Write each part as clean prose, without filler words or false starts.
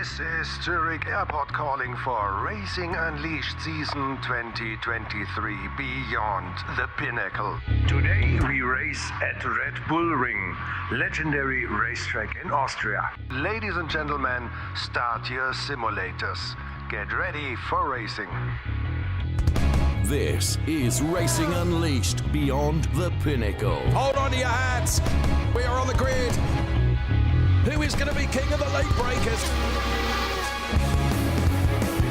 This is Zurich Airport calling for Racing Unleashed Season 2023 Beyond the Pinnacle. Today we race at Red Bull Ring, legendary racetrack in Austria. Ladies and gentlemen, start your simulators. Get ready for racing. This is Racing Unleashed Beyond the Pinnacle. Hold on to your hats. We are on the grid. Who is going to be king of the late breakers?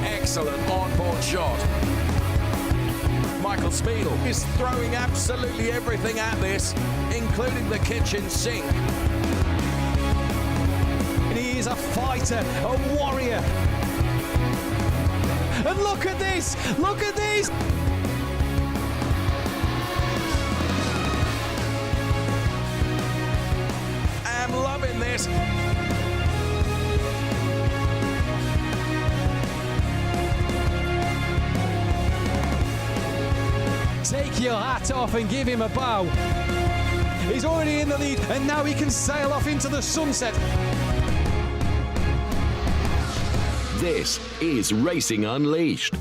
Excellent onboard shot. Michael Speedle is throwing absolutely everything at this, including the kitchen sink. And he is a fighter, a warrior. And look at this! Look at this! I'm loving this. Take your hat off and give him a bow. He's already in the lead and now he can sail off into the sunset. This is Racing Unleashed.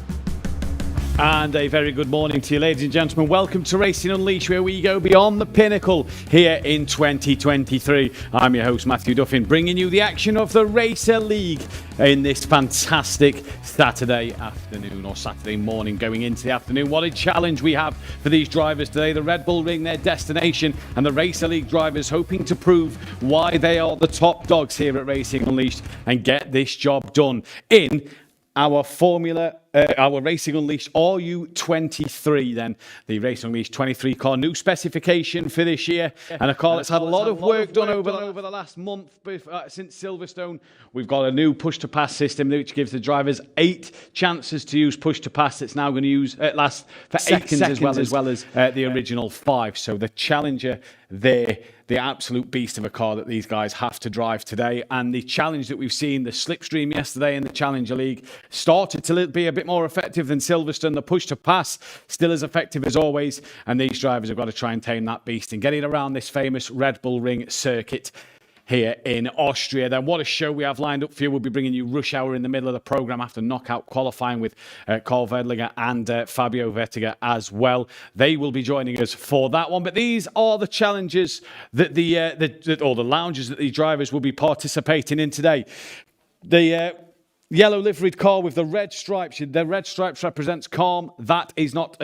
And a very good morning to you, ladies and gentlemen. Welcome to Racing Unleashed, where we go beyond the pinnacle here in 2023. I'm your host, Mathew Duffin, bringing you the action of the Racer League in this fantastic Saturday afternoon, or Saturday morning going into the afternoon. What a challenge we have for these drivers today. The Red Bull Ring, their destination, and the Racer League drivers hoping to prove why they are the top dogs here at Racing Unleashed and get this job done in our our Racing Unleashed RU23 then. The Racing Unleashed 23 car, new specification for this year, and a car that's had a lot of work done over the last month since Silverstone. We've got a new push-to-pass system which gives the drivers 8 chances to use push-to-pass. It's now going to use last for 8 seconds as well as the original 5. So the Challenger there, the absolute beast of a car that these guys have to drive today. And the challenge that we've seen, the slipstream yesterday in the Challenger League, started to be a bit more effective than Silverstone. The push to pass still as effective as always. And these drivers have got to try and tame that beast and get it around this famous Red Bull Ring circuit here in Austria. Then what a show we have lined up for you. We'll be bringing you rush hour in the middle of the programme after knockout qualifying with Carl Vedlinger and Fabio Vettiger as well. They will be joining us for that one. But these are the challenges that the lounges that the drivers will be participating in today. The yellow liveried car with the red stripes. The red stripes represents Calm. That is not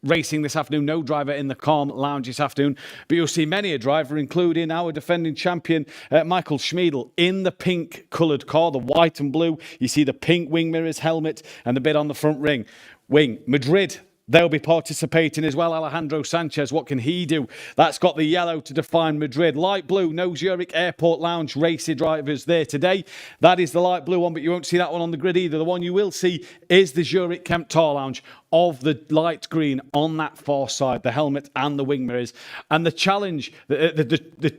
racing this afternoon. No driver in the Calm lounge this afternoon. But you'll see many a driver, including our defending champion, Michael Schmiedel, in the pink coloured car, the white and blue. You see the pink wing mirrors, helmet, and the bit on the front wing. Madrid, they'll be participating as well. Alejandro Sanchez, what can he do? That's got the yellow to define Madrid. Light blue, no Zurich Airport Lounge racer drivers there today. That is the light blue one, but you won't see that one on the grid either. The one you will see is the Zurich Kemptal Lounge of the light green on that far side, the helmet and the wing mirrors. And the challenge, the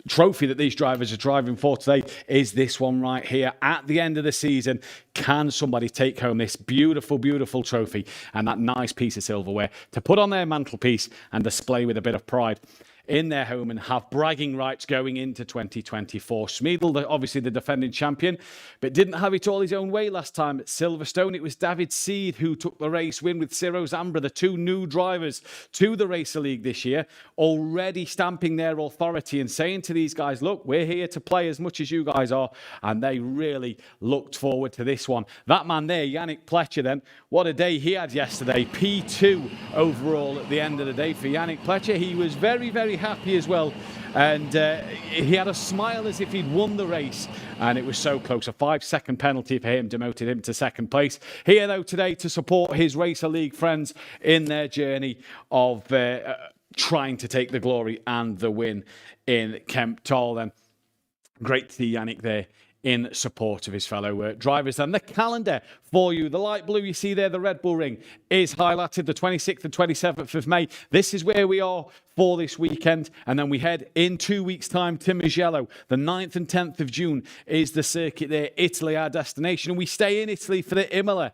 trophy that these drivers are driving for today is this one right here. At the end of the season, can somebody take home this beautiful, beautiful trophy and that nice piece of silverware to put on their mantelpiece and display with a bit of pride in their home and have bragging rights going into 2024. Schmiedel, obviously the defending champion, but didn't have it all his own way last time at Silverstone. It was David Seed who took the race win with Ciro Zambra, the 2 new drivers to the Racer League this year, already stamping their authority and saying to these guys, look, we're here to play as much as you guys are, and they really looked forward to this one. That man there, Yannick Pletcher then, what a day he had yesterday. P2 overall at the end of the day for Yannick Pletcher. He was very, very happy as well, and he had a smile as if he'd won the race, and it was so close. A 5-second penalty for him demoted him to second place. Here though today to support his Racer League friends in their journey of trying to take the glory and the win in Kemptal. Then great to see Yannick there in support of his fellow drivers. And the calendar for you. The light blue you see there, the Red Bull Ring, is highlighted the 26th and 27th of May. This is where we are for this weekend, and then we head in 2 weeks' time to Mugello. The 9th and 10th of June is the circuit there, Italy, our destination, and we stay in Italy for the Imola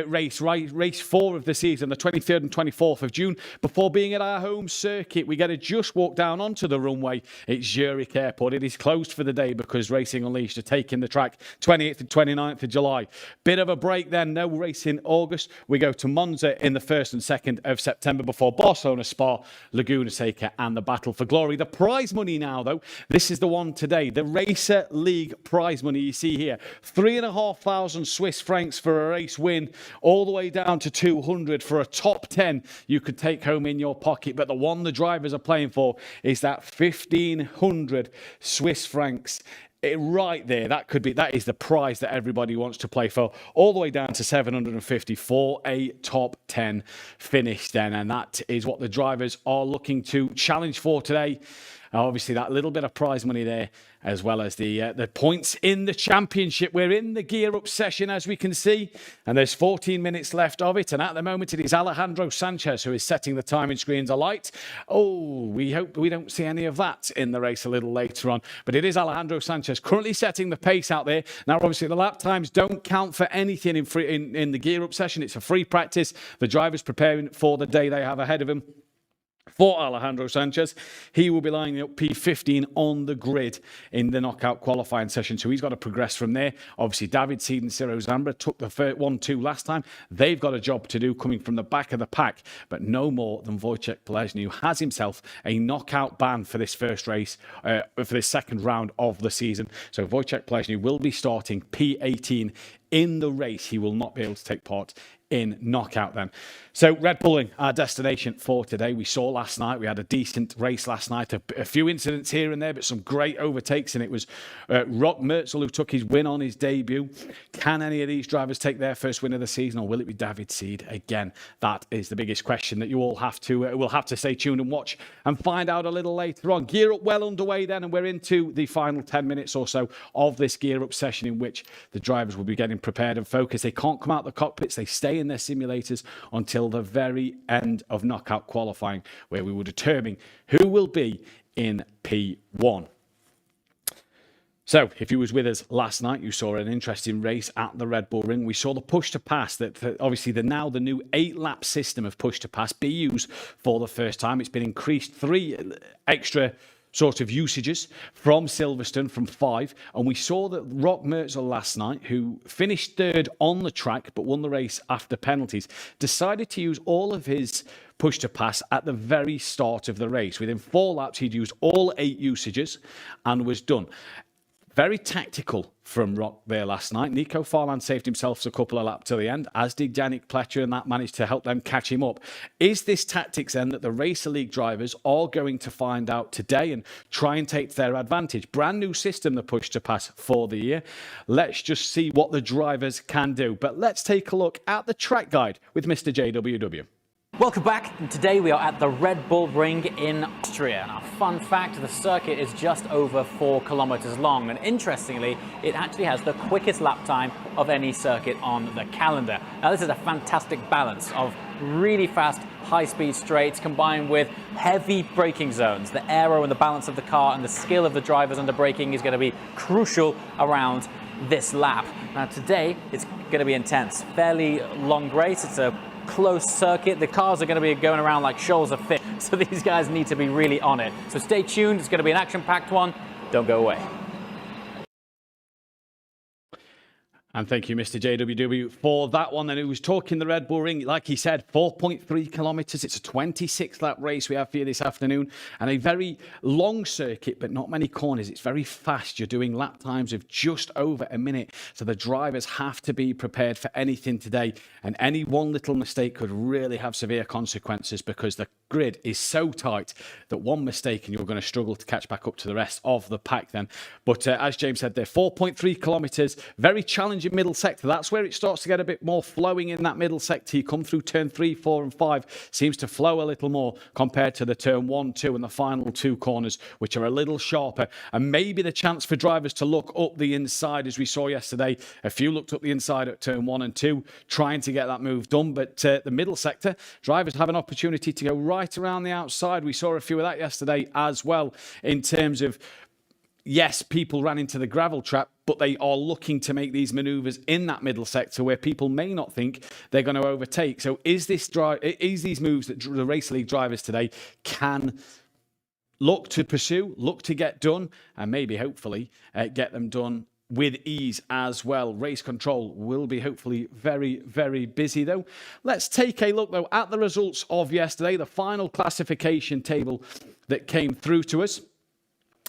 race 4 of the season, the 23rd and 24th of June, before being at our home circuit. We get to just walk down onto the runway at Zurich Airport. It is closed for the day because Racing Unleashed are taking the track 28th and 29th of July. Bit of a break then, no race in August. We go to Monza in the 1st and 2nd of September before Barcelona, Spa, Laguna Seca and the Battle for Glory. The prize money now, though, this is the one today. The Racer League prize money you see here. 3,500 Swiss francs for a race win, all the way down to 200 for a top 10 you could take home in your pocket. But the one the drivers are playing for is that 1,500 Swiss francs. Right there, that is the prize that everybody wants to play for, all the way down to 750 for a top 10 finish then, and that is what the drivers are looking to challenge for today. Obviously, that little bit of prize money there, as well as the points in the championship. We're in the gear-up session, as we can see, and there's 14 minutes left of it. And at the moment, it is Alejandro Sanchez who is setting the timing screens alight. Oh, we hope we don't see any of that in the race a little later on. But it is Alejandro Sanchez currently setting the pace out there. Now, obviously, the lap times don't count for anything in the gear-up session. It's a free practice. The drivers preparing for the day they have ahead of them. For Alejandro Sanchez, he will be lining up P15 on the grid in the knockout qualifying session. So he's got to progress from there. Obviously, David Seed and Ciro Zambra took the 1-2 last time. They've got a job to do coming from the back of the pack, but no more than Wojciech Plezny, who has himself a knockout ban for this first race, for this second round of the season. So Wojciech Plezny will be starting P18 in the race. He will not be able to take part in knockout then. So Red Bulling, our destination for today. We saw last night, we had a decent race last night, a few incidents here and there, but some great overtakes, and it was Rock Mertzel who took his win on his debut. Can any of these drivers take their first win of the season, or will it be David Seed again? That is the biggest question that you all have to will have to stay tuned and watch and find out a little later on. Gear up well underway then, and we're into the final 10 minutes or so of this gear up session, in which the drivers will be getting prepared and focused. They can't come out the cockpits, they stay in their simulators until the very end of knockout qualifying, where we will determine who will be in P1. So, if you was with us last night, you saw an interesting race at the Red Bull Ring. We saw the push to pass, that obviously the new 8-lap system of push to pass be used for the first time. It's been increased 3 extra sort of usages from Silverstone, from 5. And we saw that Rock Mertzel last night, who finished 3rd on the track but won the race after penalties, decided to use all of his push to pass at the very start of the race. Within 4 laps, he'd used all 8 usages and was done. Very tactical from Rock there last night. Nico Farland saved himself a couple of laps to the end, as did Yannick Pletcher, and that managed to help them catch him up. Is this tactics then that the Racer League drivers are going to find out today and try and take their advantage? Brand new system, the push to pass for the year. Let's just see what the drivers can do. But let's take a look at the track guide with Mr. JWW. Welcome back. Today we are at the Red Bull Ring in Austria. And our fun fact, the circuit is just over 4 kilometers long, and interestingly it actually has the quickest lap time of any circuit on the calendar. Now this is a fantastic balance of really fast high-speed straights combined with heavy braking zones. The aero and the balance of the car and the skill of the drivers under braking is going to be crucial around this lap. Now today it's going to be intense. Fairly long race. It's a close circuit. The cars are going to be going around like shoals of fish, so these guys need to be really on it. So stay tuned. It's going to be an action-packed one. Don't go away. And thank you, Mr. JWW, for that one. And it was talking the Red Bull Ring. Like he said, 4.3 kilometres. It's a 26-lap race we have for you this afternoon. And a very long circuit, but not many corners. It's very fast. You're doing lap times of just over a minute. So the drivers have to be prepared for anything today. And any one little mistake could really have severe consequences, because the grid is so tight that one mistake and you're going to struggle to catch back up to the rest of the pack then. But as James said, they're 4.3 kilometres. Very challenging challenging middle sector. That's where it starts to get a bit more flowing in that middle sector. You come through turn 3, 4 and 5. Seems to flow a little more compared to the turn 1, 2 and the final 2 corners, which are a little sharper. And maybe the chance for drivers to look up the inside, as we saw yesterday. A few looked up the inside at turn 1 and 2, trying to get that move done. But the middle sector, drivers have an opportunity to go right around the outside. We saw a few of that yesterday as well, in terms of, yes, people ran into the gravel trap, but they are looking to make these manoeuvres in that middle sector where people may not think they're going to overtake. So is these moves that the Race League drivers today can look to pursue, look to get done, and maybe, hopefully, get them done with ease as well. Race control will be hopefully very, very busy though. Let's take a look though at the results of yesterday, the final classification table that came through to us.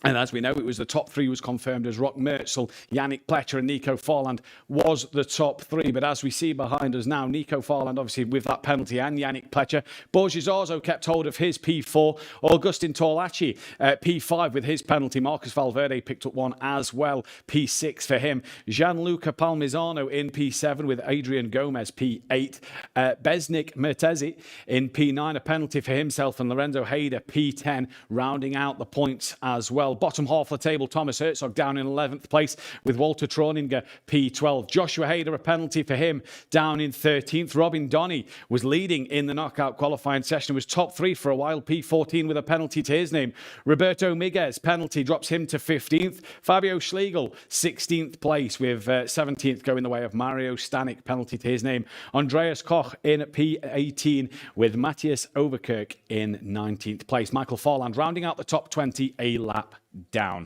And as we know, it was the top 3 was confirmed as Rock Mertzel, Yannick Pletcher and Nico Farland was the top 3. But as we see behind us now, Nico Farland obviously with that penalty and Yannick Pletcher. Borges Arzo kept hold of his P4. Augustin Torlacci, P5 with his penalty. Marcus Valverde picked up one as well, P6 for him. Gianluca Palmisano in P7 with Adrian Gomez, P8. Besnik Mertezi in P9, a penalty for himself, and Lorenzo Hayder, P10, rounding out the points as well. Bottom half of the table, Thomas Herzog down in 11th place with Walter Troninger, P12. Joshua Hayder, a penalty for him, down in 13th. Robin Donny was leading in the knockout qualifying session, was top 3 for a while, P14 with a penalty to his name. Roberto Miguez, penalty, drops him to 15th. Fabio Schlegel, 16th place with 17th going the way of Mario Stanek, penalty to his name. Andreas Koch in P18 with Matthias Overkirk in 19th place. Michael Farland rounding out the top 20, a lap down.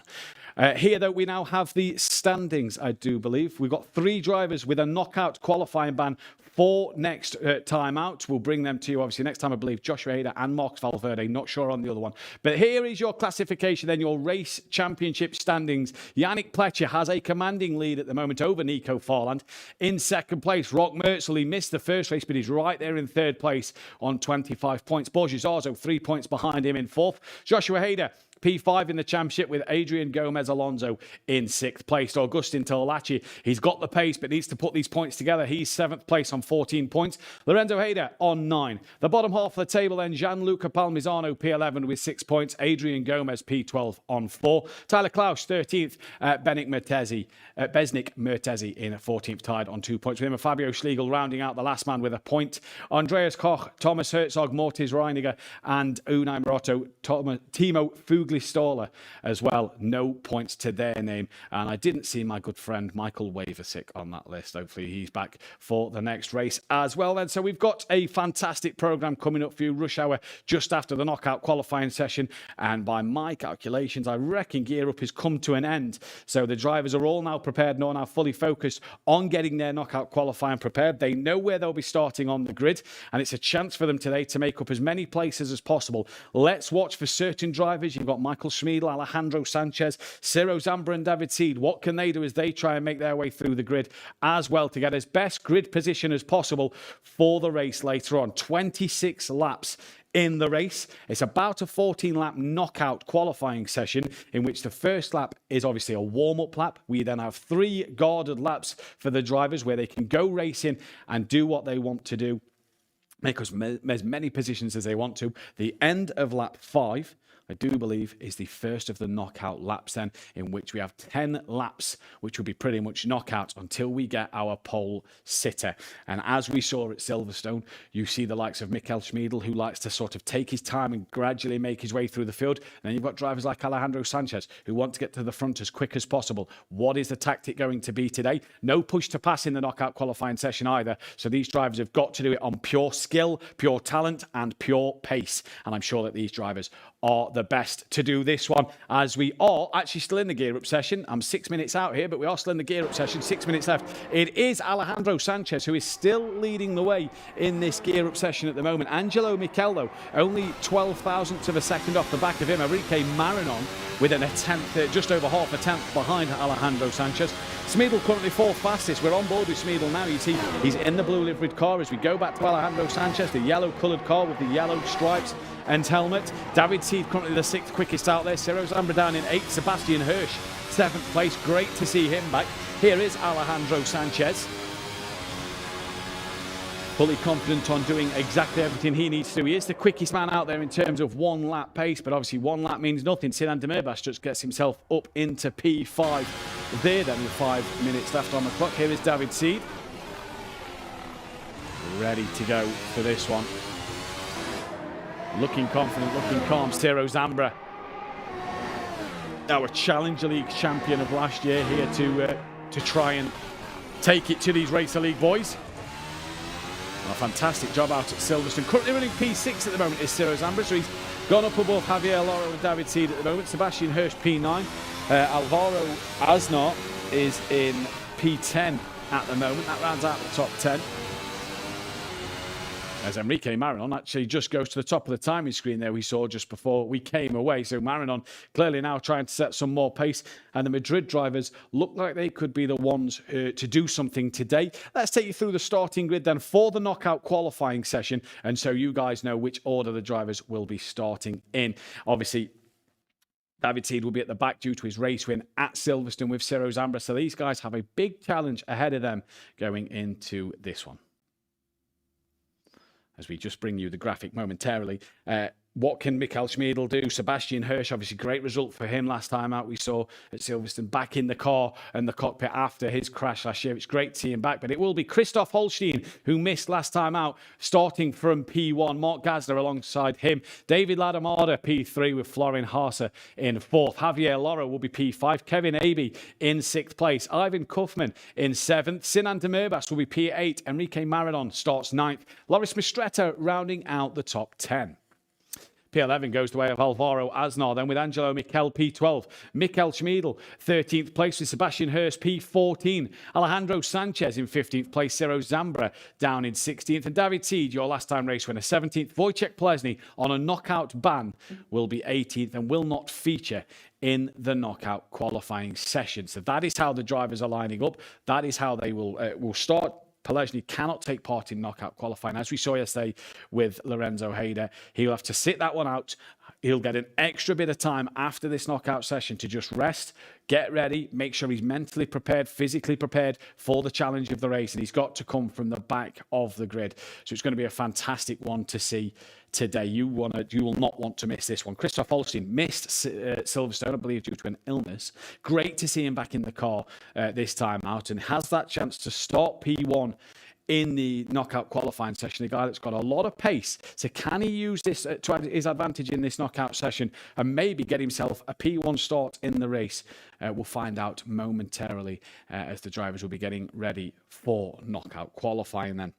Here, though, we now have the standings, I do believe. We've got 3 drivers with a knockout qualifying ban for next time out. We'll bring them to you, obviously, next time, I believe, Joshua Hayder and Marcus Valverde. Not sure on the other one. But here is your classification, then, your race championship standings. Yannick Pletcher has a commanding lead at the moment over Nico Farland. In second place, Rock Mertzel. He missed the first race, but he's right there in third place on 25 points. Borges Arzo, 3 points behind him in fourth. Joshua Hayder, P5 in the championship with Adrian Gomez Alonso in 6th place. Augustin Torlacci, he's got the pace but needs to put these points together. He's 7th place on 14 points. Lorenzo Hayder on 9. The bottom half of the table then, Gianluca Palmisano P11 with 6 points. Adrian Gomez P12 on 4. Tyler Klaus 13th. Besnik Mertezi in 14th, tied on 2 points with him. Fabio Schlegel rounding out the last man with a point. Andreas Koch, Thomas Herzog, Mortis Reiniger and Unai Morato, Timo Fuglistola as well. No points to their name. And I didn't see my good friend Michael Waversick on that list. Hopefully he's back for the next race as well then. So we've got a fantastic programme coming up for you. Rush hour just after the knockout qualifying session. And by my calculations, I reckon Gear Up has come to an end. So the drivers are all now prepared, now fully focused on getting their knockout qualifying prepared. They know where they'll be starting on the grid. And it's a chance for them today to make up as many places as possible. Let's watch for certain drivers. You've got Michael Schmiedel, Alejandro Sanchez, Ciro Zambra and David Seed. What can they do as they try and make their way through the grid as well to get as best grid position as possible for the race later on? 26 laps in the race. It's about a 14-lap knockout qualifying session in which the first lap is obviously a warm-up lap. We then have 3 guarded laps for the drivers where they can go racing and do what they want to do, make as many positions as they want to. The end of lap 5, I do believe, is the first of the knockout laps then, in which we have 10 laps, which will be pretty much knockout until we get our pole sitter. And as we saw at Silverstone, you see the likes of Michael Schmiedel, who likes to sort of take his time and gradually make his way through the field. And then you've got drivers like Alejandro Sanchez, who want to get to the front as quick as possible. What is the tactic going to be today? No push to pass in the knockout qualifying session either. So these drivers have got to do it on pure skill, pure talent, and pure pace. And I'm sure that these drivers are the best to do this one, as we are actually still in the gear up session. I'm 6 minutes out here, but we are still in the gear up session. 6 minutes left. It is Alejandro Sanchez who is still leading the way in this gear up session at the moment. Angelo Michel, though, only 12 thousandths of a second off the back of him. Enrique Marinon with an attempt, just over half a tenth behind Alejandro Sanchez. Schmiedel currently 4th fastest. We're on board with Schmiedel now. You see he's in the blue liveried car as we go back to Alejandro Sanchez, the yellow coloured car with the yellow stripes. and helmet. David Seed currently the 6th quickest out there. Ciro Zambra down in 8th. Sebastian Hirsch 7th place. Great to see him back. Here is Alejandro Sanchez. Fully confident on doing exactly everything he needs to. He is the quickest man out there in terms of 1 lap pace, but obviously 1 lap means nothing. Sinan Demirbas just gets himself up into P5 there. Then with 5 minutes left on the clock. Here is David Seed. Ready to go for this one. Looking confident, looking calm. Ciro Zambra, our Challenger League champion of last year, here to try and take it to these Racer League boys. A fantastic job out at Silverstone. Currently running P6 at the moment is Ciro Zambra, so he's gone up above Javier Loro and David Seed at the moment. Sebastian Hirsch P9. Alvaro Aznar is in P10 at the moment. That rounds out the top 10. As Enrique Marinon actually just goes to the top of the timing screen there we saw just before we came away. So Marinon clearly now trying to set some more pace. And the Madrid drivers look like they could be the ones to do something today. Let's take you through the starting grid then for the knockout qualifying session. And so you guys know which order the drivers will be starting in. Obviously, David Seed will be at the back due to his race win at Silverstone with Ciro Zambra. So these guys have a big challenge ahead of them going into this one. As we just bring you the graphic momentarily. What can Michael Schmiedl do? Sebastian Hirsch, obviously great result for him last time out. We saw at Silverstone back in the car and the cockpit after his crash last year. It's great to see him back, but it will be Christoph Holstein, who missed last time out, starting from P1. Mark Gasner alongside him. David Ladamada, P3, with Florin Haase in 4th. Javier Loro will be P5. Kevin Aby in 6th place. Ivan Kaufman in 7th. Sinan Demirbas will be P8. Enrique Marinon starts 9th. Loris Mistretta rounding out the top 10. P11 goes the way of Alvaro Aznar, then with Angelo Miquel P12. Michael Schmiedl, 13th place with Sebastian Hirsch P14. Alejandro Sanchez in 15th place. Ciro Zambra down in 16th. And David Seed, your last time race winner, 17th. Wojciech Plesny on a knockout ban will be 18th and will not feature in the knockout qualifying session. So that is how the drivers are lining up. That is how they will start. Pelesny cannot take part in knockout qualifying. As we saw yesterday with Lorenzo Hayder, he'll have to sit that one out. He'll get an extra bit of time after this knockout session to just rest, get ready, make sure he's mentally prepared, physically prepared for the challenge of the race. And he's got to come from the back of the grid. So it's going to be a fantastic one to see today. You will not want to miss this one. Christoph Holstein missed Silverstone, I believe, due to an illness. Great to see him back in the car this time out and has that chance to start P1 in the knockout qualifying session. A guy that's got a lot of pace. So can he use this to his advantage in this knockout session and maybe get himself a P1 start in the race? We'll find out momentarily as the drivers will be getting ready for knockout qualifying then.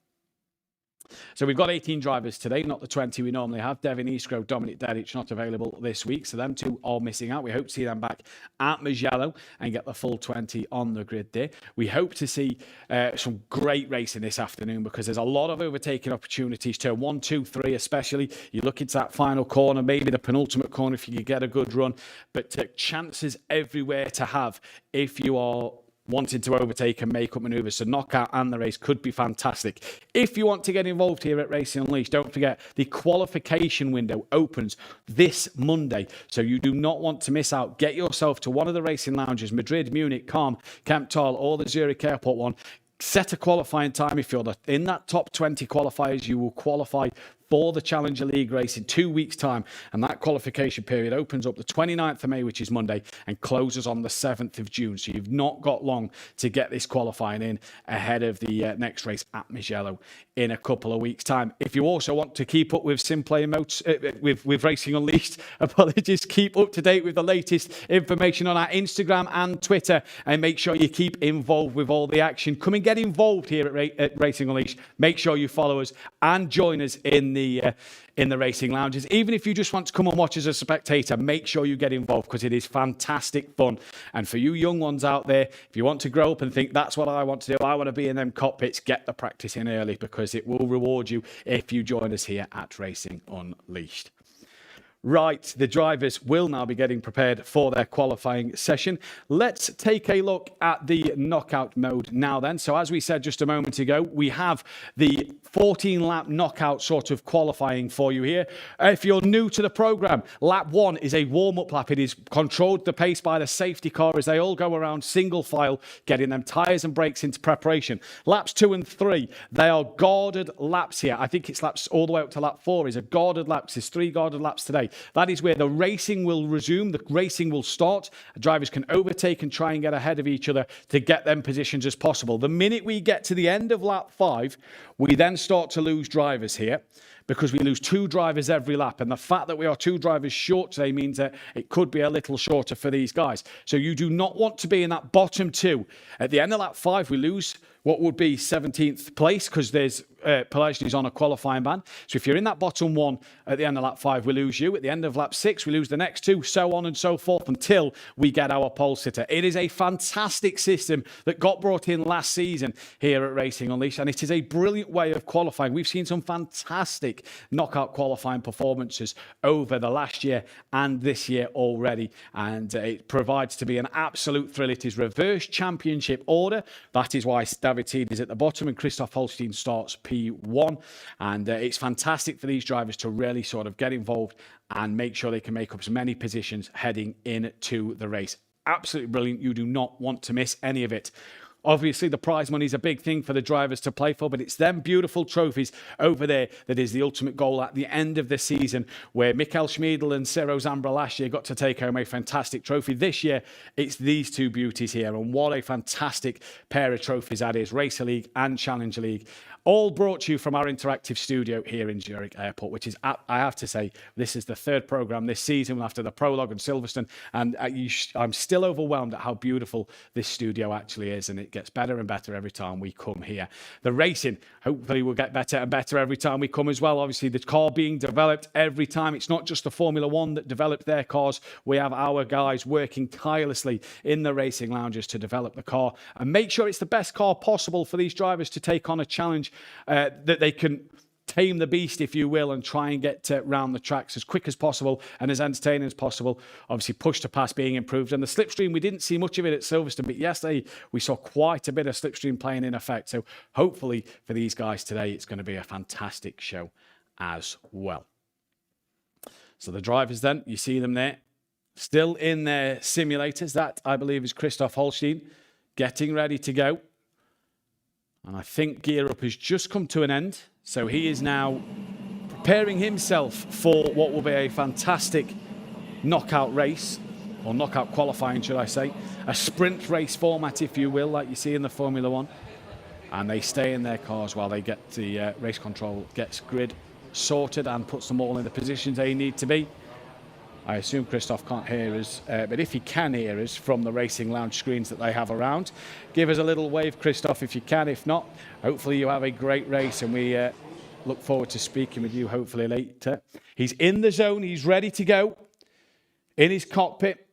So we've got 18 drivers today, not the 20 we normally have. Devin Eastgrove, Dominic Dedic not available this week, so them two are missing out. We hope to see them back at Mugello and get the full 20 on the grid there. We hope to see some great racing this afternoon because there's a lot of overtaking opportunities. Turn 1, 2, 3 especially. You look into that final corner, maybe the penultimate corner if you could get a good run, but chances everywhere to have if you are wanting to overtake and make up manoeuvres. So knockout and the race could be fantastic. If you want to get involved here at Racing Unleashed, don't forget the qualification window opens this Monday. So you do not want to miss out. Get yourself to one of the racing lounges, Madrid, Munich, Calm, Kemptal, or the Zurich Airport one. Set a qualifying time. If you're in that top 20 qualifiers, you will qualify for the Challenger League race in 2 weeks' time. And that qualification period opens up the 29th of May, which is Monday, and closes on the 7th of June. So you've not got long to get this qualifying in ahead of the next race at Mugello in a couple of weeks' time. If you also want to keep up with SimPlay Emotes, with Racing Unleashed, apologies, keep up to date with the latest information on our Instagram and Twitter, and make sure you keep involved with all the action. Come and get involved here at Racing Unleashed. Make sure you follow us and join us in the racing lounges. Even if you just want to come and watch as a spectator, make sure you get involved because it is fantastic fun. And for you young ones out there, if you want to grow up and think that's what I want to do, I want to be in them cockpits, get the practice in early because it will reward you if you join us here at Racing Unleashed. Right, the drivers will now be getting prepared for their qualifying session. Let's take a look at the knockout mode now then. So as we said just a moment ago, we have the 14-lap knockout sort of qualifying for you here. If you're new to the programme, lap 1 is a warm-up lap. It is controlled the pace by the safety car as they all go around single file, getting them tyres and brakes into preparation. Laps 2 and 3, they are guarded laps here. I think it's laps all the way up to lap 4 is a guarded laps. There's 3 guarded laps today. That is where the racing will resume. The racing will start. Drivers can overtake and try and get ahead of each other to get them positions as possible. The minute we get to the end of lap 5, we then start to lose drivers here because we lose 2 drivers every lap. And the fact that we are 2 drivers short today means that it could be a little shorter for these guys. So you do not want to be in that bottom 2. At the end of lap 5, we lose what would be 17th place because there's Pelagini is on a qualifying ban. So if you're in that bottom 1 at the end of lap 5, we lose you. At the end of lap 6, we lose the next 2, so on and so forth until we get our pole sitter. It is a fantastic system that got brought in last season here at Racing Unleashed, and it is a brilliant way of qualifying. We've seen some fantastic knockout qualifying performances over the last year and this year already, and it provides to be an absolute thrill. It is reverse championship order. That is why David Seed is at the bottom and Christoph Holstein starts P1, and it's fantastic for these drivers to really sort of get involved and make sure they can make up as many positions heading into the race. Absolutely brilliant. You do not want to miss any of it. Obviously, the prize money is a big thing for the drivers to play for, but it's them beautiful trophies over there that is the ultimate goal at the end of the season, where Michael Schmiedel and Ciro Zambra last year got to take home a fantastic trophy. This year, it's these 2 beauties here, and what a fantastic pair of trophies that is, Racer League and Challenger League. All brought to you from our interactive studio here in Zurich Airport, which is, I have to say, this is the 3rd programme this season after the Prologue and Silverstone, and I'm still overwhelmed at how beautiful this studio actually is, and it gets better and better every time we come here. The racing, hopefully, will get better and better every time we come as well. Obviously, the car being developed every time. It's not just the Formula One that developed their cars. We have our guys working tirelessly in the racing lounges to develop the car and make sure it's the best car possible for these drivers to take on a challenge that they can tame the beast, if you will, and try and get round the tracks as quick as possible and as entertaining as possible. Obviously, push to pass being improved. And the slipstream, we didn't see much of it at Silverstone, but yesterday we saw quite a bit of slipstream playing in effect. So hopefully for these guys today, it's going to be a fantastic show as well. So the drivers then, you see them there, still in their simulators. That, I believe, is Christoph Holstein getting ready to go. And I think gear up has just come to an end. So he is now preparing himself for what will be a fantastic knockout race, or knockout qualifying, should I say. A sprint race format, if you will, like you see in the Formula One. And they stay in their cars while they get the race control, gets grid sorted and puts them all in the positions they need to be. I assume Christoph can't hear us, but if he can hear us from the racing lounge screens that they have around, give us a little wave, Christoph, if you can. If not, hopefully you have a great race, and we look forward to speaking with you hopefully later. He's in the zone. He's ready to go in his cockpit.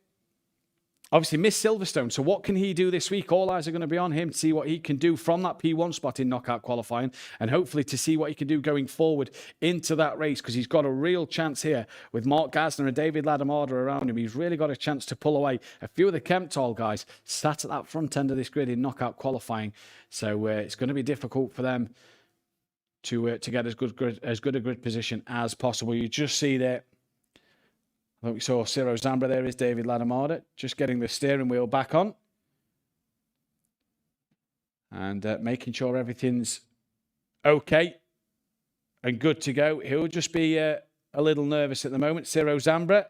Obviously missed Silverstone, so what can he do this week? All eyes are going to be on him to see what he can do from that P1 spot in knockout qualifying, and hopefully to see what he can do going forward into that race, because he's got a real chance here with Mark Gasner and David Ladamada around him. He's really got a chance to pull away a few of the Kemptall guys sat at that front end of this grid in knockout qualifying, so it's going to be difficult for them to get as good a grid position as possible. You just see there, I think we saw Ciro Zambra. There is David Ladamada just getting the steering wheel back on and making sure everything's okay and good to go. He'll just be a little nervous at the moment. Ciro Zambra,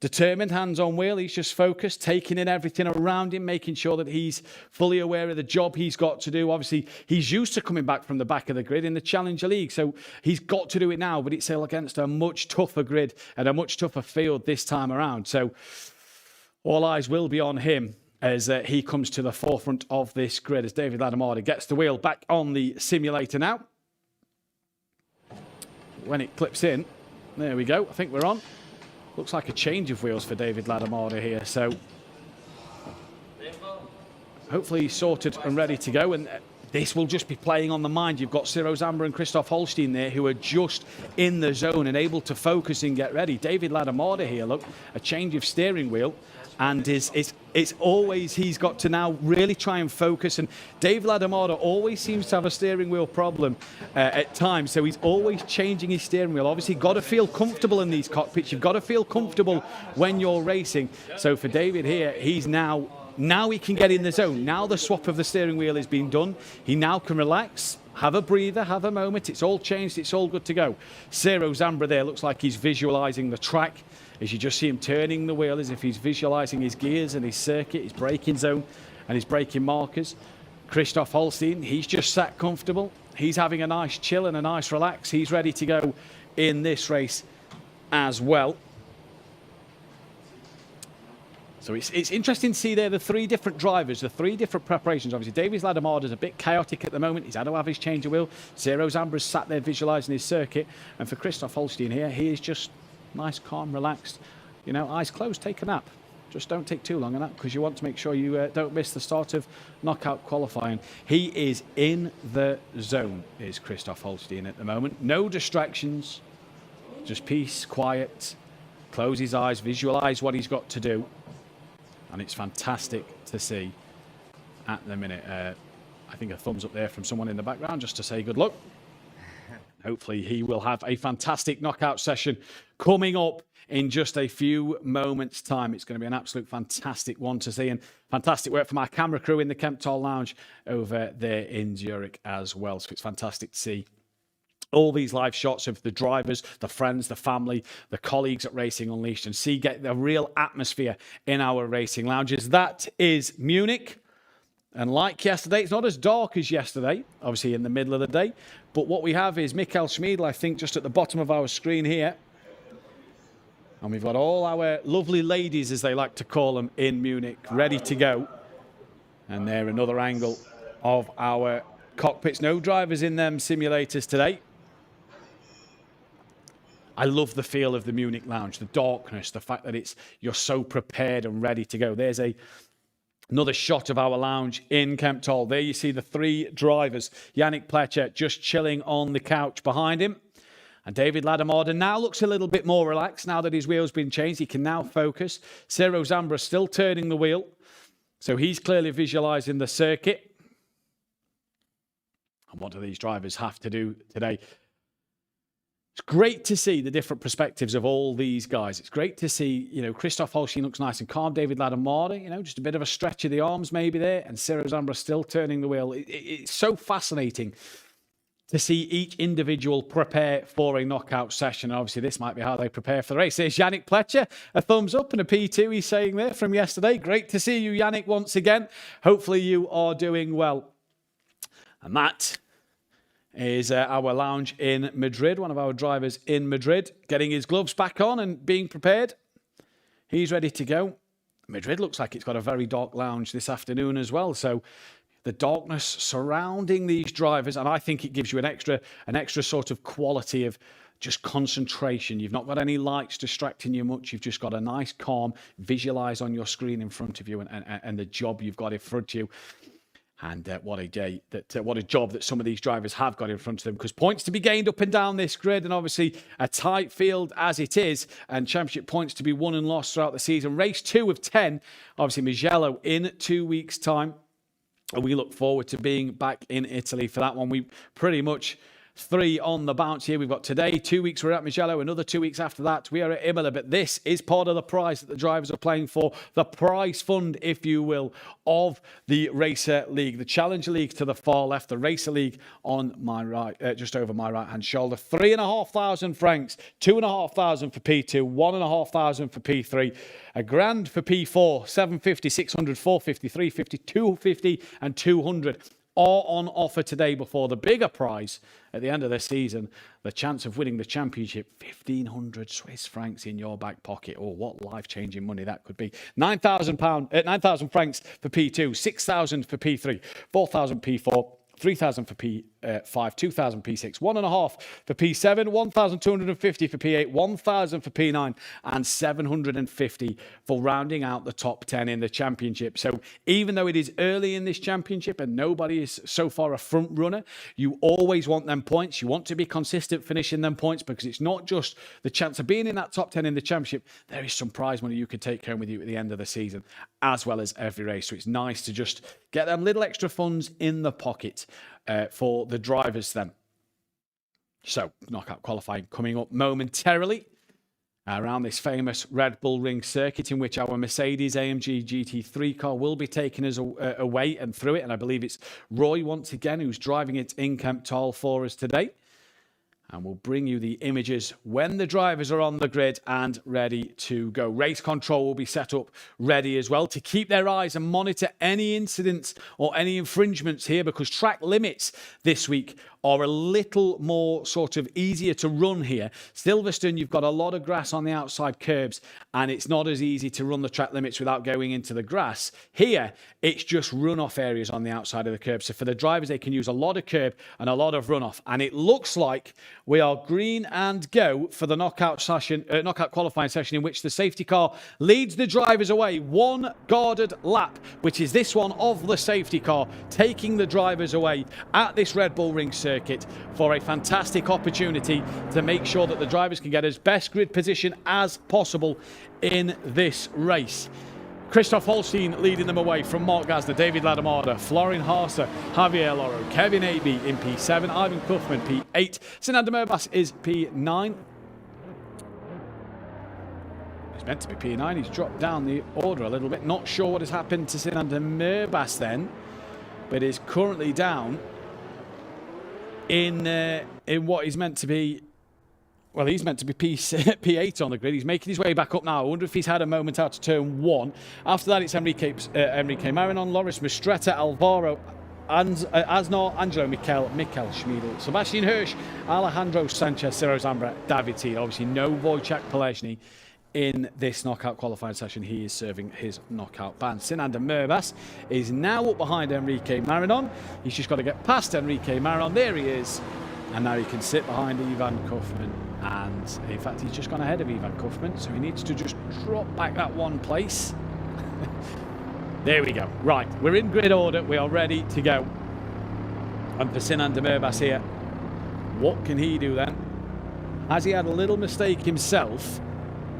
determined, hands on wheel. He's just focused, taking in everything around him, making sure that he's fully aware of the job he's got to do. Obviously, he's used to coming back from the back of the grid in the Challenger League, so he's got to do it now, but it's still against a much tougher grid and a much tougher field this time around. So all eyes will be on him as he comes to the forefront of this grid, as David Ladamada gets the wheel back on the simulator now. When it clips in, there we go. I think we're on. Looks like a change of wheels for David Ladamada here. So hopefully he's sorted and ready to go. And this will just be playing on the mind. You've got Ciro Zambra and Christoph Holstein there who are just in the zone and able to focus and get ready. David Ladamorda here, look, a change of steering wheel. And it's always he's got to now really try and focus. And Dave Ladamorda always seems to have a steering wheel problem at times. So he's always changing his steering wheel. Obviously, got to feel comfortable in these cockpits. You've got to feel comfortable when you're racing. So for David here, he's now he can get in the zone. Now the swap of the steering wheel is being done. He now can relax. Have a breather, have a moment. It's all changed. It's all good to go. Ciro Zambra there looks like he's visualising the track. As you just see him turning the wheel as if he's visualising his gears and his circuit, his braking zone and his braking markers. Christoph Holstein, he's just sat comfortable. He's having a nice chill and a nice relax. He's ready to go in this race as well. So it's interesting to see there the three different drivers, the three different preparations. Obviously, David Ladamorda is a bit chaotic at the moment. He's had to have his change of wheel. Ciro Zambra's sat there visualising his circuit. And for Christoph Holstein here, he is just nice, calm, relaxed. You know, eyes closed, take a nap. Just don't take too long on that because you want to make sure you don't miss the start of knockout qualifying. He is in the zone, is Christoph Holstein at the moment. No distractions, just peace, quiet, close his eyes, visualise what he's got to do. And it's fantastic to see at the minute. I think a thumbs up there from someone in the background just to say good luck. Hopefully he will have a fantastic knockout session coming up in just a few moments' time. It's going to be an absolute fantastic one to see, and fantastic work from our camera crew in the Kempthal Lounge over there in Zurich as well. So it's fantastic to see all these live shots of the drivers, the friends, the family, the colleagues at Racing Unleashed, and get the real atmosphere in our racing lounges. That is Munich. And like yesterday, it's not as dark as yesterday, obviously in the middle of the day. But what we have is Michael Schmiedl, I think, just at the bottom of our screen here. And we've got all our lovely ladies, as they like to call them, in Munich, ready to go. And there, another angle of our cockpits. No drivers in them simulators today. I love the feel of the Munich lounge, the darkness, the fact that you're so prepared and ready to go. There's another shot of our lounge in Kempthal. There you see the three drivers. Yannick Pletcher just chilling on the couch behind him. And David Ladamorda now looks a little bit more relaxed now that his wheel's been changed. He can now focus. Ciro Zambra still turning the wheel. So he's clearly visualising the circuit. And what do these drivers have to do today? It's great to see the different perspectives of all these guys. It's great to see, Christoph Holstein looks nice and calm. David Ladamorda, just a bit of a stretch of the arms maybe there. And Ciro Zambra still turning the wheel. It's so fascinating to see each individual prepare for a knockout session. And obviously, this might be how they prepare for the race. There's Yannick Pletcher, a thumbs up and a P2 he's saying there from yesterday. Great to see you, Yannick, once again. Hopefully you are doing well. And that is our lounge in Madrid, one of our drivers in Madrid, getting his gloves back on and being prepared. He's ready to go. Madrid looks like it's got a very dark lounge this afternoon as well. So the darkness surrounding these drivers, and I think it gives you an extra sort of quality of just concentration. You've not got any lights distracting you much. You've just got a nice, calm, visualize on your screen in front of you and the job you've got in front of you. And what a day, what a job that some of these drivers have got in front of them, because points to be gained up and down this grid, and obviously a tight field as it is, and championship points to be won and lost throughout the season. Race 2 of 10, obviously Mugello in 2 weeks' time. And we look forward to being back in Italy for that one. We pretty much 3 on the bounce here. We've got today, 2 weeks we're at Mugello, another 2 weeks after that we are at Imola. But this is part of the prize that the drivers are playing for, the prize fund, if you will, of the Racer League. The Challenger League to the far left, the Racer League on my right, just over my right-hand shoulder. 3,500 francs, 2,500 for P2, 1,500 for P3, a grand for P4, 750, 600, 450, 350, 250 and 200. Are on offer today before the bigger prize at the end of the season, the chance of winning the championship, 1,500 Swiss francs in your back pocket. Oh, what life-changing money that could be. 9,000 francs for P2, 6,000 for P3, 4,000 P4, 3,000 for P5, 2,000 P6, 1.5 for P7, 1,250 for P8, 1,000 for P9, and 750 for rounding out the top 10 in the championship. So even though it is early in this championship and nobody is so far a front runner, you always want them points. You want to be consistent finishing them points, because it's not just the chance of being in that top 10 in the championship. There is some prize money you could take home with you at the end of the season, as well as every race. So it's nice to just get them little extra funds in the pocket for the drivers then. So knockout qualifying coming up momentarily around this famous Red Bull Ring circuit, in which our Mercedes AMG GT3 car will be taking us away and through it. And I believe it's Roy once again who's driving it in Kempthal for us today. And we'll bring you the images when the drivers are on the grid and ready to go. Race control will be set up ready as well to keep their eyes and monitor any incidents or any infringements here, because track limits this week are a little more sort of easier to run here. Silverstone, you've got a lot of grass on the outside curbs, and it's not as easy to run the track limits without going into the grass. Here, it's just runoff areas on the outside of the curb. So for the drivers, they can use a lot of curb and a lot of runoff. And it looks like we are green and go for the knockout qualifying session, in which the safety car leads the drivers away. One guarded lap, which is this one of the safety car, taking the drivers away at this Red Bull Ring circuit for a fantastic opportunity to make sure that the drivers can get as best grid position as possible in this race. Christoph Holstein leading them away from Mark Gasner, David Ladamada, Florian Haase, Javier Loro, Kevin Aby in P7, Ivan Kuffman P8, Sinander Merbas is P9. He's meant to be P9, he's dropped down the order a little bit. Not sure what has happened to Sinander Merbas then, but is currently down in what is meant to be, well, he's meant to be P8 on the grid. He's making his way back up now. I wonder if he's had a moment out of turn 1. After that, it's Enrique Marinon, Loris Mistretta, Alvaro Aznar, Angelo Mikel Schmiedl, Sebastian Hirsch, Alejandro Sanchez, Ciro Zambra, David T. Obviously, no Wojciech Polesny in this knockout qualifying session. He is serving his knockout ban. Sinander Merbas is now up behind Enrique Marinon. He's just got to get past Enrique Marinon. There he is. And now he can sit behind Ivan Kuffman. And in fact, he's just gone ahead of Ivan Kuffman. So he needs to just drop back that one place. There we go. Right, we're in grid order. We are ready to go. And for Sinander Merbas here, what can he do then? Has he had a little mistake himself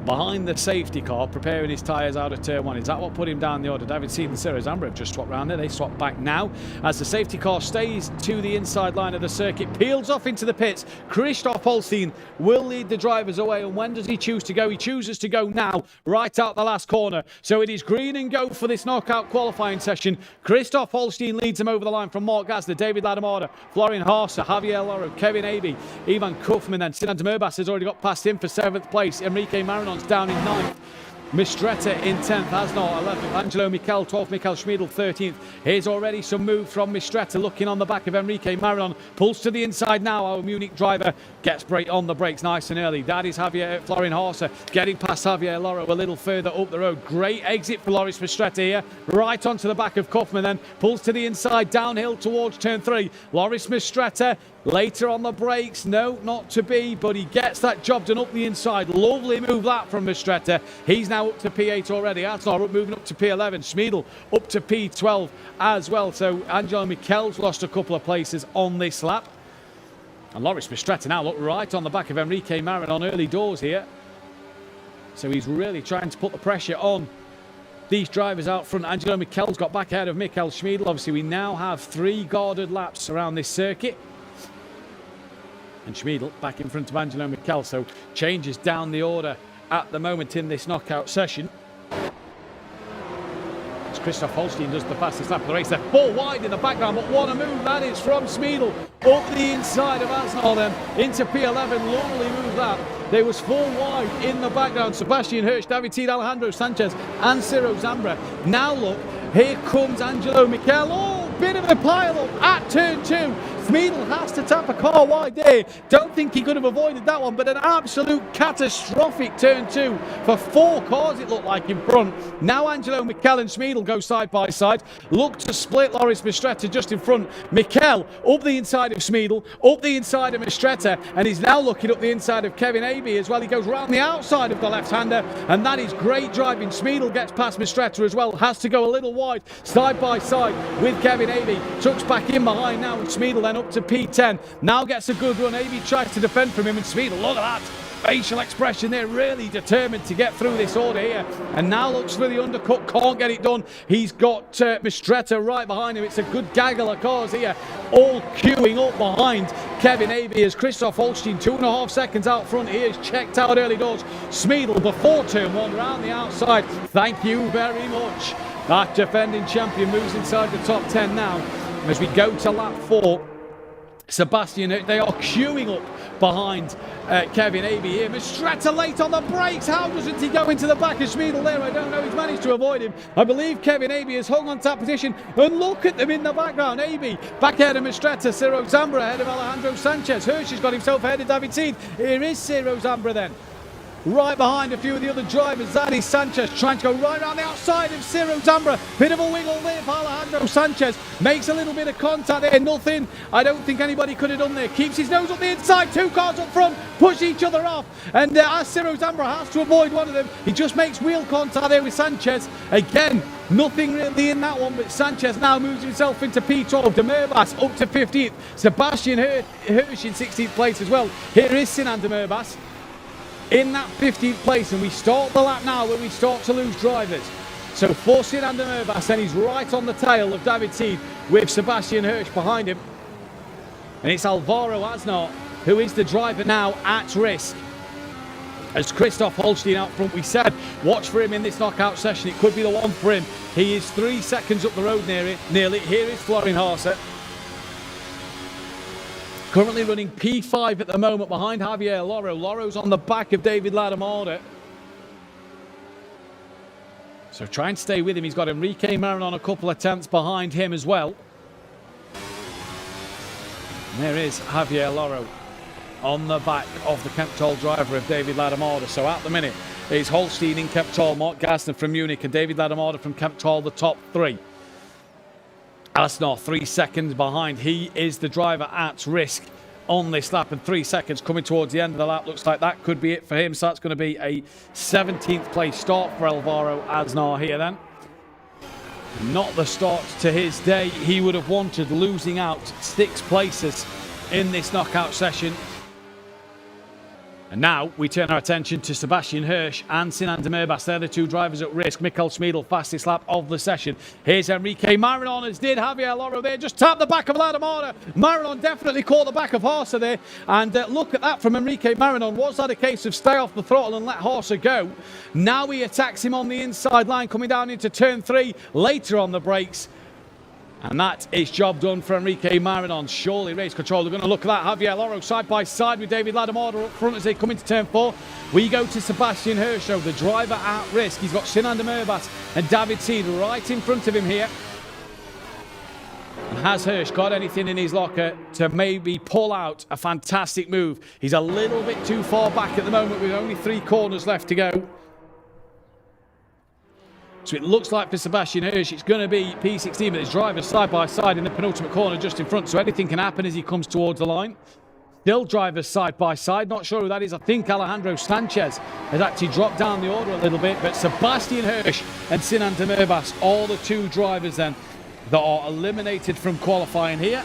behind the safety car, preparing his tyres out of turn 1? Is that what put him down the order? David Seed and Ciro Zambra have just swapped round there. They swap back now as the safety car stays to the inside line of the circuit, peels off into the pits. Christoph Holstein will lead the drivers away. And when does he choose to go? He chooses to go now, right out the last corner. So it is green and go for this knockout qualifying session. Christoph Holstein leads him over the line from Mark Gasner, David Ladamada, Florian Haase, Javier Loro, Kevin Aby, Ivan Kuffman. Then Sinander Merbas has already got past him for 7th place. Enrique Marinon down in 9th. Mistretta in 10th, Aznar 11th, Angelo Mikel 12th, Mikel Schmiedl 13th. Here's already some move from Mistretta, looking on the back of Enrique Marinon. Pulls to the inside now, our Munich driver gets brake on the brakes nice and early. That is Florian Haase getting past Javier Loro a little further up the road. Great exit for Loris Mistretta here, right onto the back of Kuffman, then pulls to the inside, downhill towards turn 3. Loris Mistretta later on the brakes, no, not to be, but he gets that job done up the inside. Lovely move that from Mistretta. He's now up to P8 already. Aznar moving up to P11. Schmiedl up to P12 as well. So Angelo Mikel's lost a couple of places on this lap. And Loris Mistretta now look right on the back of Enrique Marinon early doors here. So he's really trying to put the pressure on these drivers out front. Angelo Mikel's got back ahead of Mikel Schmiedl. Obviously, we now have 3 guarded laps around this circuit. And Schmiedl back in front of Angelo Mikel, so changes down the order at the moment in this knockout session. As Christoph Holstein does the fastest lap of the race, they're 4 wide in the background, but what a move that is from Schmiedl. Up the inside of Aznar then, into P11, lovely move that. There was 4 wide in the background. Sebastian Hirsch, David Teed, Alejandro Sanchez and Ciro Zambra. Now look, here comes Angelo Mikel. Oh, bit of a pile up at turn 2. Schmiedl has to tap a car wide there. Don't think he could have avoided that one, but an absolute catastrophic turn 2 for 4 cars, it looked like, in front. Now Angelo, Mikel and Schmiedl go side by side. Look to split Loris Mistretta just in front. Mikel up the inside of Schmiedl, up the inside of Mistretta, and he's now looking up the inside of Kevin Aby as well. He goes round the outside of the left-hander, and that is great driving. Schmiedl gets past Mistretta as well, has to go a little wide, side by side with Kevin Aby. Tucks back in behind now, and Schmiedl then up to P10. Now gets a good run. Aby tries to defend from him, and Schmiedl, look at that facial expression there, really determined to get through this order here, and now looks for the undercut, can't get it done. He's got Mistretta right behind him. It's a good gaggle of cars here, all queuing up behind Kevin Aby as Christoph Holstein 2.5 seconds out front. He is checked out early doors. Schmiedl before turn 1 round the outside. Thank you very much. That defending champion moves inside the top 10 now as we go to lap 4. Sebastian, they are queuing up behind Kevin Aby here. Mistretta late on the brakes. How doesn't he go into the back of Schmiedl there? I don't know. He's managed to avoid him. I believe Kevin Aby has hung on to that position. And look at them in the background. Aby back ahead of Mistretta. Ciro Zambra ahead of Alejandro Sanchez. Hirsch has got himself ahead of David Seed. Here is Ciro Zambra then, right behind a few of the other drivers. That is Sanchez trying to go right around the outside of Ciro Zambra. Bit of a wiggle there for Alejandro Sanchez. Makes a little bit of contact there. Nothing I don't think anybody could have done there. Keeps his nose up the inside. 2 cars up front. Push each other off. And as Ciro Zambra has to avoid one of them, he just makes wheel contact there with Sanchez. Again, nothing really in that one, but Sanchez now moves himself into P12. De Merbas up to 15th. Sebastian Hirsch in 16th place as well. Here is Sinan De Merbas in that 15th place, and we start the lap now where we start to lose drivers. So for Sinan De Merbas, and he's right on the tail of David Seed with Sebastian Hirsch behind him. And it's Alvaro Aznar who is the driver now at risk. As Christoph Holstein out front, we said watch for him in this knockout session. It could be the one for him. He is 3 seconds up the road nearly. Here is Florin Haase, currently running P5 at the moment behind Javier Loro. Loro's on the back of David Ladomada. So try and stay with him. He's got Enrique Marin a couple of tenths behind him as well. And there is Javier Loro on the back of the Kemptol driver of David Ladomada. So at the minute, it's Holstein in Kemptol, Mark Gassner from Munich, and David Ladomada from Kemptol, the top 3. Asnar 3 seconds behind. He is the driver at risk on this lap, and 3 seconds coming towards the end of the lap. Looks like that could be it for him. So that's going to be a 17th place start for Alvaro Aznar here then. Not the start to his day he would have wanted, losing out 6 places in this knockout session. And now we turn our attention to Sebastian Hirsch and Sinan De Merbas. They're the 2 drivers at risk. Michael Schmiedl, fastest lap of the session. Here's Enrique Marin, as did Javier Loro there. Just tapped the back of Ladomada. Marin definitely caught the back of Haase there. And look at that from Enrique Marin. Was that a case of stay off the throttle and let Haase go? Now he attacks him on the inside line, coming down into turn 3. Later on the brakes. And that is job done for Enrique Marin. Surely race control. They're going to look at that. Javier Loro side by side with David Ladomada up front as they come into turn 4. We go to Sebastian Hirsch, the driver at risk. He's got Sinan De Merbas and David Seed right in front of him here. And has Hirsch got anything in his locker to maybe pull out a fantastic move? He's a little bit too far back at the moment with only 3 corners left to go. So it looks like for Sebastian Hirsch, it's going to be P16, but his driver's side by side in the penultimate corner just in front. So anything can happen as he comes towards the line. Still drivers side by side. Not sure who that is. I think Alejandro Sanchez has actually dropped down the order a little bit. But Sebastian Hirsch and Sinan De Merbas, all the 2 drivers then that are eliminated from qualifying here.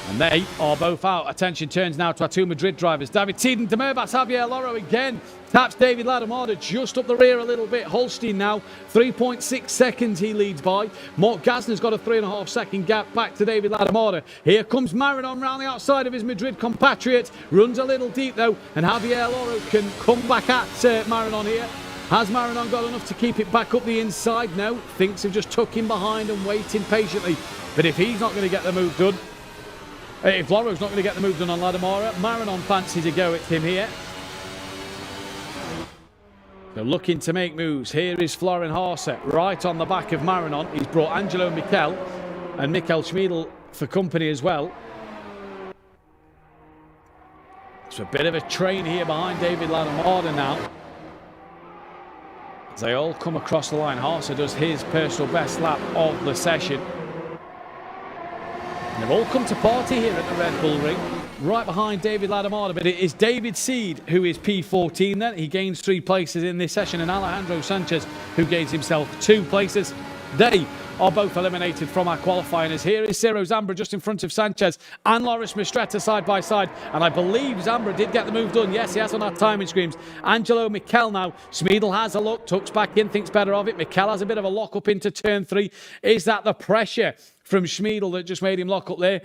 And they are both out. Attention turns now to our 2 Madrid drivers. David Seed and De Merbas. Javier Loro again taps David Ladomada just up the rear a little bit. Holstein now 3.6 seconds he leads by. Mark Gassner's got a 3.5 second gap back to David Ladomada. Here comes Marin round the outside of his Madrid compatriot. Runs a little deep though, and Javier Loro can come back at Marin here. Has Marin got enough to keep it back up the inside? No, thinks of just tucking behind and waiting patiently. But if he's not going to get the move done, if Loro's not going to get the move done on Ladomada, Marin fancies a go at him here. They're looking to make moves. Here is Florin Haase right on the back of Marin. He's brought Angelo Mikel and Michael Schmiedl for company as well. It's a bit of a train here behind David Ladamada now. As they all come across the line, Haase does his personal best lap of the session. And they've all come to party here at the Red Bull Ring, right behind David Ladamada. But it is David Seed who is P14 then. He gains 3 places in this session, and Alejandro Sanchez who gains himself 2 places. They are both eliminated from our qualifying. As here is Ciro Zambra just in front of Sanchez and Loris Mistretta side by side. And I believe Zambra did get the move done. Yes, he has on our timing screens. Angelo Mikel now. Smeedle has a look, tucks back in, thinks better of it. Mikel has a bit of a lock up into turn 3. Is that the pressure from Smeedle that just made him lock up there?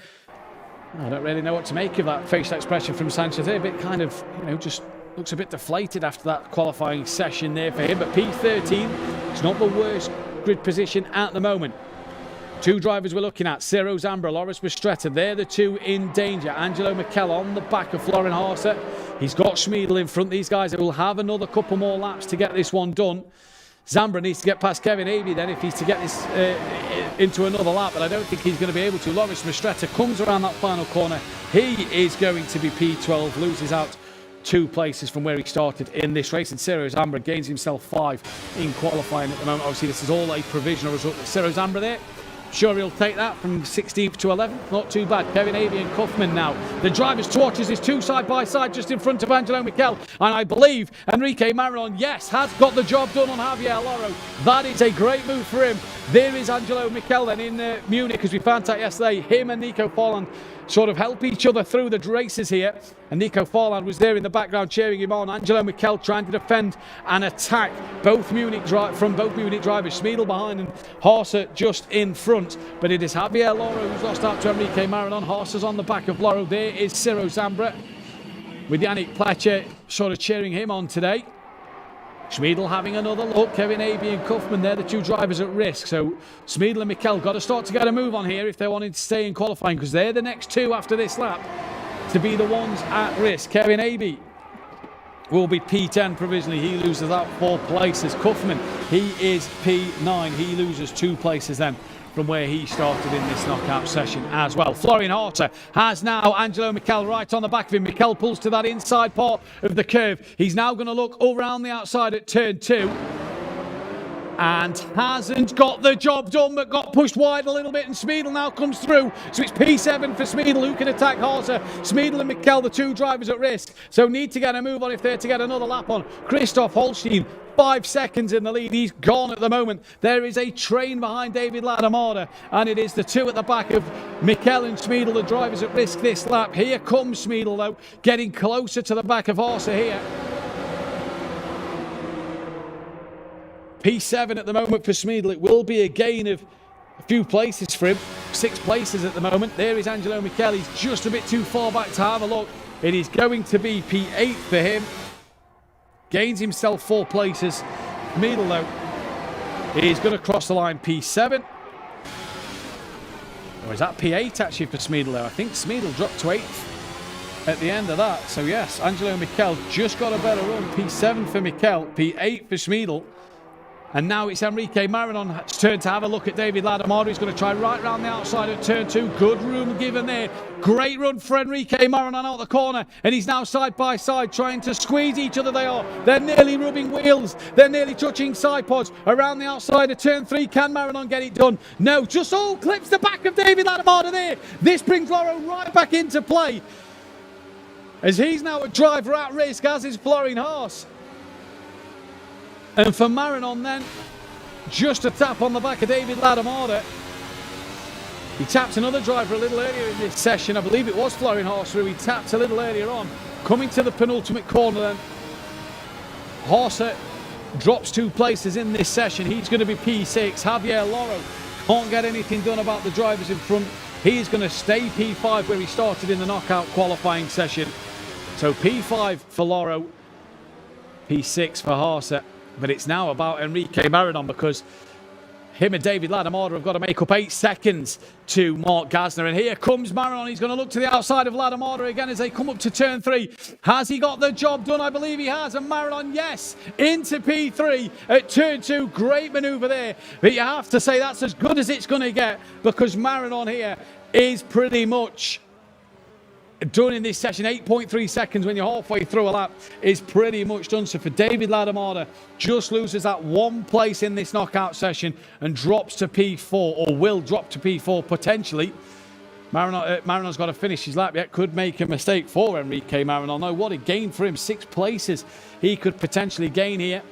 I don't really know what to make of that facial expression from Sanchez there. A bit kind of, just looks a bit deflated after that qualifying session there for him. But P13, it's not the worst grid position at the moment. 2 drivers we're looking at, Ciro Zambra, Loris Mistretta, they're the 2 in danger. Angelo Mikel on the back of Florian Haase. He's got Smeedle in front. These guys will have another couple more laps to get this one done. Zambra needs to get past Kevin Abey then if he's to get this into another lap, but I don't think he's going to be able to. Loris Mistretta comes around that final corner. He is going to be P12, loses out 2 places from where he started in this race, and Ciro Zambra gains himself 5 in qualifying at the moment. Obviously, this is all a provisional result. Ciro Zambra there, sure he'll take that from 16th to 11th. Not too bad. Kevin Abey and Kaufman now. The drivers to watch is 2 side by side just in front of Angelo Mikel, and I believe Enrique Marinon, yes, has got the job done on Javier Loro. That is a great move for him. There is Angelo Mikel then in Munich, as we found out yesterday. Him and Nico Forland sort of help each other through the races here, and Nico Forland was there in the background cheering him on. Angelo Mikel trying to defend and attack from both Munich drivers. Smeedle behind and Haase just in front, but it is Javier Loro who's lost out to Enrique Marinon. Haase's on the back of Loro. There is Ciro Zambra with Yannick Pletcher sort of cheering him on today. Smeedle having another look. Kevin Abey and Kaufman, they're the 2 drivers at risk. So Smeedle and Mikel got to start to get a move on here if they wanted to stay in qualifying, because they're the next 2 after this lap to be the ones at risk. Kevin Abey will be P10 provisionally. He loses out 4 places. Kaufman, he is P9. He loses 2 places then from where he started in this knockout session as well. Florian Haase has now Angelo Mikel right on the back of him. Mikel pulls to that inside part of the curve. He's now going to look around the outside at turn 2. And hasn't got the job done, but got pushed wide a little bit, and Smeedle now comes through. So it's P7 for Smeedle, who can attack Haase. Smeedle and Mikel, the 2 drivers at risk, so need to get a move on if they're to get another lap on. Christoph Holstein, 5 seconds in the lead. He's gone at the moment. There is a train behind David Ladamada, and it is the 2 at the back of Mikel and Smeedle, the drivers at risk this lap. Here comes Smeedle, though, getting closer to the back of Haase here. P7 at the moment for Smeedle. It will be a gain of a few places for him. 6 places at the moment. There is Angelo Mikel. He's just a bit too far back to have a look. It is going to be P8 for him. Gains himself 4 places. Smeedle, though, is going to cross the line P7. Or is that P8 actually for Smeedle, though? I think Smeedle dropped to 8th at the end of that. So, yes, Angelo Mikel just got a better run. P7 for Mikel, P8 for Smeedle. And now it's Enrique Marinon's turn to have a look at David Ladamada. He's going to try right round the outside of turn 2. Good room given there. Great run for Enrique Marinon out the corner. And he's now side by side trying to squeeze each other. They are. They're nearly rubbing wheels. They're nearly touching side pods. Around the outside of turn 3. Can Marinon get it done? No. Just clips the back of David Ladamada there. This brings Loro right back into play, as he's now a driver at risk, as is Florian Haase. And for Marinon then, just a tap on the back of David Ladamada. He tapped another driver a little earlier in this session. I believe it was Florian Haase who he tapped a little earlier on. Coming to the penultimate corner then. Haase drops 2 places in this session. He's going to be P6. Javier Loro can't get anything done about the drivers in front. He's going to stay P5 where he started in the knockout qualifying session. So P5 for Loro, P6 for Haase. But it's now about Enrique Marinon, because Him and David Ladamada have got to make up 8 seconds to Mark Gasner. And here comes Marinon. He's going to look to the outside of Ladamada again as they come up to turn 3. Has he got the job done? I believe he has. And Marinon, yes, into P3 at turn 2. Great manoeuvre there. But you have to say that's as good as it's going to get, because Marinon here is pretty much done in this session. 8.3 seconds when you're halfway through a lap is pretty much done. So for David Ladamada, just loses that 1 place in this knockout session and drops to P4, or will drop to P4 potentially. Marinon's got to finish his lap yet. Could make a mistake for Enrique Marinon. No, what a gain for him. 6 places he could potentially gain here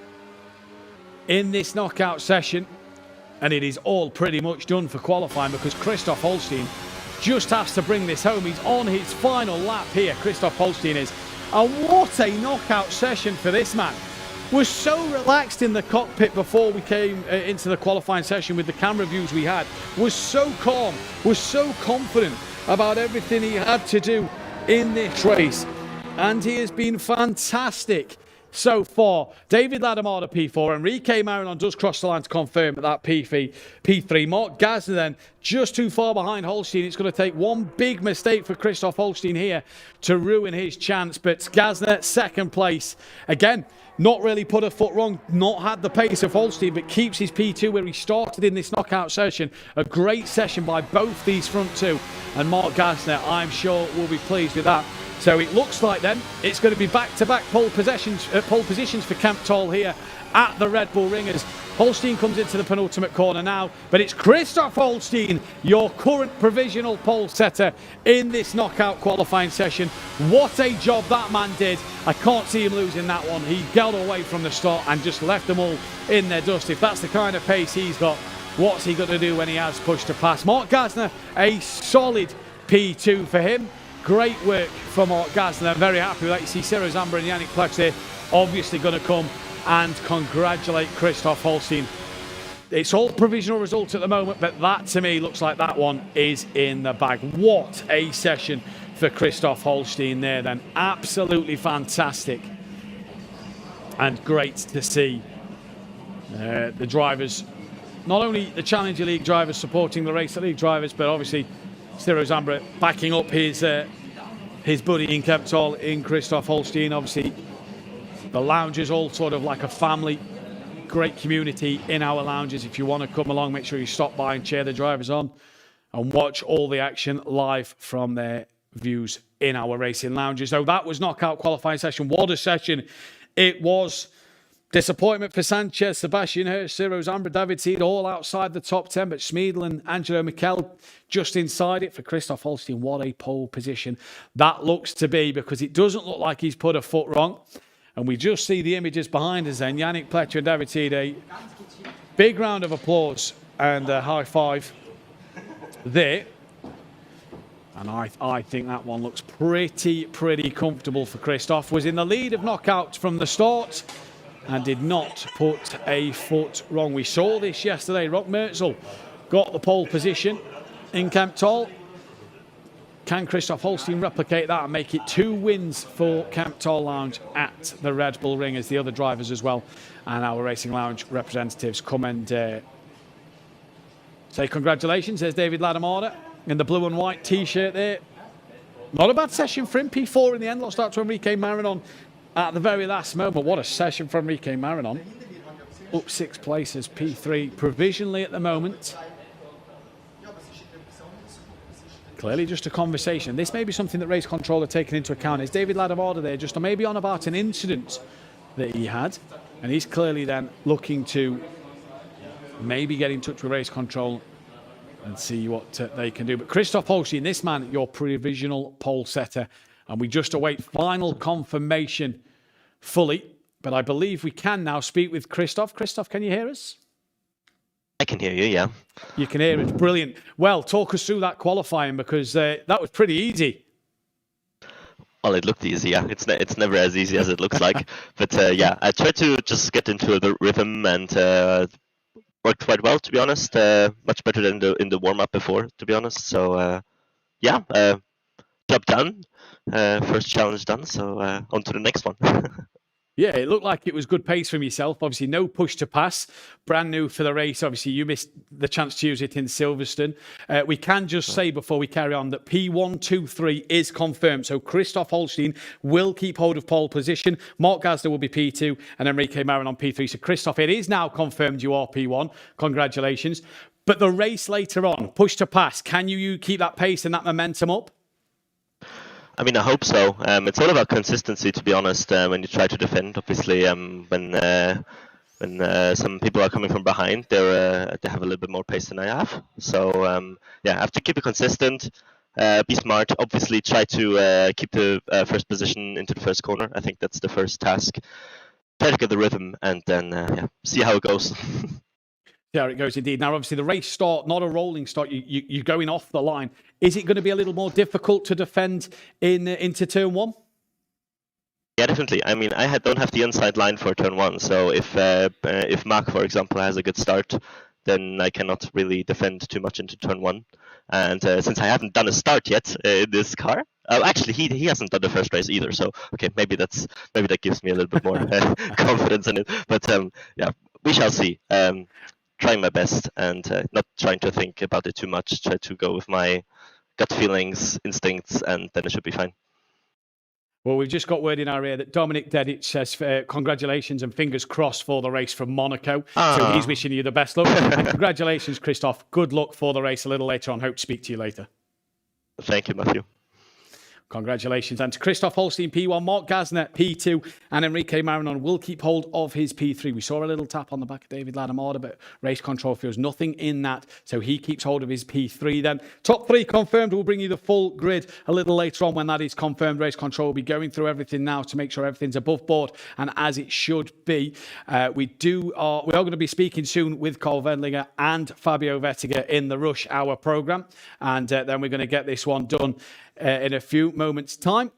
in this knockout session. And it is all pretty much done for qualifying, because Christoph Holstein just has to bring this home. He's on his final lap here, Christoph Holstein is. And what a knockout session for this man. Was so relaxed in the cockpit before we came into the qualifying session with the camera views we had. Was so calm, was so confident about everything he had to do in this race. And he has been fantastic so far. David Ladamada P4. Enrique Marinon does cross the line to confirm that P3. Mark Gasner then just too far behind Holstein. It's going to take one big mistake for Christoph Holstein here to ruin his chance. But Gasner, second place. Again, not really put a foot wrong, not had the pace of Holstein, but keeps his P2 where he started in this knockout session. A great session by both these front two. And Mark Gasner, I'm sure, will be pleased with that. So it looks like then it's going to be back-to-back pole positions for Camp Toll here at the Red Bull Ringers. Holstein comes into the penultimate corner now, but it's Christoph Holstein, your current provisional pole setter in this knockout qualifying session. What a job that man did. I can't see him losing that one. He got away from the start and just left them all in their dust. If that's the kind of pace he's got, what's he going to do when he has pushed to pass? Mark Gasner, a solid P2 for him. Great work for Mark Gasner. I'm very happy with that. You see Cyril Zamba and Yannick Plex there obviously going to come and congratulate Christoph Holstein. It's all provisional results at the moment, but that to me looks like that one is in the bag. What a session for Christoph Holstein there then. Absolutely fantastic. And great to see the drivers, not only the Challenger League drivers supporting the Racer League drivers, but obviously Ciro Zambra backing up his buddy in Camp Toll in Christoph Holstein. Obviously, the lounge is all sort of like a family. Great community in our lounges. If you want to come along, make sure you stop by and cheer the drivers on and watch all the action live from their views in our racing lounges. So that was knockout qualifying session. What a session it was. Disappointment for Sanchez, Sebastian Hirsch, Ciro Zambra, David Seed, all outside the top 10, but Schmiedel and Angelo Mikel just inside it. For Christoph Holstein, what a pole position that looks to be, because it doesn't look like he's put a foot wrong. And we just see the images behind us then. Yannick Pletcher and David Seed, a big round of applause and a high five there. And I think that one looks pretty comfortable for Christoph. Was in the lead of knockouts from the start and did not put a foot wrong. We saw this yesterday. Rock Mertzel got the pole position in Camp Toll. Can Christoph Holstein replicate that and make it 2 wins for Camp Toll Lounge at the Red Bull Ring, as the other drivers as well and our Racing Lounge representatives come and say congratulations. There's David Ladamada in the blue and white T-shirt there. Not a bad session for him. P4 in the end. Lost out to Enrique Marinon at the very last moment. What a session for Enrique Marinon. Up 6 places, P3 provisionally at the moment. Clearly just a conversation. This may be something that race control are taking into account. Is David Ladamada there just maybe on about an incident that he had? And he's clearly then looking to maybe get in touch with race control and see what they can do. But Christoph Holstein, this man, your provisional pole setter. And we just await final confirmation fully. But I believe we can now speak with Christoph. Christoph, can you hear us? I can hear you, yeah. You can hear us. Brilliant. Well, talk us through that qualifying, because that was pretty easy. Well, it looked easy, yeah. It's never as easy as it looks like. But yeah, I tried to just get into the rhythm and worked quite well, to be honest. Much better than in the warm-up before, to be honest. So yeah, job done. First challenge done, so on to the next one. Yeah, it looked like it was good pace from yourself. Obviously, no push to pass. Brand new for the race. Obviously, you missed the chance to use it in Silverstone. We can just say before we carry on that P123 is confirmed. So Christoph Holstein will keep hold of pole position. Mark Gazda will be P2 and Enrique Marin on P3. So Christoph, it is now confirmed you are P1. Congratulations. But the race later on, push to pass, can you keep that pace and that momentum up? I mean, I hope so. It's all about consistency, to be honest. When you try to defend, obviously, when some people are coming from behind, they have a little bit more pace than I have. So I have to keep it consistent, be smart. Obviously, try to keep the first position into the first corner. I think that's the first task. Try to get the rhythm, and then see how it goes. There it goes indeed. Now, obviously, the race start, not a rolling start. You're going off the line. Is it going to be a little more difficult to defend into turn one? Yeah, definitely. I mean, I don't have the inside line for turn one. So if Mark, for example, has a good start, then I cannot really defend too much into turn one. And since I haven't done a start yet in this car, actually he hasn't done the first race either. So okay, maybe that gives me a little bit more confidence in it. But we shall see. Trying my best and not trying to think about it too much. Try to go with my gut feelings, instincts, and then it should be fine. Well, we've just got word in our ear that Dominic Dedic says congratulations and fingers crossed for the race from Monaco. So he's wishing you the best luck. And congratulations, Christoph. Good luck for the race a little later on. Hope to speak to you later. Thank you, Matthew. Congratulations. And to Christoph Holstein, P1, Mark Gazner, P2, and Enrique Marinon will keep hold of his P3. We saw a little tap on the back of David Ladamada, but race control feels nothing in that. So he keeps hold of his P3 then. Top three confirmed. We'll bring you the full grid a little later on when that is confirmed. Race control will be going through everything now to make sure everything's above board and as it should be. We are going to be speaking soon with Cole Wendlinger and Fabio Vettiger in the Rush Hour programme. And then we're going to get this one done in a few moments' time.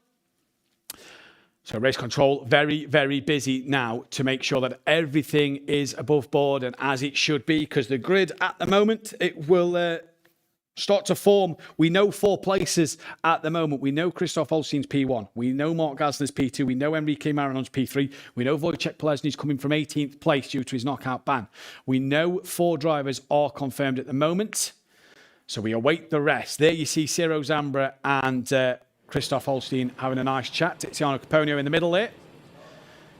So race control, very, very busy now to make sure that everything is above board and as it should be, because the grid at the moment, it will start to form. We know 4 places at the moment. We know Christoph Holstein's P1. We know Mark Gazner's P2. We know Enrique Marinon's P3. We know Wojciech Polesny's coming from 18th place due to his knockout ban. We know 4 drivers are confirmed at the moment. So we await the rest. There you see Ciro Zambra and Christoph Holstein having a nice chat. Tiziano Caponio in the middle there.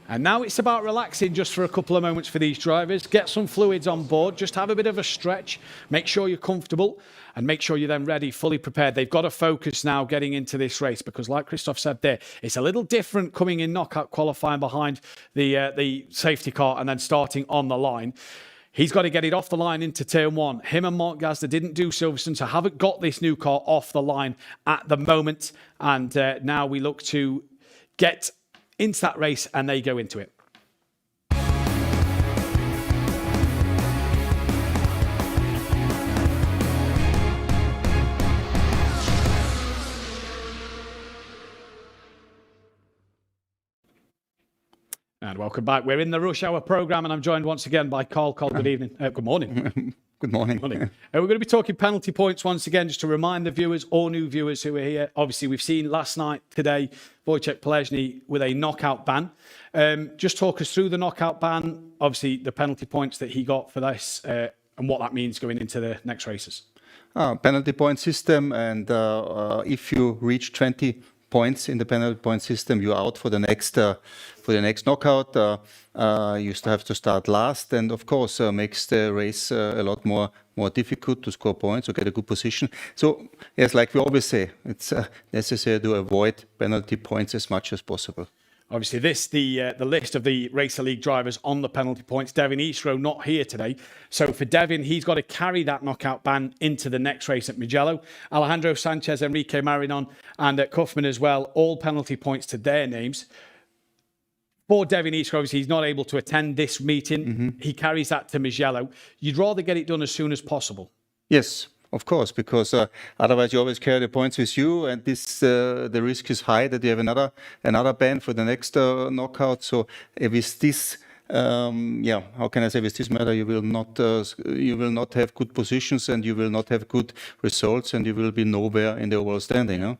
And now it's about relaxing just for a couple of moments for these drivers. Get some fluids on board. Just have a bit of a stretch. Make sure you're comfortable and make sure you're then ready, fully prepared. They've got to focus now getting into this race because like Christoph said there, it's a little different coming in knockout qualifying behind the safety car and then starting on the line. He's got to get it off the line into turn one. Him and Mark Gazda didn't do Silverstone, so haven't got this new car off the line at the moment. And now we look to get into that race and they go into it. And welcome back. We're in the Rush Hour programme and I'm joined once again by Carl. Carl, good evening. Good morning. Good morning. We're going to be talking penalty points once again, just to remind the viewers, all new viewers who are here. Obviously, we've seen last night, today, Wojciech Polesny with a knockout ban. Just talk us through the knockout ban, obviously the penalty points that he got for this and what that means going into the next races. Penalty point system, and if you reach 20 points in the penalty point system, you're out for the next knockout. You still have to start last, and of course makes the race a lot more difficult to score points or get a good position. So yes, like we always say, it's necessary to avoid penalty points as much as possible. Obviously, the list of the Racer League drivers on the penalty points. Devin Eastro not here today. So for Devin, he's got to carry that knockout ban into the next race at Mugello. Alejandro Sanchez, Enrique Marinon and Kaufman as well, all penalty points to their names. For Devin Eastro, obviously, he's not able to attend this meeting. Mm-hmm. He carries that to Mugello. You'd rather get it done as soon as possible. Yes. Of course, because otherwise you always carry the points with you, and this the risk is high that you have another ban for the next knockout. So with this, how can I say, with this matter, you will not have good positions, and you will not have good results, and you will be nowhere in the overall standing. Huh?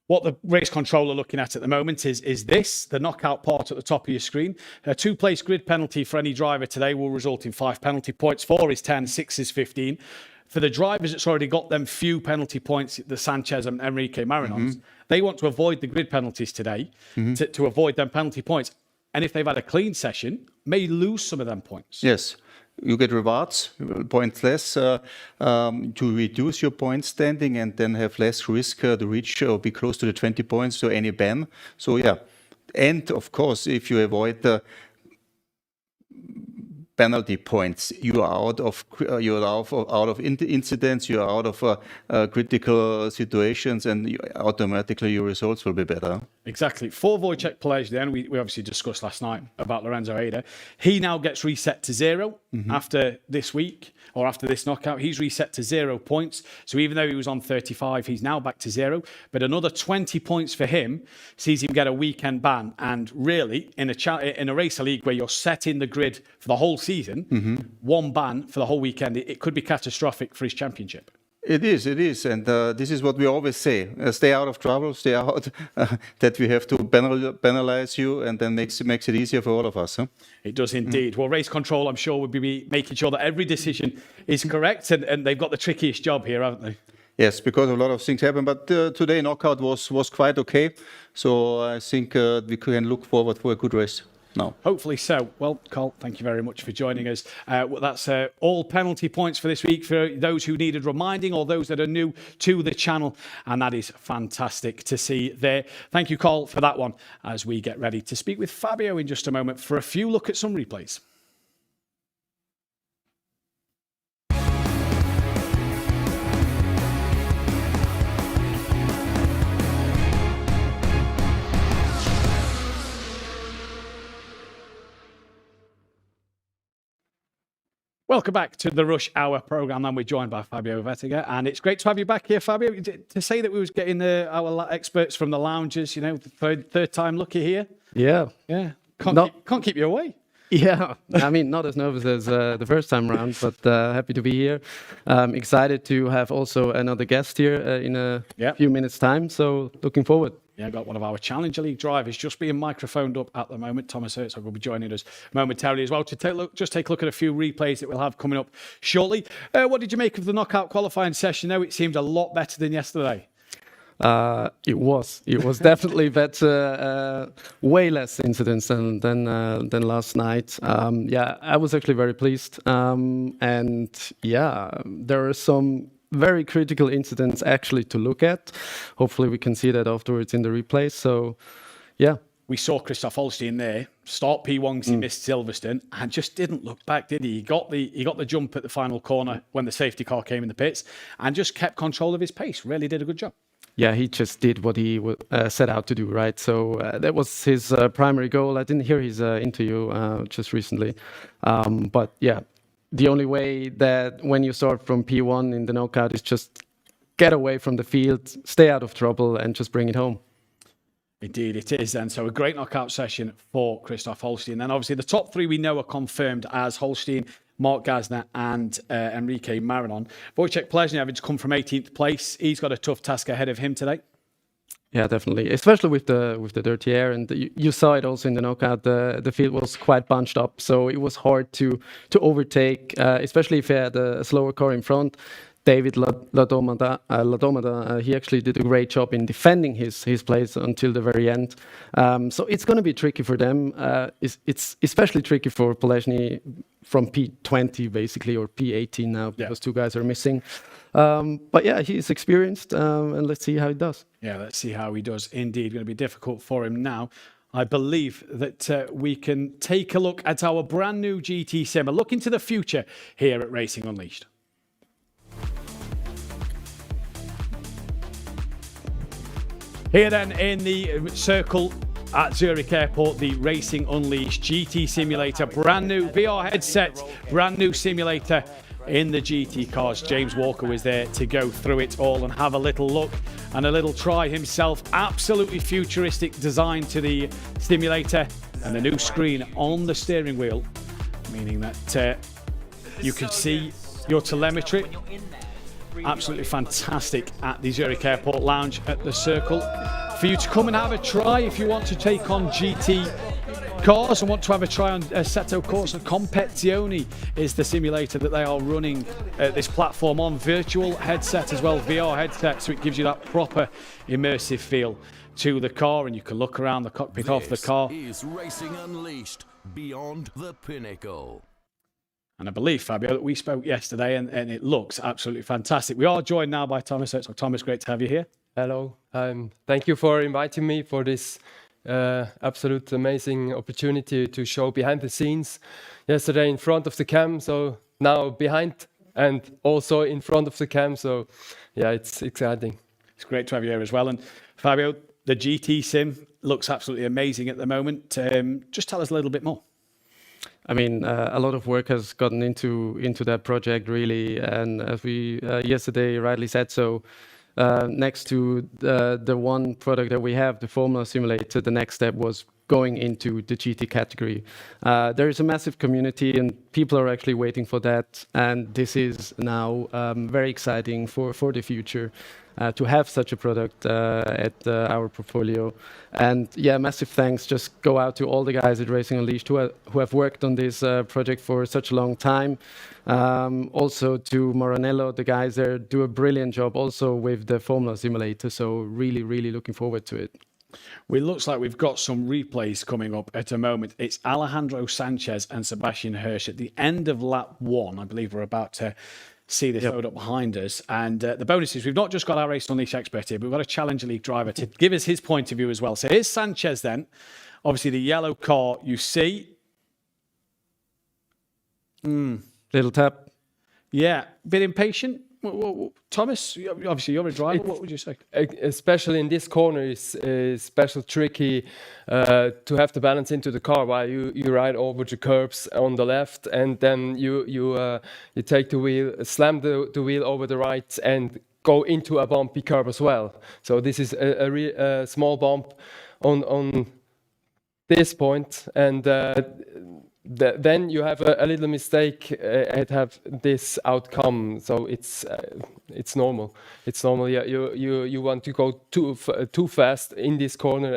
What the race controller looking at the moment is this, the knockout part at the top of your screen. A 2-place grid penalty for any driver today will result in 5 penalty points. 4 is 10, 6 is 15. For the drivers that's already got them few penalty points, the Sanchez and Enrique Marinons, they want to avoid the grid penalties today to avoid them penalty points. And if they've had a clean session, may lose some of them points. Yes. You get rewards, points less, to reduce your point standing and then have less risk to reach or be close to the 20 points to any ban. So yeah, and of course, if you avoid the penalty points, you are out of incidents, you are out of critical situations, and automatically your results will be better. Exactly. For Wojciech Plej, then we obviously discussed last night about Lorenzo Ada. He now gets reset to 0 after this week or after this knockout. He's reset to 0 points. So even though he was on 35, he's now back to 0. But another 20 points for him sees him get a weekend ban. And really, in a racer league where you're setting the grid for the whole season, one ban for the whole weekend, it could be catastrophic for his championship. It is, and this is what we always say: stay out of trouble, stay out. That we have to penalize you, and then makes it easier for all of us. Huh? It does indeed. Well, race control, I'm sure, would be making sure that every decision is correct, and they've got the trickiest job here, haven't they? Yes, because a lot of things happen. But today, knockout was quite okay. So I think we can look forward for a good race. No. Hopefully so. Well, Carl, thank you very much for joining us. That's all penalty points for this week for those who needed reminding or those that are new to the channel. And that is fantastic to see there. Thank you, Carl, for that one as we get ready to speak with Fabio in just a moment for a few look at some replays. Welcome back to the Rush Hour programme, and we're joined by Fabio Vettiger, and it's great to have you back here, Fabio. To say that we was getting our experts from the lounges, third time lucky here. Yeah. Can't keep you away. Yeah, I mean, not as nervous as the first time around, but happy to be here. Excited to have also another guest here in a few minutes' time, so looking forward. Yeah, got one of our Challenger League drivers just being microphoned up at the moment. Thomas Herzog will be joining us momentarily as well to take a look at a few replays that we'll have coming up shortly. What did you make of the knockout qualifying session? It seemed a lot better than yesterday. It was definitely better. Way less incidents than last night. I was actually very pleased. And there are some very critical incidents actually to look at. Hopefully we can see that afterwards in the replay. So, yeah. We saw Christoph Holstein there start P1 because he missed Silverstone and just didn't look back, did he? He got the jump at the final corner when the safety car came in the pits and just kept control of his pace. Really did a good job. Yeah, he just did what he set out to do, right? So that was his primary goal. I didn't hear his interview just recently. But yeah, the only way that when you start from P1 in the knockout is just get away from the field, stay out of trouble, and just bring it home. Indeed, it is. And so a great knockout session for Christoph Holstein. And obviously the top three we know are confirmed as Holstein, Mark Gasner and Enrique Marinon. Wojciech Plej having to come from 18th place. He's got a tough task ahead of him today. Yeah, definitely, especially with the dirty air, and you saw it also in the knockout. The field was quite bunched up, so it was hard to overtake, especially if you had a slower car in front. David Ladomada, he actually did a great job in defending his place until the very end. So it's going to be tricky for them. It's especially tricky for Polesny from P20 basically, or P18 now, because two guys are missing. But yeah, he's experienced, and let's see how he does. Yeah, let's see how he does. Indeed, going to be difficult for him now. I believe that we can take a look at our brand new GT Sim, a look into the future here at Racing Unleashed. Here then in the circle at Zurich Airport, the Racing Unleashed GT Simulator, brand new VR headset, brand new simulator in the GT cars. James Walker was there to go through it all and have a little look and a little try himself. Absolutely futuristic design to the simulator and the new screen on the steering wheel, meaning that you can see your telemetry. absolutely fantastic at the Zurich Airport Lounge at the Circle. For you to come and have a try if you want to take on GT cars and want to have a try on Assetto Corsa. Competizione is the simulator that they are running this platform on. Virtual headset as well, VR headset, so it gives you that proper immersive feel to the car, and you can look around the cockpit of the car. This is Racing Unleashed Beyond the Pinnacle. And I believe, Fabio, that we spoke yesterday, and it looks absolutely fantastic. We are joined now by Thomas. So Thomas, great to have you here. Hello. Thank you for inviting me for this absolute amazing opportunity to show behind the scenes. Yesterday in front of the cam, so now behind and also in front of the cam. So yeah, it's exciting. It's great to have you here as well. And Fabio, the GT sim looks absolutely amazing at the moment. Just tell us a little bit more. I mean, a lot of work has gotten into that project, really. And as we yesterday rightly said, so next to the one product that we have, the Formula Simulator, the next step was going into the GT category. There is a massive community and people are actually waiting for that. And this is now very exciting for the future. To have such a product at our portfolio. And yeah, massive thanks just go out to all the guys at Racing Unleashed who have worked on this project for such a long time. Also to Moranello, the guys there do a brilliant job also with the Formula Simulator. So really, really looking forward to it. Well, it looks like we've got some replays coming up at the moment. It's Alejandro Sanchez and Sebastian Hirsch at the end of lap 1. I believe we're about to see this load up behind us. And the bonus is we've not just got our Race Unleashed expert here, but we've got a Challenger League driver to give us his point of view as well. So here's Sanchez then. Obviously the yellow car you see. Little tap. Yeah, bit impatient. Thomas, obviously you're a driver. What would you say? Especially in this corner is special tricky to have the balance into the car while you ride over the curbs on the left, and then you take the wheel, slam the wheel over the right, and go into a bumpy curb as well. So this is a small bump on this point, and then you have a little mistake and have this outcome. So it's normal. It's normal. Yeah, you want to go too fast in this corner,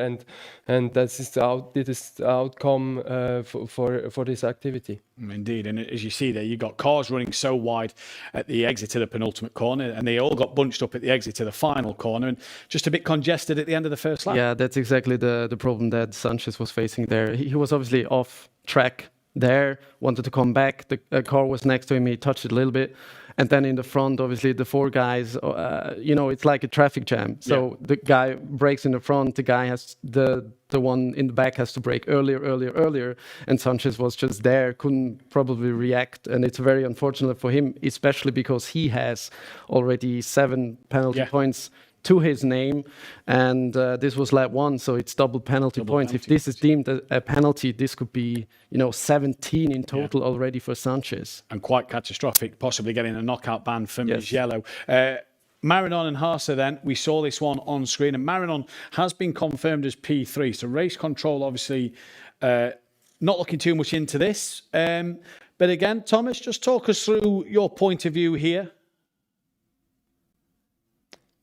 and this is the outcome for this activity. Indeed, and as you see there, you've got cars running so wide at the exit to the penultimate corner, and they all got bunched up at the exit to the final corner, and just a bit congested at the end of the first lap. Yeah, that's exactly the problem that Sanchez was facing there. He was obviously off track there, wanted to come back. The car was next to him, he touched it a little bit. And then in the front, obviously, the four guys, it's like a traffic jam. So the guy brakes in the front, the guy has the one in the back has to brake earlier. And Sanchez was just there, couldn't probably react. And it's very unfortunate for him, especially because he has already 7 penalty points to his name, and this was lap 1, so it's double penalty points. If this is deemed a penalty, this could be 17 in total already for Sanchez, and quite catastrophic, possibly getting a knockout ban from his yellow. Marinon and Haase, then we saw this one on screen, and Marinon has been confirmed as P3. So race control, obviously, not looking too much into this. But again, Thomas, just talk us through your point of view here.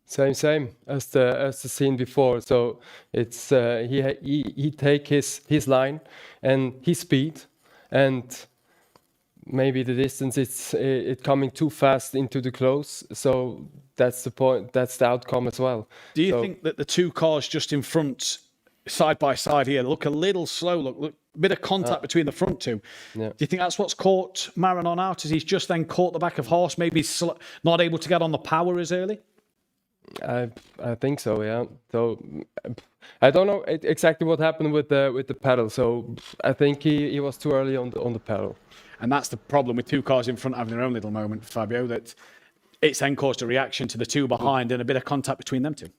Same as the scene before. So it's he take his line and his speed, and maybe the distance it's coming too fast into the close. So that's the point. That's the outcome as well. Do you think that the two cars just in front, side by side here, look a little slow? Look a bit of contact between the front two. Yeah. Do you think that's what's caught Marinon out? As he's just then caught the back of Haase, maybe not able to get on the power as early? I think so, yeah. So I don't know exactly what happened with the pedal. So I think he was too early on the pedal. And that's the problem with two cars in front having their own little moment, Fabio, that it's then caused a reaction to the two behind and a bit of contact between them two.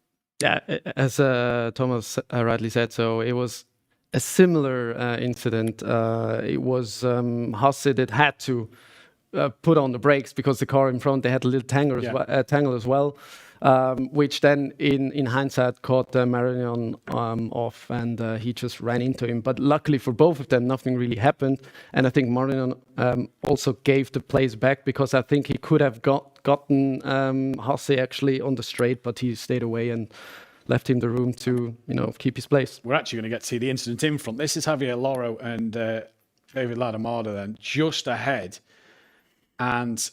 Yeah, as Thomas rightly said, so it was a similar incident. It was Haase that had to put on the brakes because the car in front, they had a little tangle as well, which then in hindsight caught Marion off, and he just ran into him. But luckily for both of them, nothing really happened. And I think Marion also gave the place back, because I think he could have gotten Hasse actually on the straight, but he stayed away and left him the room to, keep his place. We're actually going to get to see the incident in front. This is Javier Loro and David Ladamada then just ahead, and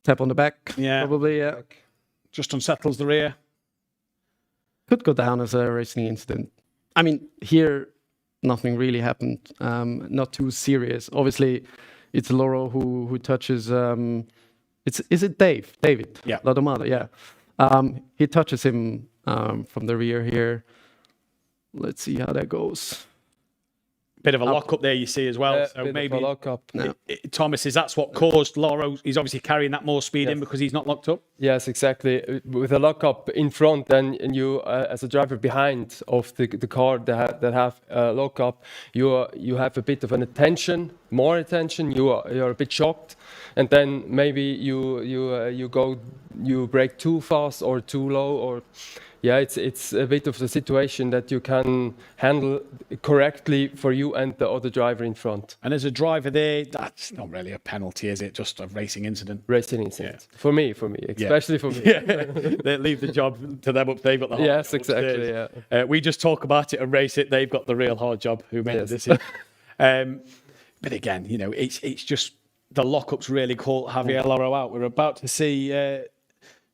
tap on the back, probably, yeah. Just unsettles the rear. Could go down as a racing incident. I mean, here nothing really happened. Not too serious. Obviously, it's Loro who touches. Is it David? Yeah. Ladamada, yeah. He touches him from the rear here. Let's see how that goes. Bit of a lock-up there, you see, as well. So maybe lock-up. No. Thomas, is that's what caused Loro? He's obviously carrying that more speed in because he's not locked up. Yes, exactly. With a lock-up in front, and you, as a driver behind of the car that have lock-up, you have a bit of an attention, more attention. You're a bit shocked, and then maybe you brake too fast or too low, or. Yeah, it's a bit of the situation that you can handle correctly for you and the other driver in front. And as a driver there, that's not really a penalty, is it? Just a racing incident. Racing incident. Yeah. For me, especially for me. They leave the job to them up. They've got the hard yes, job exactly. Upstairs. Yeah. We just talk about it and race it. They've got the real hard job. Who made this? But again, it's just the lock-ups really caught Javier Loro out. We're about to see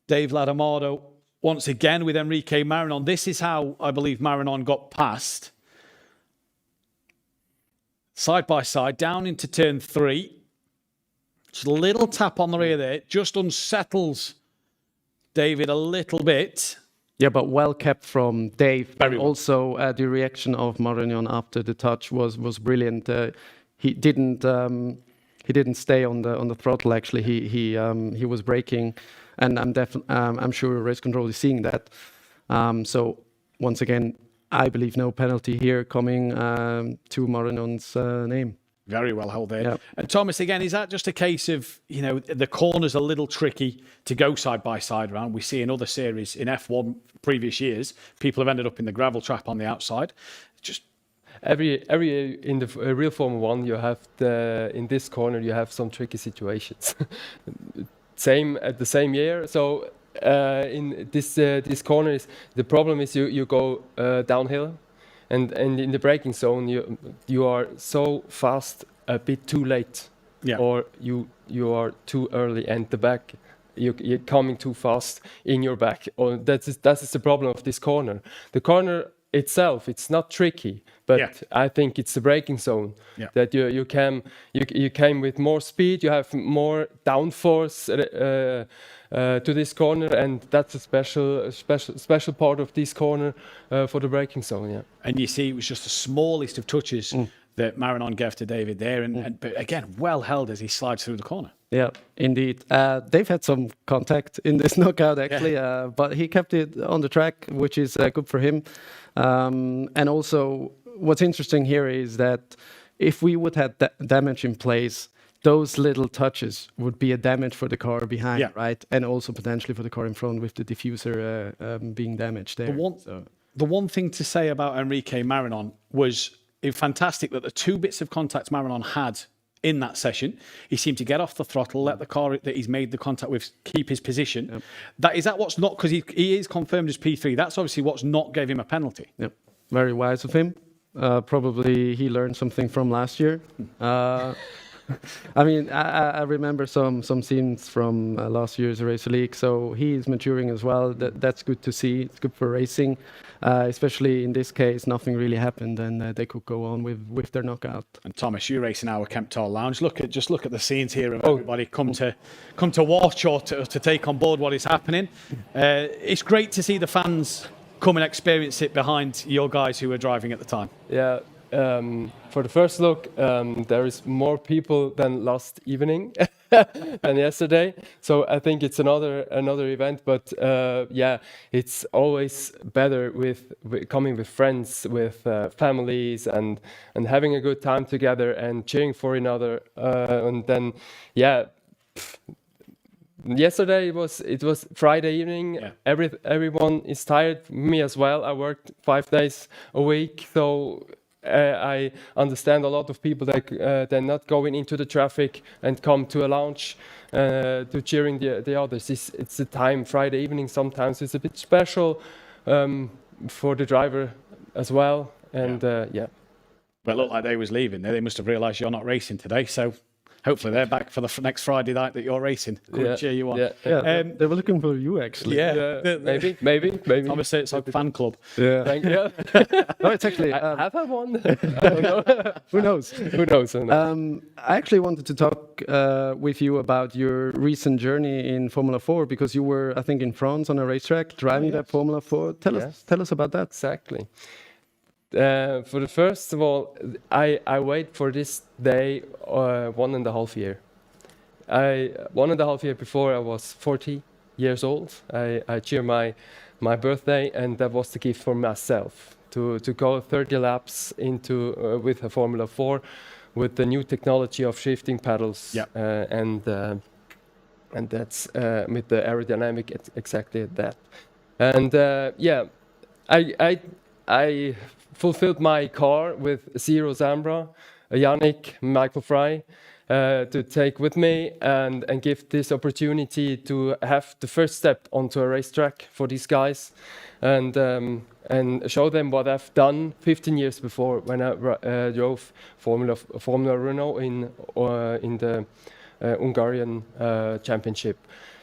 Dave Ladamado once again with Enrique Marinon. This is how I believe Marinon got past. Side by side, down into turn 3. Just a little tap on the rear there. Just unsettles David a little bit. Yeah, but well kept from Dave. Very well. Also, the reaction of Marinon after the touch was brilliant. He didn't stay on the throttle. Actually, he was braking. And I'm sure race control is seeing that. So once again, I believe no penalty here coming to Marinon's name. Very well held there. Yeah. And Thomas, again, is that just a case of, the corner's a little tricky to go side by side around? We see in other series in F1 previous years, people have ended up in the gravel trap on the outside. Just every in the real Formula 1, you have in this corner you have some tricky situations. Same at the same year. So in this corner is the problem is you go downhill, and in the braking zone you are so fast a bit too late, or you are too early, and the back you're coming too fast in your back. Or that is the problem of this corner. The corner itself, it's not tricky, but I think it's the braking zone that you came with more speed, you have more downforce to this corner, and that's a special part of this corner for the braking zone. Yeah. And you see, it was just the smallest of touches that Marinon gave to David there, but again, well held as he slides through the corner. Yeah, indeed. They've had some contact in this knockout, actually, but he kept it on the track, which is good for him. And also, what's interesting here is that if we would have damage in place, those little touches would be a damage for the car behind, right? And also potentially for the car in front with the diffuser being damaged there. The one thing to say about Enrique Marinon was fantastic that the 2 bits of contact Marinon had in that session, he seemed to get off the throttle, let the car that he's made the contact with keep his position. Yep. Is that what's not, because he is confirmed as P3, that's obviously what's not gave him a penalty. Yep. Very wise of him. Probably he learned something from last year. I mean, I remember some scenes from last year's Racer League, so he's maturing as well. That's good to see. It's good for racing, especially in this case. Nothing really happened, and they could go on with their knockout. And Thomas, you're racing our Kemptall Lounge. Look at the scenes here of everybody come to watch or to take on board what is happening. It's great to see the fans come and experience it behind your guys who were driving at the time. Yeah. For the first look, there is more people than last evening and yesterday. So I think it's another event. But it's always better with coming with friends, with families, and having a good time together and cheering for another. And then, Yesterday it was Friday evening. Yeah. Everyone is tired. Me as well. I worked 5 days a week, so I understand a lot of people that they're not going into the traffic and come to a lounge to cheering the others. It's a time Friday evening. Sometimes it's a bit special for the driver as well. And yeah. Well, it looked like they was leaving. They must have realised you're not racing today, so hopefully they're back for the next Friday night that you're racing. Good cheer you on. Yeah, they were looking for you actually. Yeah, maybe. Obviously, it's like a fan club. Yeah. Thank you. No, it's actually. Have I won? I don't know. Who knows? Who knows? I actually wanted to talk with you about your recent journey in Formula 4 because you were, I think, in France on a racetrack driving that Formula 4. Tell us about that. Exactly. For the first of all, I wait for this day 1.5 years. 1.5 years before I was 40 years old. I cheer my birthday, and that was the gift for myself to go 30 laps into with a Formula 4 with the new technology of shifting pedals. Yeah. And that's with the aerodynamic exactly that. And I fulfilled my car with Zero Zambra, Yannick, Michael Fry, to take with me and give this opportunity to have the first step onto a racetrack for these guys, and show them what I've done 15 years before when I drove Formula Renault in the Hungarian championship.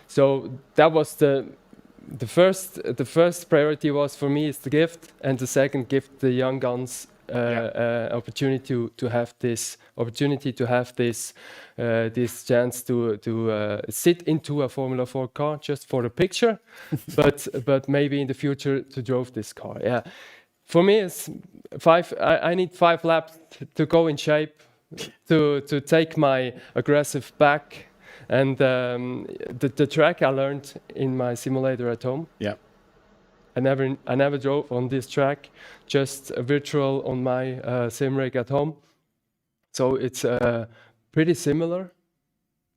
So that was the first priority was for me is the gift, and the second gift the young guns opportunity to have this chance to sit into a Formula 4 car just for the picture, but maybe in the future to drive this car. Yeah, for me it's 5. I need 5 laps to go in shape, to take my aggressive back. And the track I learned in my simulator at home. Yeah. I never drove on this track, just a virtual on my sim rig at home. So it's pretty similar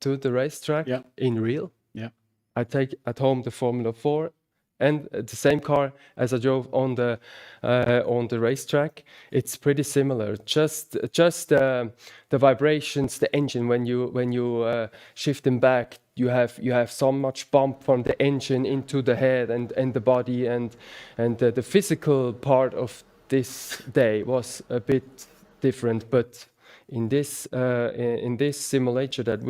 to the racetrack in real. Yeah. I take at home the Formula 4 and the same car as I drove on the racetrack. It's pretty similar. Just the vibrations, the engine when you shift them back, you have so much bump from the engine into the head and the body, and the physical part of this day was a bit different, but. In this simulator that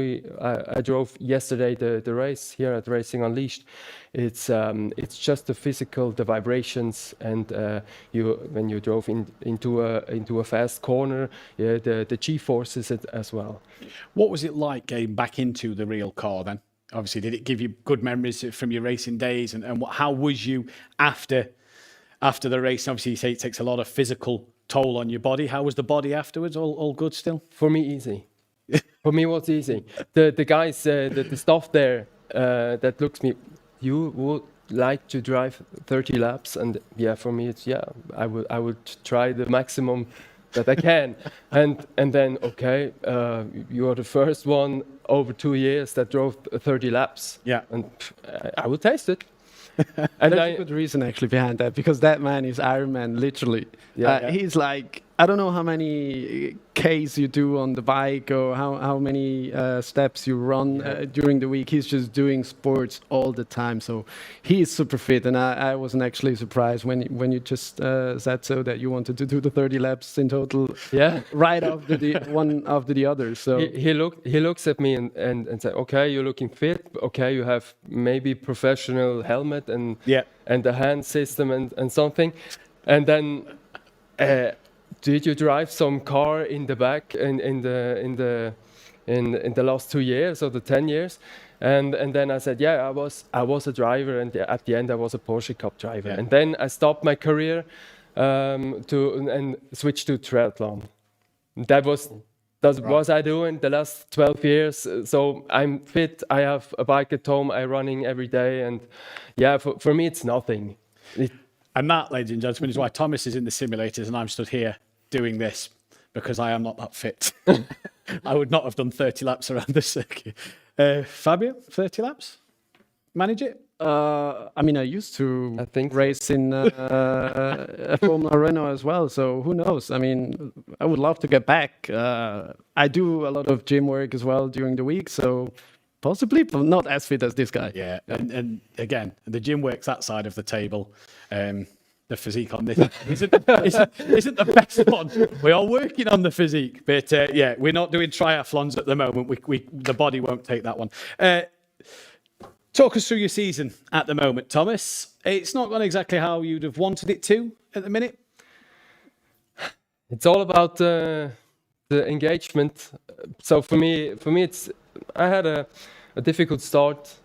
I drove yesterday, the race here at Racing Unleashed, it's just the physical, the vibrations, and when you drove into a fast corner, the G forces as well. What was it like getting back into the real car then? Obviously, did it give you good memories from your racing days, and how was you after the race? Obviously, you say it takes a lot of physical toll on your body. How was the body afterwards? All good still? For me, easy. For me, it was easy. The guys, the staff there that looks me, you would like to drive 30 laps, and for me, it's I would try the maximum that I can, and then okay, you are the first one over 2 years that drove 30 laps. Yeah, and I will taste it. And there's a good reason actually behind that, because that man is Iron Man, literally. He's like, I don't know how many Ks you do on the bike or how many steps you run during the week. He's just doing sports all the time, so he is super fit. And I wasn't actually surprised when you just said so that you wanted to do the 30 laps in total. Yeah, right after one after the other. So he looks at me and said, okay, you're looking fit. Okay, you have maybe professional helmet and the hand system and something, and then. Did you drive some car in the back in the last 2 years or the 10 years? And then I said, I was a driver, and at the end I was a Porsche Cup driver. And then I stopped my career and switched to triathlon. That was I doing the last 12 years. So I'm fit. I have a bike at home. I'm running every day, and for me it's nothing. And that, ladies and gentlemen, is why Thomas is in the simulators and I'm stood here doing this, because I am not that fit. I would not have done 30 laps around the circuit. Fabio, 30 laps? Manage it? I mean, I used to race in Formula Renault as well, so who knows? I mean, I would love to get back. I do a lot of gym work as well during the week, so possibly, but not as fit as this guy. Yeah, and again, the gym work's that side of the table. The physique on this isn't the best one. We are working on the physique, but yeah, we're not doing triathlons at the moment. The body won't take that one. Talk us through your season at the moment, Thomas. It's not gone exactly how you'd have wanted it to at the minute. It's all about the engagement. So for me, I had a difficult start.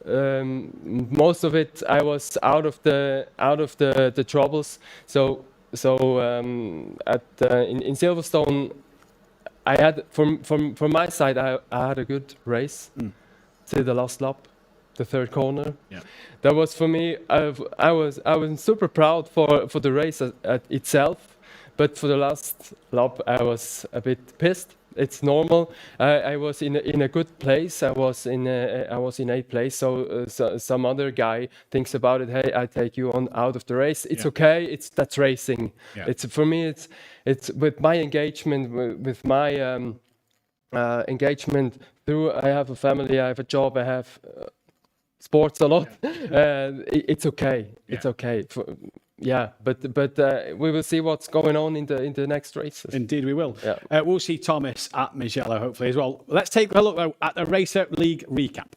Most of it, I was out of the troubles. So in Silverstone, I had from my side, I had a good race to the last lap. The third corner. Yeah. That was for me. I was super proud for the race itself, but for the last lap I was a bit pissed. It's normal. I was in a good place. I was in 8th place. So some other guy thinks about it. Hey, I take you on out of the race. It's okay. That's racing. Yeah. It's for me. It's with my engagement with my engagement through. I have a family. I have a job. I have. Sports a lot. It's okay. Yeah. It's okay. But we will see what's going on in the next races. Indeed, we will. Yeah. We'll see Thomas at Mugello hopefully as well. Let's take a look though at the Racer League recap.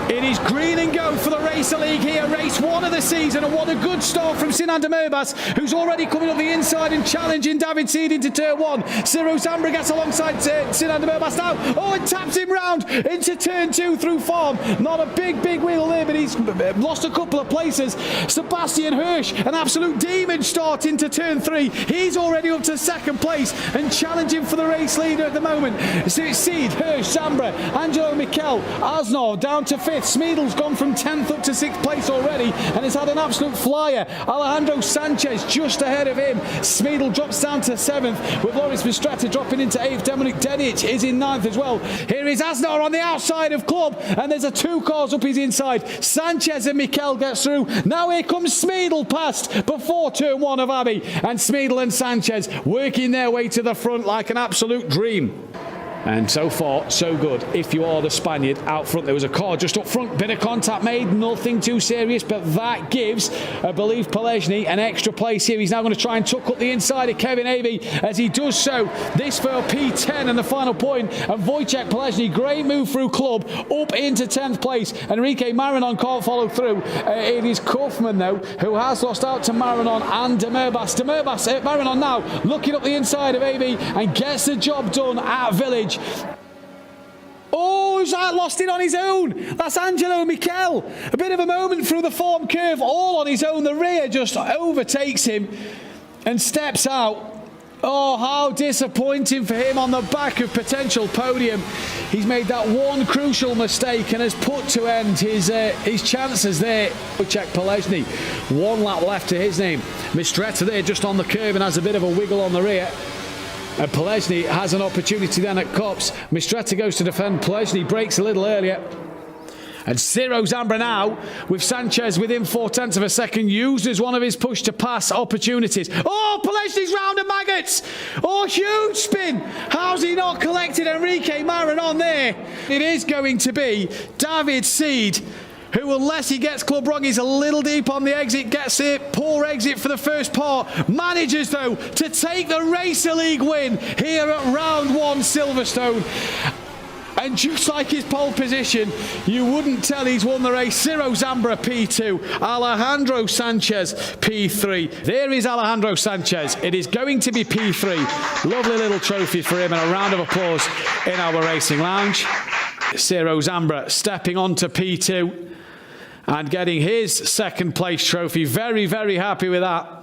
It is green and go for the Racer League here, race 1 of the season, and what a good start from Sinan de Merbas, who's already coming up the inside and challenging David Seed into turn 1. Ciro Zambra gets alongside Sinan de Merbas now, and taps him round into turn 2 through Farm. Not a big wheel there, but he's lost a couple of places. Sebastian Hirsch, an absolute demon start into turn 3. He's already up to 2nd place and challenging for the race leader at the moment. So it's Seed, Hirsch, Zambra, Angelo Mikel, Asnor down to 5th. Smeedle's gone from 10th up to 6th place already and has had an absolute flyer. Alejandro Sanchez just ahead of him. Smeedle drops down to 7th with Loris Mistretta dropping into 8th. Dominic Dedic is in 9th as well. Here is Asnar on the outside of Club and there's 2 cars up his inside. Sanchez and Mikel gets through. Now here comes Smeedle past before turn 1 of Abbey, and Smeedle and Sanchez working their way to the front like an absolute dream. And so far, so good. If you are the Spaniard out front, there was a car just up front. Bit of contact made, nothing too serious, but that gives, I believe, Pelesny an extra place here. He's now going to try and tuck up the inside of Kevin Avey as he does so. This for P10 and the final point. And Wojciech Pelesny, great move through Club, up into 10th place. Enrique Marinon can't follow through. It is Kaufman, though, who has lost out to Marinon and de Merbas. Marinon now looking up the inside of Avey and gets the job done at Village. Oh, who's that? Lost it on his own. That's Angelo Mikel. A bit of a moment through the form curve, all on his own. The rear just overtakes him and steps out. Oh, how disappointing for him on the back of potential podium. He's made that one crucial mistake and has put to end his chances there. Check Pelesny. 1 lap left to his name. Mistretta there just on the curve and has a bit of a wiggle on the rear. And Pelesny has an opportunity then at Copse. Mistretta goes to defend. Pelesny breaks a little earlier. And Ciro Zambra now, with Sanchez within 0.4 of a second, uses one of his push to pass opportunities. Oh, Pelesny's round of maggots. Oh, huge spin. How's he not collected Enrique Marinon there? It is going to be David Seed, who, unless he gets Club wrong, he's a little deep on the exit, gets it, poor exit for the first part, manages though to take the Racer League win here at round 1 Silverstone. And just like his pole position, you wouldn't tell he's won the race. Ciro Zambra P2, Alejandro Sanchez P3. There is Alejandro Sanchez. It is going to be P3. Lovely little trophy for him and a round of applause in our racing lounge. Ciro Zambra stepping on to P2 and getting his 2nd place trophy. Very, very happy with that.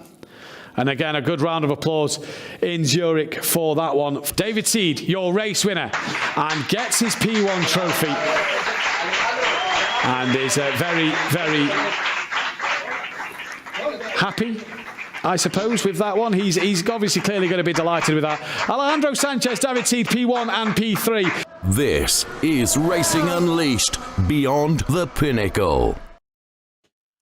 And again, a good round of applause in Zurich for that one. David Seed, your race winner, and gets his P1 trophy. And is very, very happy I suppose, with that one. He's obviously clearly going to be delighted with that. Alejandro Sanchez, David Seed, P1 and P3. This is Racing Unleashed Beyond the Pinnacle.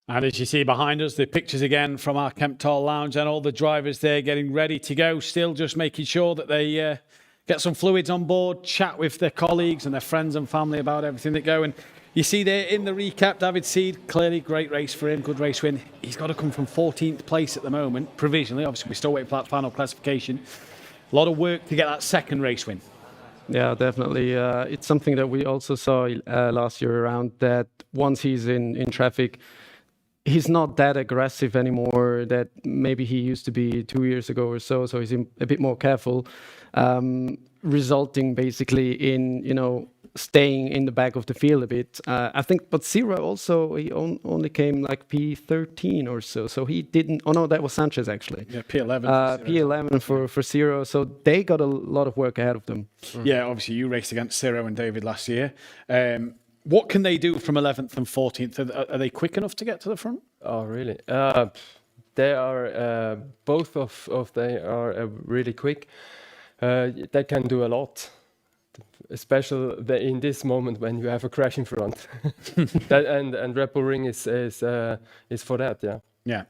And as you see behind us, the pictures again from our Kempthal Lounge, and all the drivers there getting ready to go, still just making sure that they get some fluids on board, chat with their colleagues and their friends and family about everything that go. And you see there in the recap, David Seed, clearly great race for him, good race win. He's got to come from 14th place at the moment, provisionally. Obviously, we're still waiting for that final classification. A lot of work to get that second race win. Yeah, definitely. It's something that we also saw last year around, that once he's in traffic, he's not that aggressive anymore that maybe he used to be 2 years ago or so. So he's a bit more careful, resulting basically in, staying in the back of the field a bit. I think, but Zero also, he only came like P13 or so. So he didn't, oh no, that was Sanchez actually. Yeah, P11. P11 for Zero. So they got a lot of work ahead of them. Yeah, obviously you raced against Zero and David last year. What can they do from 11th and 14th? Are they quick enough to get to the front? Oh, really? They are, both of they are really quick. They can do a lot. Especially in this moment when you have a crash in front, and Red Bull Ring is for that, yeah,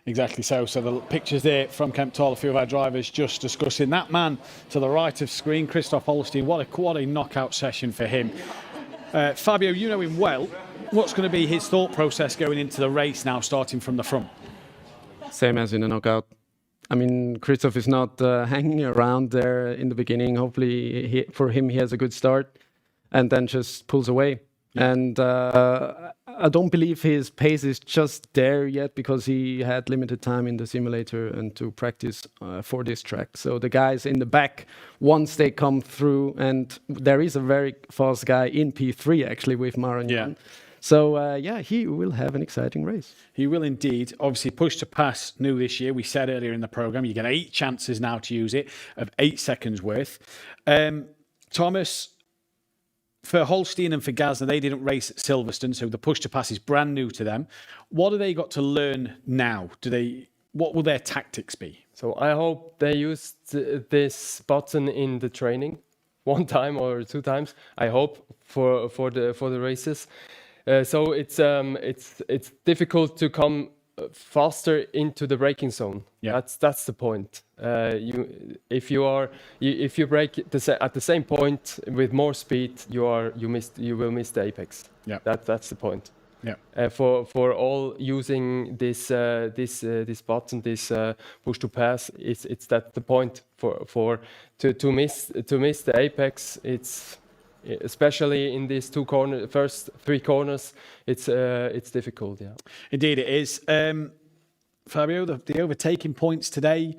exactly. So the pictures there from Kempthal, a few of our drivers just discussing that man to the right of screen, Christoph Holstein. What a knockout session for him. Fabio, you know him well. What's going to be his thought process going into the race now, starting from the front? Same as in a knockout. I mean, Christoph is not hanging around there in the beginning. Hopefully, for him, he has a good start and then just pulls away. Yeah. And I don't believe his pace is just there yet because he had limited time in the simulator and to practice for this track. So the guys in the back, once they come through, and there is a very fast guy in P3 actually with Maran. Yeah. So, he will have an exciting race. He will indeed. Obviously, push to pass new this year. We said earlier in the programme, you get 8 chances now to use it, of 8 seconds worth. Thomas, for Holstein and for Gazna, they didn't race at Silverstone, so the push to pass is brand new to them. What have they got to learn now? What will their tactics be? So I hope they use this button in the training 1 time or 2 times. I hope for the races. So it's difficult to come faster into the braking zone. Yeah. That's the point. If you brake at the same point with more speed, you will miss the apex. Yeah. That's the point. Yeah. For all using this button, this push to pass, it's that the point to miss the apex. It's especially in these first 3 corners, it's difficult. Yeah, indeed it is. Fabio, the overtaking points today,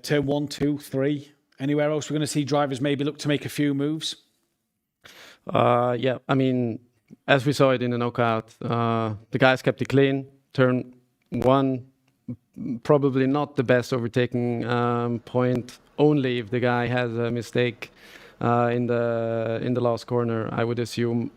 turn 1, 2, 3. Anywhere else we're going to see drivers maybe look to make a few moves? Yeah, I mean, as we saw it in the knockout, the guys kept it clean. Turn 1, probably not the best overtaking point. Only if the guy has a mistake in the last corner, I would assume.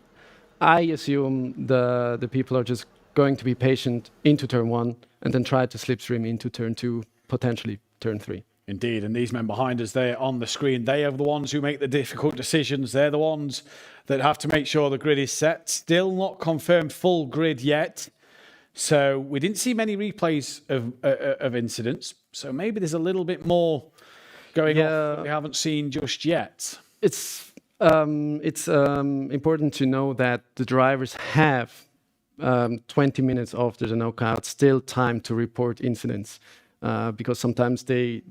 I assume the people are just going to be patient into turn 1 and then try to slipstream into turn 2, potentially turn 3. Indeed, and these men behind us there on the screen, they are the ones who make the difficult decisions. They're the ones that have to make sure the grid is set. Still not confirmed full grid yet. So we didn't see many replays of incidents. So maybe there's a little bit more going on that we haven't seen just yet. It's important to know that the drivers have 20 minutes after the knockout still time to report incidents. Because sometimes they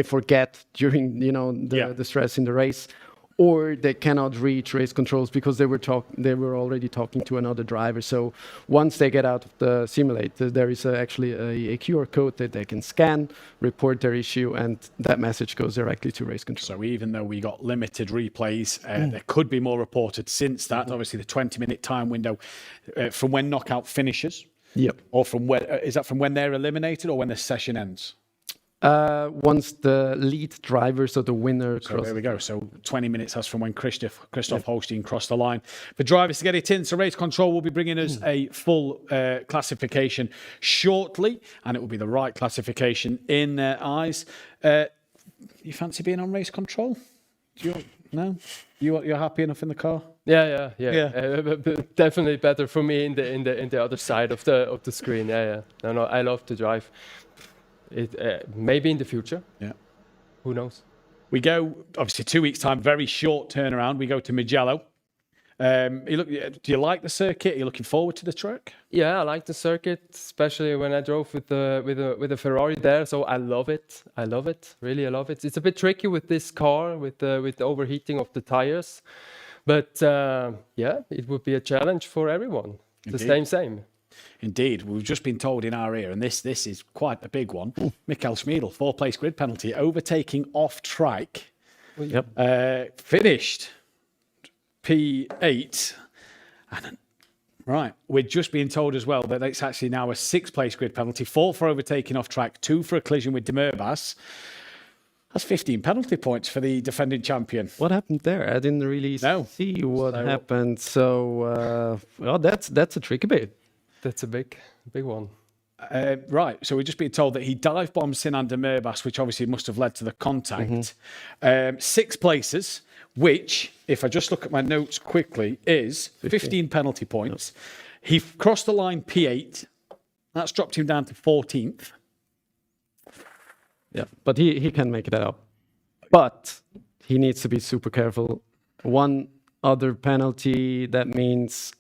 forget during the stress in the race, or they cannot reach race controls because they were already talking to another driver. So once they get out of the simulator, there is actually a QR code that they can scan, report their issue, and that message goes directly to race control. So even though we got limited replays, there could be more reported since that. Obviously, the 20-minute time window from when knockout finishes. Yep. Or from when is that from when they're eliminated or when the session ends? Once the lead driver, so the winner, So there we go. So 20 minutes that's from when Christoph Holstein crossed the line. For drivers to get it in, so Race Control will be bringing us a full classification shortly, and it will be the right classification in their eyes. You fancy being on Race Control? No? You're happy enough in the car? Yeah. Definitely better for me in the other side of the screen. Yeah. No, I love to drive. It maybe in the future. Yeah. Who knows? We go obviously 2 weeks time, very short turnaround. We go to Mugello. Do you like the circuit? Are you looking forward to the track? Yeah, I like the circuit, especially when I drove with the Ferrari there. So I love it. Really, I love it. It's a bit tricky with this car, with the overheating of the tires, but it would be a challenge for everyone. It's the same. Indeed, we've just been told in our ear, and this is quite a big one. Michael Schmiedl, 4-place grid penalty, overtaking off track. Yep. Finished P8. Right, we're just being told as well that it's actually now a 6-place grid penalty, 4 for overtaking off track, 2 for a collision with Demerbas. That's 15 penalty points for the defending champion. What happened there? I didn't really see what happened. So, that's a tricky bit. That's a big one. Right, so we're just being told that he dive bombed Sinan Demerbas, which obviously must have led to the contact. 6 places, which, if I just look at my notes quickly, is 15 penalty points. Yep. He crossed the line P8. That's dropped him down to 14th. Yeah, but he can make that up. But he needs to be super careful. One other penalty, that means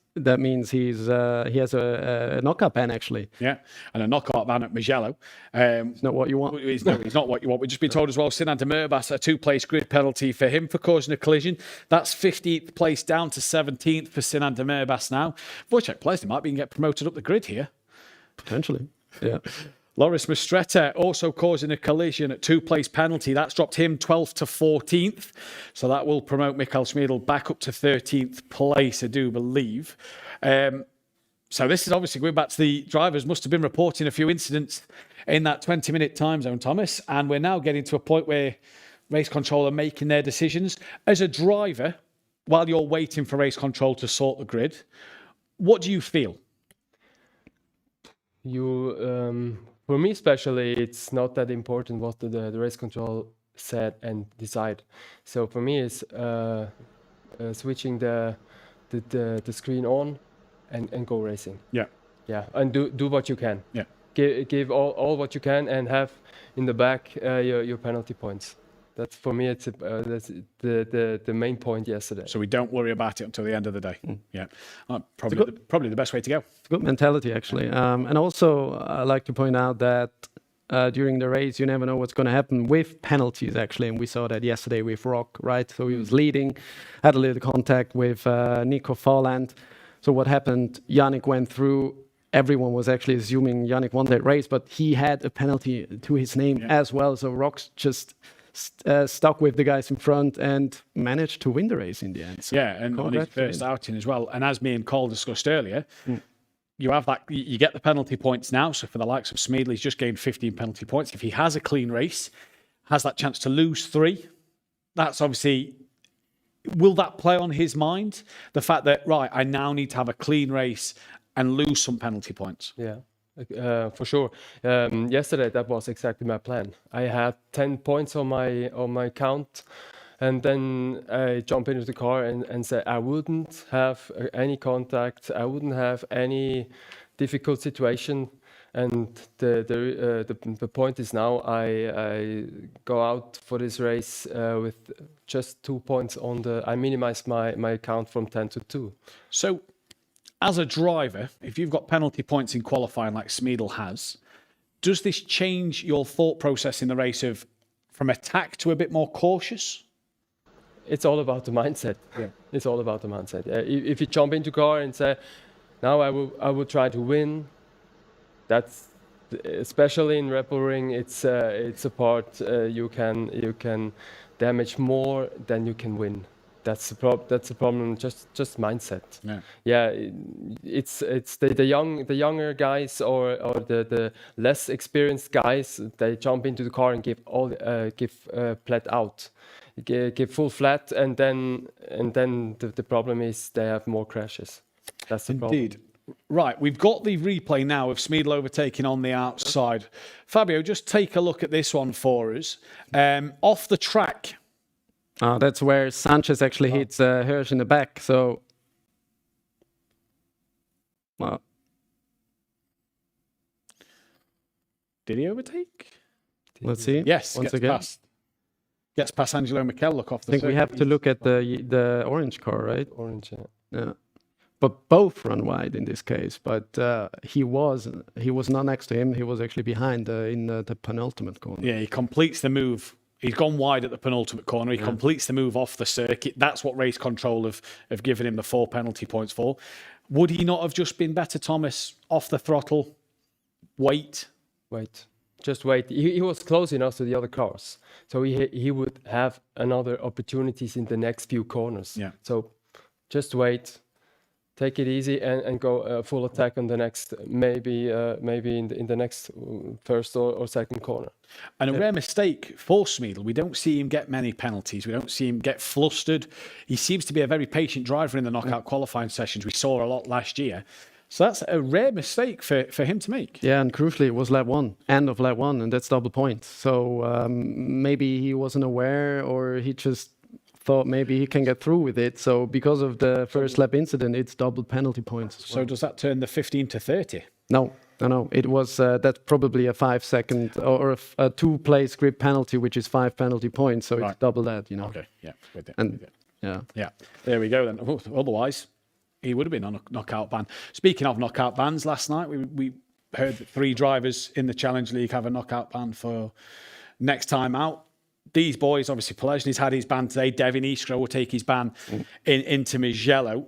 he has a knockout ban actually. Yeah, and a knockout ban at Mugello. It's not what you want. It's not what you want. We've just been told as well, Sinan Demerbas, a 2-place grid penalty for him for causing a collision. That's 15th place down to 17th for Sinan Demerbas now. Wojciech Plesny might be get promoted up the grid here. Potentially, yeah. Loris Mistretta also causing a collision at 2-place penalty. That's dropped him 12th to 14th. So that will promote Michael Schmiedl back up to 13th place, I do believe. So this is obviously going back to the drivers. Must have been reporting a few incidents in that 20-minute time zone, Thomas. And we're now getting to a point where Race Control are making their decisions. As a driver, while you're waiting for Race Control to sort the grid, what do you feel? For me especially, it's not that important what the Race Control said and decide. So for me, it's switching the screen on and go racing. Yeah, and do what you can. Yeah, give all what you can and have in the back your penalty points. That's for me. It's that's the main point yesterday. So we don't worry about it until the end of the day. Yeah, probably the best way to go. It's a good mentality actually, and also I like to point out that during the race you never know what's going to happen with penalties actually, and we saw that yesterday with Rock, right? So he was leading, had a little contact with Nico Folland. So what happened? Yannick went through. Everyone was actually assuming Yannick won that race, but he had a penalty to his name as well. So Rock's just stuck with the guys in front and managed to win the race in the end. So and on his first outing as well. And as me and Cole discussed earlier, you have that. You get the penalty points now. So for the likes of Schmiedl, he's just gained 15 penalty points. If he has a clean race, has that chance to lose 3. That's obviously. Will that play on his mind? The fact that I now need to have a clean race and lose some penalty points. Yeah. For sure. Yesterday, that was exactly my plan. I had 10 points on my count, and then I jump into the car and say I wouldn't have any contact. I wouldn't have any difficult situation. And the point is now I go out for this race with just 2 points on I minimized my count from 10 to 2. So. As a driver, if you've got penalty points in qualifying like Schmiedl has, does this change your thought process in the race from attack to a bit more cautious? It's all about the mindset. Yeah, it's all about the mindset. If you jump into car and say, now I will try to win, that's especially in Red Bull Ring. It's a part you can damage more than you can win. That's the problem. Just mindset. Yeah. Yeah, it's the younger guys or the less experienced guys. They jump into the car and give flat out, give full flat, and then the problem is they have more crashes. That's the problem. Indeed. Right, we've got the replay now of Smeedle overtaking on the outside. Fabio, just take a look at this one for us. Off the track. That's where Sanchez actually hits Hirsch in the back. So, well, did he overtake? Let's see. Yes, once gets again. Gets past Angelo Mikel. Look off the. I think we have to look at the orange car, right? Orange, yeah. But both run wide in this case. But he was not next to him. He was actually behind in the penultimate corner. Yeah, he completes the move. He's gone wide at the penultimate corner. He completes the move off the circuit. That's what race control have given him the 4 penalty points for. Would he not have just been better, Thomas, off the throttle? Wait. Just wait. He was close enough to the other cars, so he would have another opportunities in the next few corners. Yeah. So just wait. Take it easy and go full attack on the next, maybe in the next first or second corner. And a rare mistake for Smeedle. We don't see him get many penalties. We don't see him get flustered. He seems to be a very patient driver in the knockout qualifying sessions. We saw a lot last year. So that's a rare mistake for him to make. Yeah, and crucially, it was lap 1, end of lap 1, and that's double points. So maybe he wasn't aware, or he just thought maybe he can get through with it. So because of the first lap incident, it's double penalty points as well. So does that turn the 15 to 30? No. It was that's probably a 5 second or a 2-place grip penalty, which is 5 penalty points. So it's double that, Okay, yeah. With it. And yeah. There we go then. Otherwise, he would have been on a knockout ban. Speaking of knockout bans, last night we heard that 3 drivers in the Challenge League have a knockout ban for next time out. These boys, obviously, Pellegrini's had his ban today. Devin Iskra will take his ban into Mugello.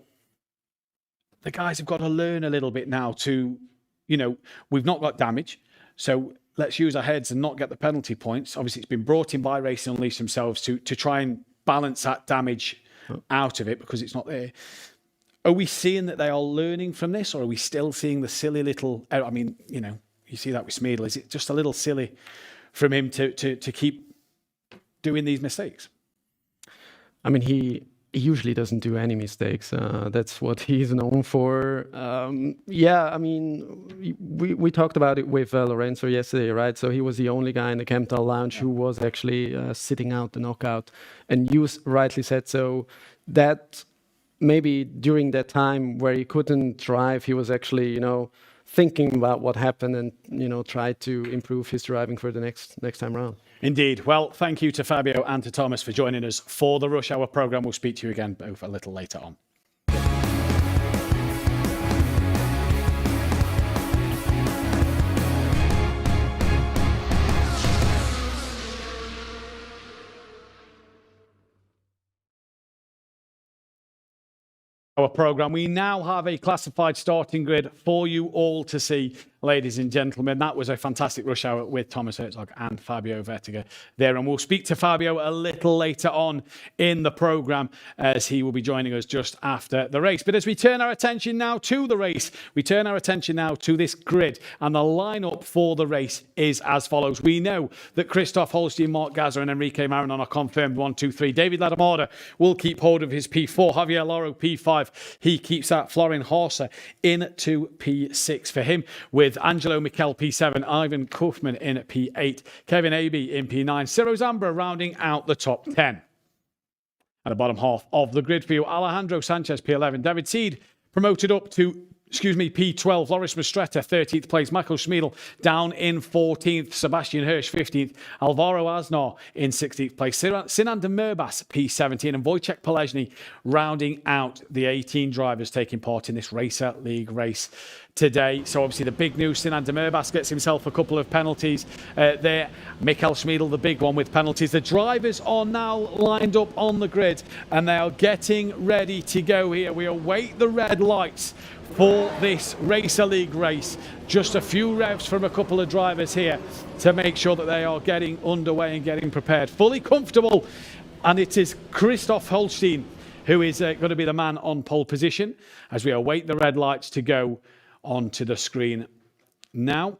The guys have got to learn a little bit now to, we've not got damage, so let's use our heads and not get the penalty points. Obviously, it's been brought in by Racing Unleashed themselves to try and balance that damage out of it because it's not there. Are we seeing that they are learning from this, or are we still seeing the silly little... I mean, you see that with Smeedle. Is it just a little silly from him to keep doing these mistakes? I mean, he usually doesn't do any mistakes. That's what he's known for. I mean, we talked about it with Lorenzo yesterday, right? So he was the only guy in the Kempthal Lounge who was actually sitting out the knockout. And you rightly said so, that maybe during that time where he couldn't drive, he was actually, thinking about what happened and, try to improve his driving for the next time around. Indeed. Well, thank you to Fabio and to Thomas for joining us for the Rush Hour programme. We'll speak to you again both a little later on. Our programme. We now have a classified starting grid for you all to see, ladies and gentlemen. That was a fantastic rush hour with Thomas Herzog and Fabio Vettiger there. And we'll speak to Fabio a little later on in the programme as he will be joining us just after the race. But as we turn our attention now to the race, we turn our attention now to this grid. And the lineup for the race is as follows. We know that Christoph Holstein, Mark Gazza and Enrique Marinon are confirmed 1, 2, 3. David Ladamada will keep hold of his P4. Javier Loro, P5. He keeps that. Florin Horser into P6 for him, with Angelo Mikel P7, Ivan Kaufman in P8, Kevin Abbey in P9, Ciro Zambra rounding out the top 10. At the bottom half of the grid for you, Alejandro Sanchez P11, David Seed promoted up to P12, Loris Mastretta, 13th place, Michael Smeedle down in 14th, Sebastian Hirsch, 15th, Alvaro Aznar in 16th place, Sinan de Murbas, P17, and Wojciech Pellegrini rounding out the 18 drivers taking part in this Racer League race today. So obviously the big news, Sinan de Murbas gets himself a couple of penalties there. Michael Smeedle, the big one with penalties. The drivers are now lined up on the grid and they are getting ready to go here. We await the red lights for this Racer League race. Just a few revs from a couple of drivers here to make sure that they are getting underway and getting prepared. Fully comfortable. And it is Christoph Holstein who is going to be the man on pole position as we await the red lights to go onto the screen now.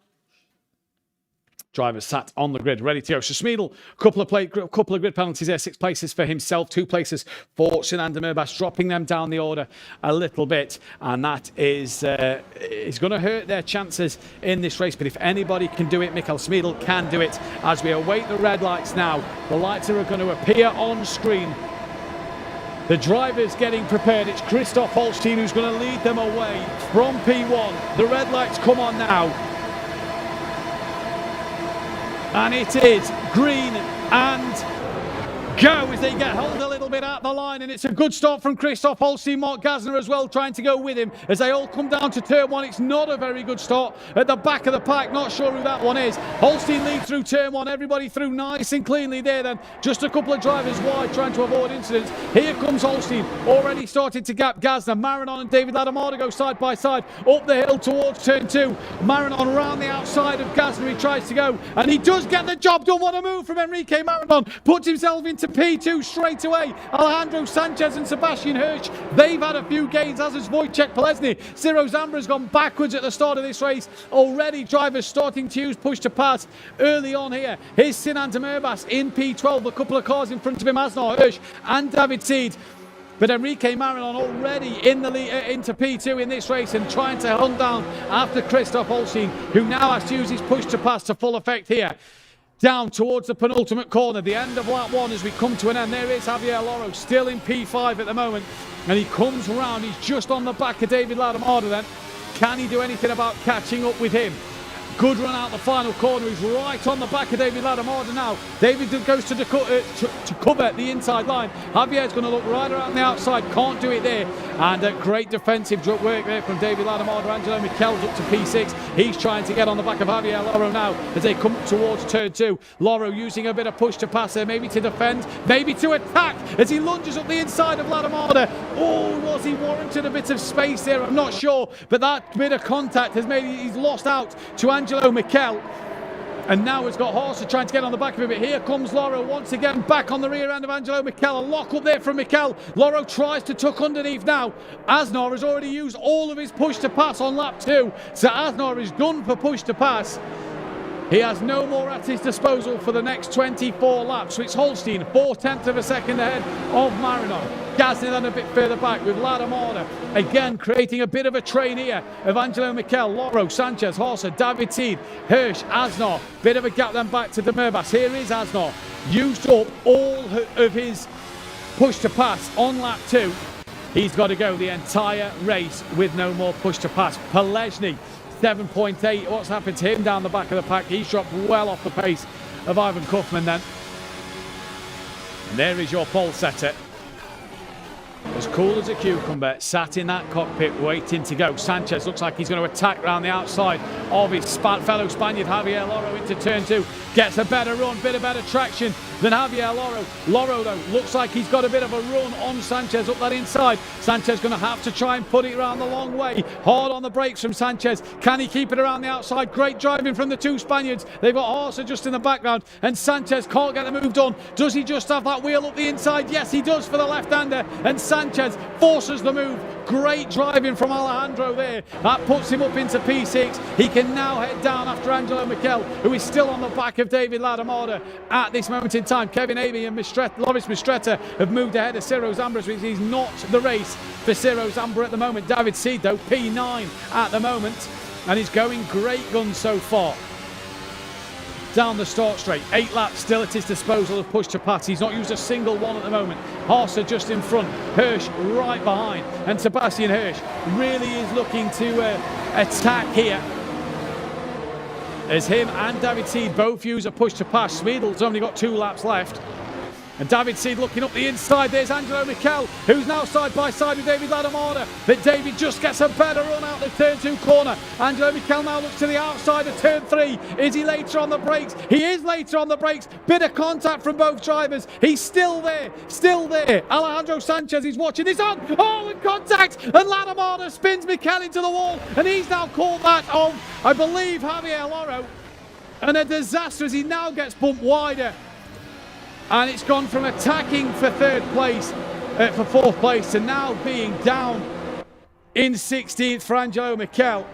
Driver sat on the grid, ready to go. So Smeedle, couple of grid penalties there, 6 places for himself, 2 places for Sinan de Mirbas, dropping them down the order a little bit, and that is going to hurt their chances in this race. But if anybody can do it, Michael Smeedle can do it. As we await the red lights now, the lights are going to appear on screen. The driver's getting prepared. It's Christoph Holstein who's going to lead them away from P1. The red lights come on now. And it is green and go as they get held a little bit at the line, and it's a good start from Christoph Holstein. Mark Gasner as well trying to go with him as they all come down to turn 1. It's not a very good start at the back of the pack, not sure who that one is. Holstein leads through turn 1, everybody through nice and cleanly there then, just a couple of drivers wide trying to avoid incidents. Here comes Holstein, already starting to gap Gasner. Marinon and David Ladamada go side by side up the hill towards turn 2. Marinon round the outside of Gasner, he tries to go, and he does get the job done. What a move from Enrique Marinon, puts himself into P2 straight away. Alejandro Sanchez and Sebastian Hirsch, they've had a few gains, as has Wojciech Polesny. Ciro Zambra has gone backwards at the start of this race. Already drivers starting to use push to pass early on here. Here's Sinan de Mirbas in P12, a couple of cars in front of him, Asnar, Hirsch and David Seed. But Enrique Marinon already in the lead, into P2 in this race and trying to hunt down after Christoph Holstein, who now has to use his push to pass to full effect here. Down towards the penultimate corner, the end of lap 1 as we come to an end. There is Javier Loro still in P5 at the moment, and he comes round. He's just on the back of David Ladamada then. Can he do anything about catching up with him? Good run out the final corner. He's right on the back of David Ladamada now. David goes to cover the inside line. Javier's going to look right around the outside. Can't do it there. And great defensive work there from David Ladamada. Angelo Mikel's up to P6. He's trying to get on the back of Javier Loro now as they come towards turn 2. Loro using a bit of push to pass there, maybe to defend, maybe to attack as he lunges up the inside of Ladamada. Oh, was he warranted a bit of space there? I'm not sure, but that bit of contact has made he's lost out to Angelo Mikel. And now has got Horser trying to get on the back of him. But here comes Loro once again back on the rear end of Angelo Mikel. A lock up there from Mikel. Loro tries to tuck underneath now. Asnar has already used all of his push to pass on lap 2. So Asnar is done for push to pass. He has no more at his disposal for the next 24 laps. So it's Holstein, 4/10 of a second ahead of Marinon. Gasly then a bit further back with Ladamada. Again, creating a bit of a train here of Angelo Mikel, Loro, Sanchez, Horser, David Seed, Hirsch, Asnar. Bit of a gap then back to de Mirbas. Here is Asnar. Used up all of his push to pass on lap 2. He's got to go the entire race with no more push to pass. Polesny, 7.8. What's happened to him down the back of the pack? He's dropped well off the pace of Ivan Kaufman then. And there is your pole setter. As cool as a cucumber, sat in that cockpit waiting to go. Sanchez looks like he's going to attack round the outside of his fellow Spaniard Javier Loro into turn 2. Gets a better run, bit of better traction than Javier Loro. Loro though looks like he's got a bit of a run on Sanchez up that inside. Sanchez going to have to try and put it around the long way. Hard on the brakes from Sanchez. Can he keep it around the outside? Great driving from the 2 Spaniards. They've got Horser just in the background and Sanchez can't get the move done. Does he just have that wheel up the inside? Yes, he does for the left-hander, and Sanchez forces the move. Great driving from Alejandro there. That puts him up into P6. He can now head down after Angelo Mikel, who is still on the back of David Ladamada at this moment in time. Kevin Avey and Loris Mistretta have moved ahead of Ciro Zambra, which is not the race for Ciro Zambra at the moment. David Seed, though, P9 at the moment, and he's going great guns so far. Down the start straight, 8 laps still at his disposal of push to pass. He's not used a single one at the moment. Horser just in front, Hirsch right behind, and Sebastian Hirsch really is looking to attack here. As him and David Seed both use a push to pass. Smeedle's only got 2 laps left. And David Seed looking up the inside. There's Angelo Mikel, who's now side by side with David Ladamada. But David just gets a better run out the turn 2 corner. Angelo Mikel now looks to the outside of turn 3. Is he later on the brakes? He is later on the brakes. Bit of contact from both drivers. He's still there, still there. Alejandro Sanchez is watching this on. Oh, and contact! And Ladamada spins Mikel into the wall. And he's now caught that on, I believe, Javier Loro. And a disaster as he now gets bumped wider. And it's gone from attacking for 3rd place for 4th place, to now being down in 16th for Angelo Michel.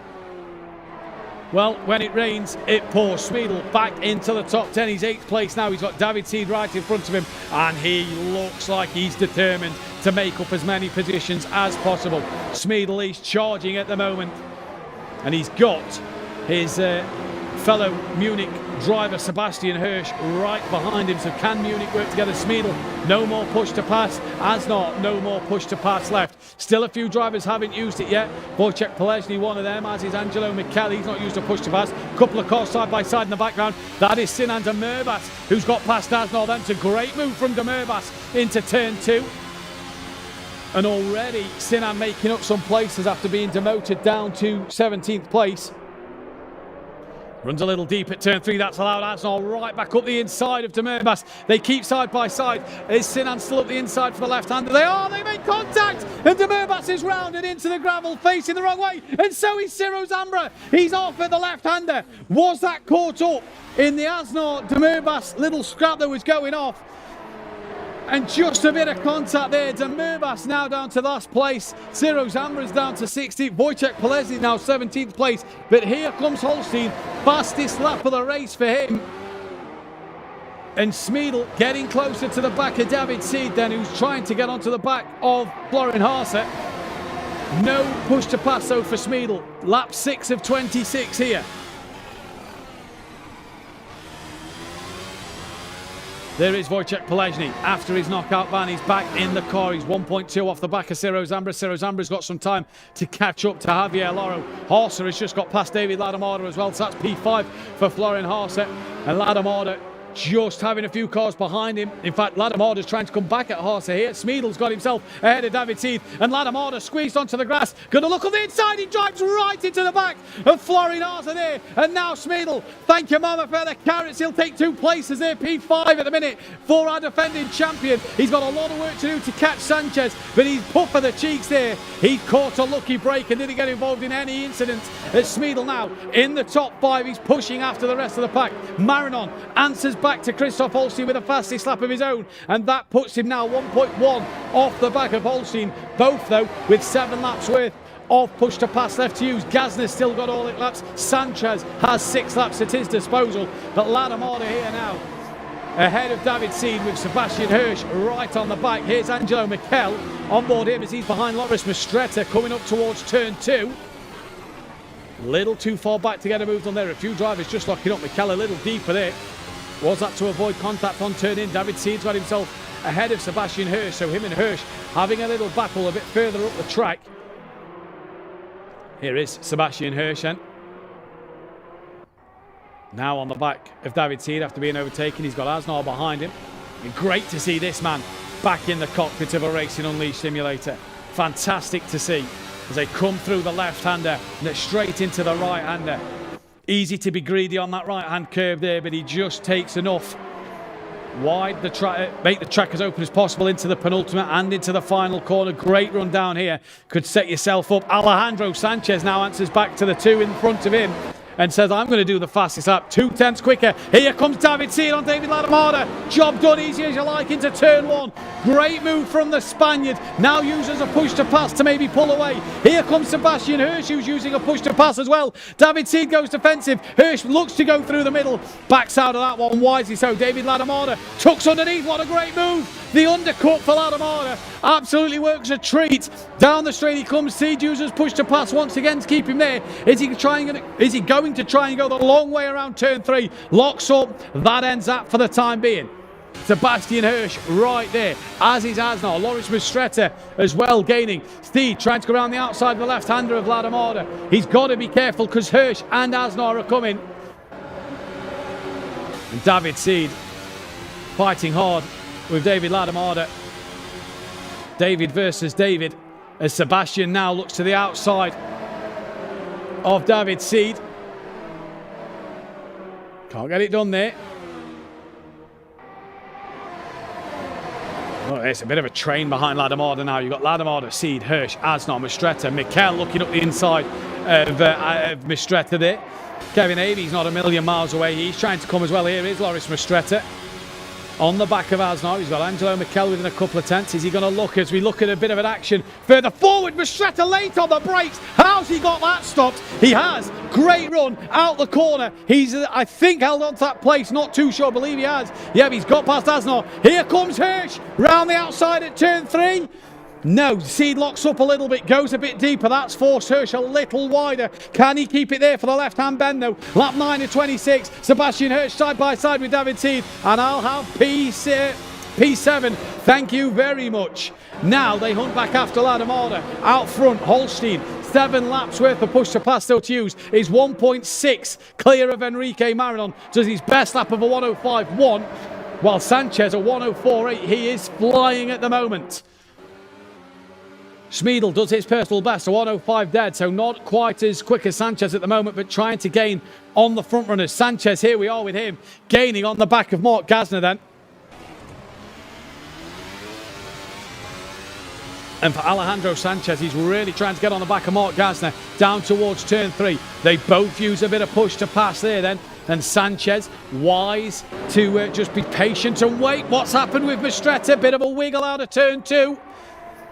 Well, when it rains, it pours. Smeedle back into the top 10. He's 8th place now. He's got David Seed right in front of him, and he looks like he's determined to make up as many positions as possible. Smeedle is charging at the moment, and he's got his fellow Munich driver Sebastian Hirsch right behind him. So can Munich work together? Smeedle, no more push to pass. Asnar, no more push to pass left. Still a few drivers haven't used it yet. Wojciech Polesny, one of them, as is Angelo Michel. He's not used a push to pass. Couple of cars side by side in the background. That is Sinan de Merbas, who's got past Asnar. That's a great move from de Merbas into turn 2. And already Sinan making up some places after being demoted down to 17th place. Runs a little deep at turn 3. That's allowed Asnar right back up the inside of de Merbas. They keep side by side. Is Sinan still up the inside for the left-hander? They make contact, and de Merbas is rounded into the gravel, facing the wrong way, and so is Ciro Zambra. He's off at the left-hander. Was that caught up in the Asnar de Merbas little scrap that was going off? And just a bit of contact there. De Merbas now down to last place. Ciro Zambra's down to 16th. Wojciech Polesny now 17th place. But here comes Holstein. Fastest lap of the race for him. And Smeedle getting closer to the back of David Seed then, who's trying to get onto the back of Florian Haase. No push to pass though for Smeedle. Lap 6 of 26 here. There is Wojciech Polesny. After his knockout ban, he's back in the car. He's 1.2 off the back of Ciro Zambra. Ciro Zambra's got some time to catch up to Javier Loro. Haase has just got past David Ladomada as well, so that's P5 for Florian Haase. And Ladomada just having a few cars behind him. In fact, Ladomada's trying to come back at Haase here. Smeedle's got himself ahead of David Seed, and Ladomada squeezed onto the grass. Gonna look on the inside. He drives right into the back of Florian Haase there. And now Smeedle, thank you mama for the carrots. He'll take 2 places there. P5 at the minute for our defending champion. He's got a lot of work to do to catch Sanchez, but he's puff of the cheeks there. He caught a lucky break and didn't get involved in any incidents. As Smeedle now in the top 5. He's pushing after the rest of the pack. Marinon answers back to Christoph Holstein with a fastest lap of his own, and that puts him now 1.1 off the back of Holstein. Both though with 7 laps worth of push to pass left to use. Gazner's still got all 8 laps. Sanchez has 6 laps at his disposal, but Ladomada here now ahead of David Seed with Sebastian Hirsch right on the back. Here's Angelo Michel on board him as he's behind Loris Mistretta coming up towards turn 2. Little too far back to get a move on there. A few drivers just locking up. Michel a little deeper there. Was that to avoid contact on turn in? David Seed's got himself ahead of Sebastian Hirsch, so him and Hirsch having a little battle a bit further up the track. Here is Sebastian Hirsch then. Now on the back of David Seed after being overtaken. He's got Asnar behind him. And great to see this man back in the cockpit of a Racing Unleashed simulator. Fantastic to see as they come through the left-hander and straight into the right-hander. Easy to be greedy on that right-hand curve there, but he just takes enough wide the track, make the track as open as possible into the penultimate and into the final corner. Great run down here, could set yourself up. Alejandro Sanchez now answers back to the 2 in front of him and says, I'm going to do the fastest lap, 2 tenths quicker. Here comes David Seed on David Ladomada. Job done, easy as you like into turn 1. Great move from the Spaniard. Now uses a push to pass to maybe pull away. Here comes Sebastian Hirsch, who's using a push to pass as well. David Seed goes defensive. Hirsch looks to go through the middle. Backs out of that one wisely so. David Ladomada tucks underneath. What a great move. The undercut for Ladomada absolutely works a treat. Down the straight he comes. Seed uses push to pass once again to keep him there. Is he going to try and go the long way around turn 3? Locks up. That ends that for the time being. Sebastian Hirsch right there, as is Asnar. Loris Mistretta as well gaining. Steed trying to go around the outside of the left-hander of Ladomada. He's got to be careful because Hirsch and Asnar are coming. And David Seed fighting hard with David Ladomada. David versus David as Sebastian now looks to the outside of David Seed. Can't get it done there. Oh, it's a bit of a train behind Ladomada now. You've got Ladomada, Seed, Hirsch, Asnar, Mistretta. Michel looking up the inside of Mistretta there. Kevin Avy's not a million miles away. He's trying to come as well. Here is Loris Mistretta. on the back of Asnar. He's got Angelo Mikel within a couple of tenths. Is he going to look as we look at a bit of an action further forward? Mistretta late on the brakes. How's he got that stopped? He has. Great run out the corner. He's, I think, held on to that place. Not too sure. I believe he has. Yeah, he's got past Asnar. Here comes Hirsch round the outside at turn 3. No, Seed locks up a little bit, goes a bit deeper. That's forced Hirsch a little wider. Can he keep it there for the left-hand bend, though? Lap 9 of 26. Sebastian Hirsch side by side with David Seed. And I'll have P7. Thank you very much. Now they hunt back after Ladamada. Out front, Holstein. 7 laps worth of push to pass still to use. Is 1.6 clear of Enrique Marinon. Does his best lap of a 105.1. While Sanchez a 104.8. He is flying at the moment. Schmiedel does his personal best, a 105 dead, so not quite as quick as Sanchez at the moment, but trying to gain on the front runners. Sanchez, here we are with him, gaining on the back of Mark Gasner then. And for Alejandro Sanchez, he's really trying to get on the back of Mark Gasner down towards turn 3. They both use a bit of push to pass there then. And Sanchez, wise to just be patient and wait. What's happened with Mistretta? Bit of a wiggle out of turn 2.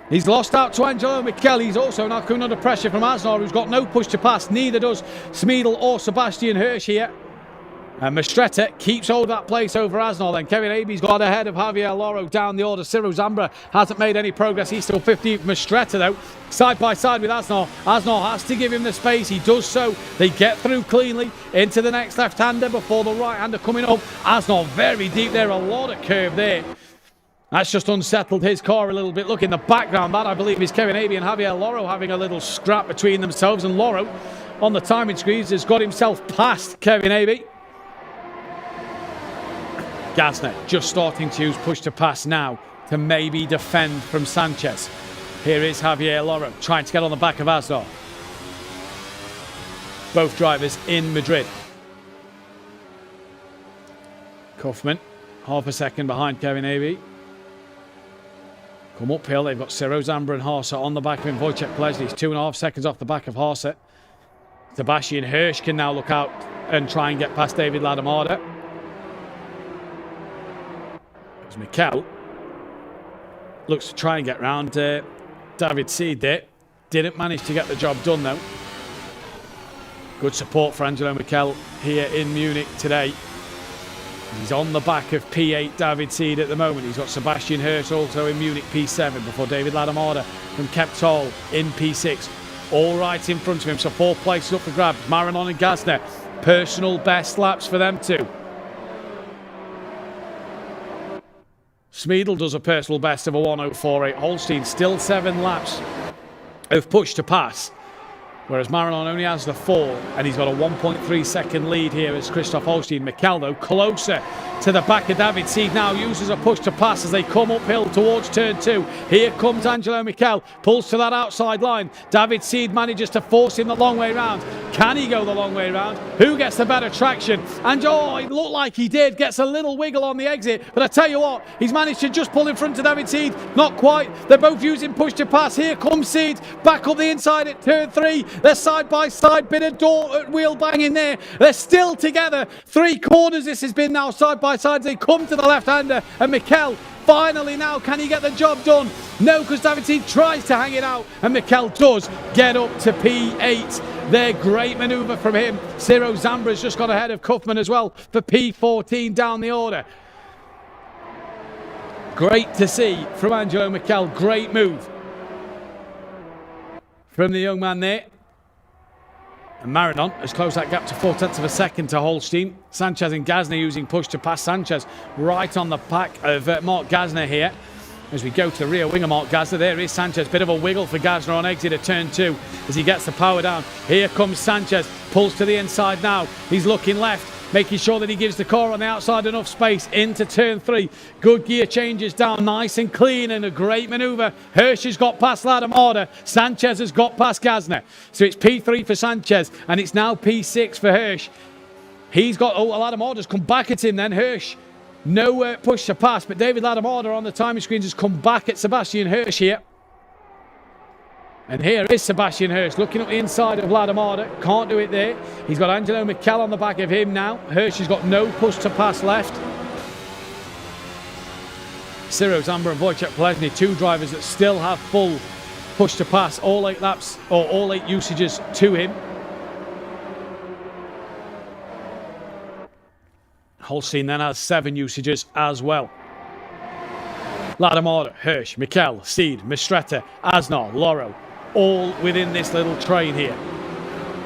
He's lost out to Angelo Mikel. He's also now coming under pressure from Asnar, who's got no push to pass. Neither does Schmiedel or Sebastian Hirsch here. And Mistretta keeps hold of that place over Asnar then. Kevin Aby's got ahead of Javier Loro down the order. Ciro Zambra hasn't made any progress. He's still 15th. Mistretta, though, side by side with Asnar. Asnar has to give him the space. He does so. They get through cleanly into the next left-hander before the right-hander coming up. Asnar very deep there. A lot of curve there. That's just unsettled his car a little bit. Look in the background, that I believe is Kevin Aby and Javier Loro having a little scrap between themselves. And Loro, on the timing squeeze, has got himself past Kevin Aby. Gasner just starting to use push to pass now to maybe defend from Sanchez. Here is Javier Loro trying to get on the back of Asnar. Both drivers in Madrid. Kaufman, half a second behind Kevin Aby. Come uphill, they've got Ciro Zambra and Haase on the back of him. Wojciech Plesny, he's 2.5 seconds off the back of Haase. Sebastian Hirsch can now look out and try and get past David Ladamada. As Mikel looks to try and get round David Seed there. Didn't manage to get the job done though. Good support for Angelo Mikel here in Munich today. He's on the back of P8 David Seed at the moment. He's got Sebastian Hirsch also in Munich P7 before David Ladamada from Keptol in P6. All right in front of him, so 4 places up for grabs. Marinon and Gasner, personal best laps for them too. Schmiedel does a personal best of a 104.8. Holstein still 7 laps of push to pass. Whereas Marinon only has the 4, and he's got a 1.3 second lead here as Christoph Holstein. Mikel, though, closer to the back of David Seed now, uses a push to pass as they come uphill towards turn 2. Here comes Angelo Mikel, pulls to that outside line. David Seed manages to force him the long way round. Can he go the long way round? Who gets the better traction? And oh, it looked like he did. Gets a little wiggle on the exit. But I tell you what, he's managed to just pull in front of David Seed. Not quite. They're both using push to pass. Here comes Seed. Back up the inside at turn 3. They're side by side. Bit of door wheel banging there. They're still together. 3 corners this has been now side by side. They come to the left-hander. And Mikel finally now, can he get the job done? No, because David Seed tries to hang it out. And Mikel does get up to P8. Their great manoeuvre from him. Ciro Zambra's just got ahead of Kaufman as well for P14 down the order. Great to see from Angelo Mikel. Great move from the young man there. And Marinon has closed that gap to 0.4 of a second to Holstein. Sanchez and Gasner using push to pass. Sanchez right on the back of Mark Gasner here. As we go to the rear wing of Mark Gasner, there is Sanchez. Bit of a wiggle for Gasner on exit at turn 2 as he gets the power down. Here comes Sanchez, pulls to the inside now. He's looking left, making sure that he gives the car on the outside enough space into turn 3. Good gear changes down, nice and clean, and a great manoeuvre. Hirsch has got past Ladamada. Sanchez has got past Gasner. So it's P3 for Sanchez, and it's now P6 for Hirsch. He's got, Ladamada's come back at him then, Hirsch. No push to pass, but David Ladamada on the timing screens has come back at Sebastian Hirsch here. And here is Sebastian Hirsch looking up the inside of Ladamada. Can't do it there. He's got Angelo Mikel on the back of him now. Hirsch has got no push to pass left. Ciro Zambra and Wojciech Plesny, two drivers that still have full push to pass, all 8 laps, or all 8 usages to him. Holstein then has 7 usages as well. Ladamada, Hirsch, Mikel, Seed, Mistretta, Asnar, Loro, all within this little train here.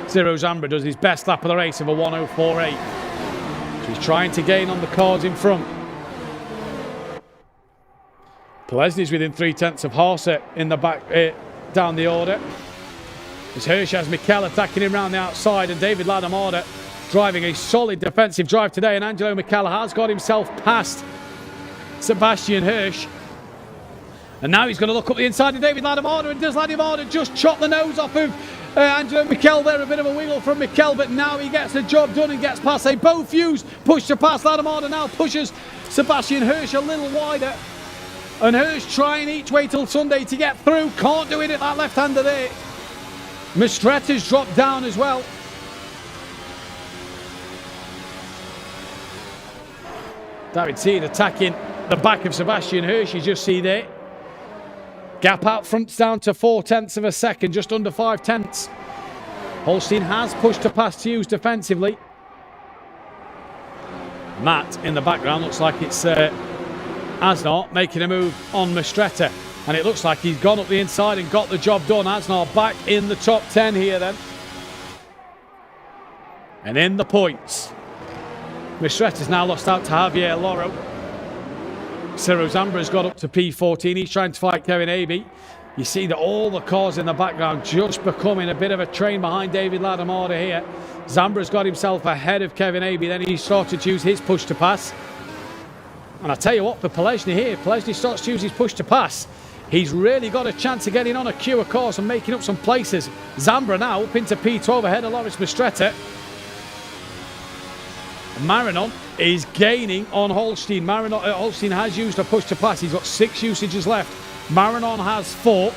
Ciro Zambra does his best lap of the race of a 1:04.8. So he's trying to gain on the cards in front. Plesny's within 3/10 of Haase in the back, down the order. As Hirsch has Mikel attacking him round the outside, and David Ladamada driving a solid defensive drive today, and Angelo Mikel has got himself past Sebastian Hirsch. And now he's going to look up the inside of David Ladamada, and does Ladamada just chop the nose off of Angelo Mikel there? A bit of a wiggle from Mikel, but now he gets the job done and gets past. They both use push to pass. Ladamada now pushes Sebastian Hirsch a little wider, and Hirsch trying each way till Sunday to get through. Can't do it at that left-hander there. Mistretta's dropped down as well. David Seed attacking the back of Sebastian Hirsch, you just see there. Gap out front's down to 0.4 of a second, just under 0.5. Holstein has pushed to pass to use defensively. Matt in the background looks like it's Asnar making a move on Mistretta, and it looks like he's gone up the inside and got the job done. Asnar back in the top 10 here then. And in the points, Mistretta's now lost out to Javier Loro. Ciro Zambra's got up to P14. He's trying to fight Kevin Abey. You see that all the cars in the background just becoming a bit of a train behind David Ladamada here. Zambra's got himself ahead of Kevin Abey. Then he started to use his push to pass. And I tell you what, for Plesny here, Plesny starts to use his push to pass. He's really got a chance of getting on a queue of cars and making up some places. Zambra now up into P12 ahead of Loris Mistretta. Marinon is gaining on Holstein. Holstein has used a push to pass. He's got 6 usages left. Marinon has 4.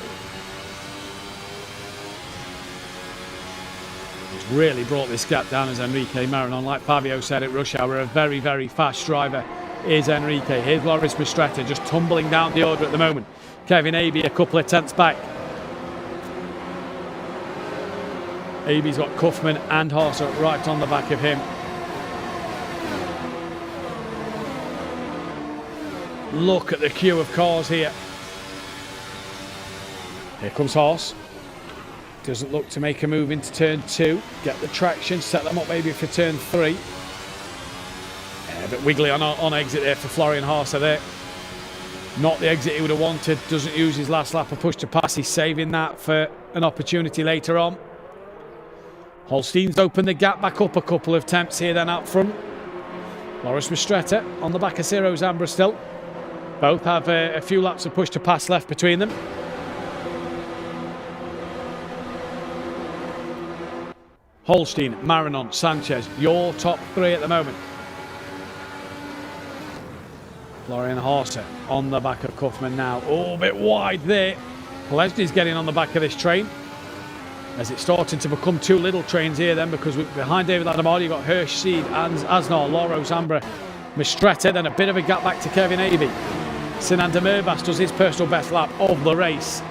He's really brought this gap down as Enrique Marinon. Like Fabio said at rush hour, a very, very fast driver is Enrique. Here's Loris Mistretta just tumbling down the order at the moment. Kevin Abey a couple of tenths back. Abey's got Kaufman and Haase right on the back of him. Look at the queue of cars here. Here comes Haase. Doesn't look to make a move into turn 2. Get the traction, set them up maybe for turn 3. A bit wiggly on exit there for Florian Haase there. Not the exit he would have wanted. Doesn't use his last lap of push to pass. He's saving that for an opportunity later on. Holstein's opened the gap back up a couple of attempts here then out front. Loris Mistretta on the back of Ciro Zambra still. Both have a few laps of push to pass left between them. Holstein, Marinon, Sanchez, your top 3 at the moment. Florian Haase on the back of Kaufman now. Oh, a bit wide there. Plesny's getting on the back of this train, as it's starting to become 2 little trains here then, because behind David Ladamada you've got Hirsch, Seed, and Asnar, Loro, Zambra, Mistretta, then a bit of a gap back to Kevin Abey. Sinan Demirbas does his personal best lap of the race.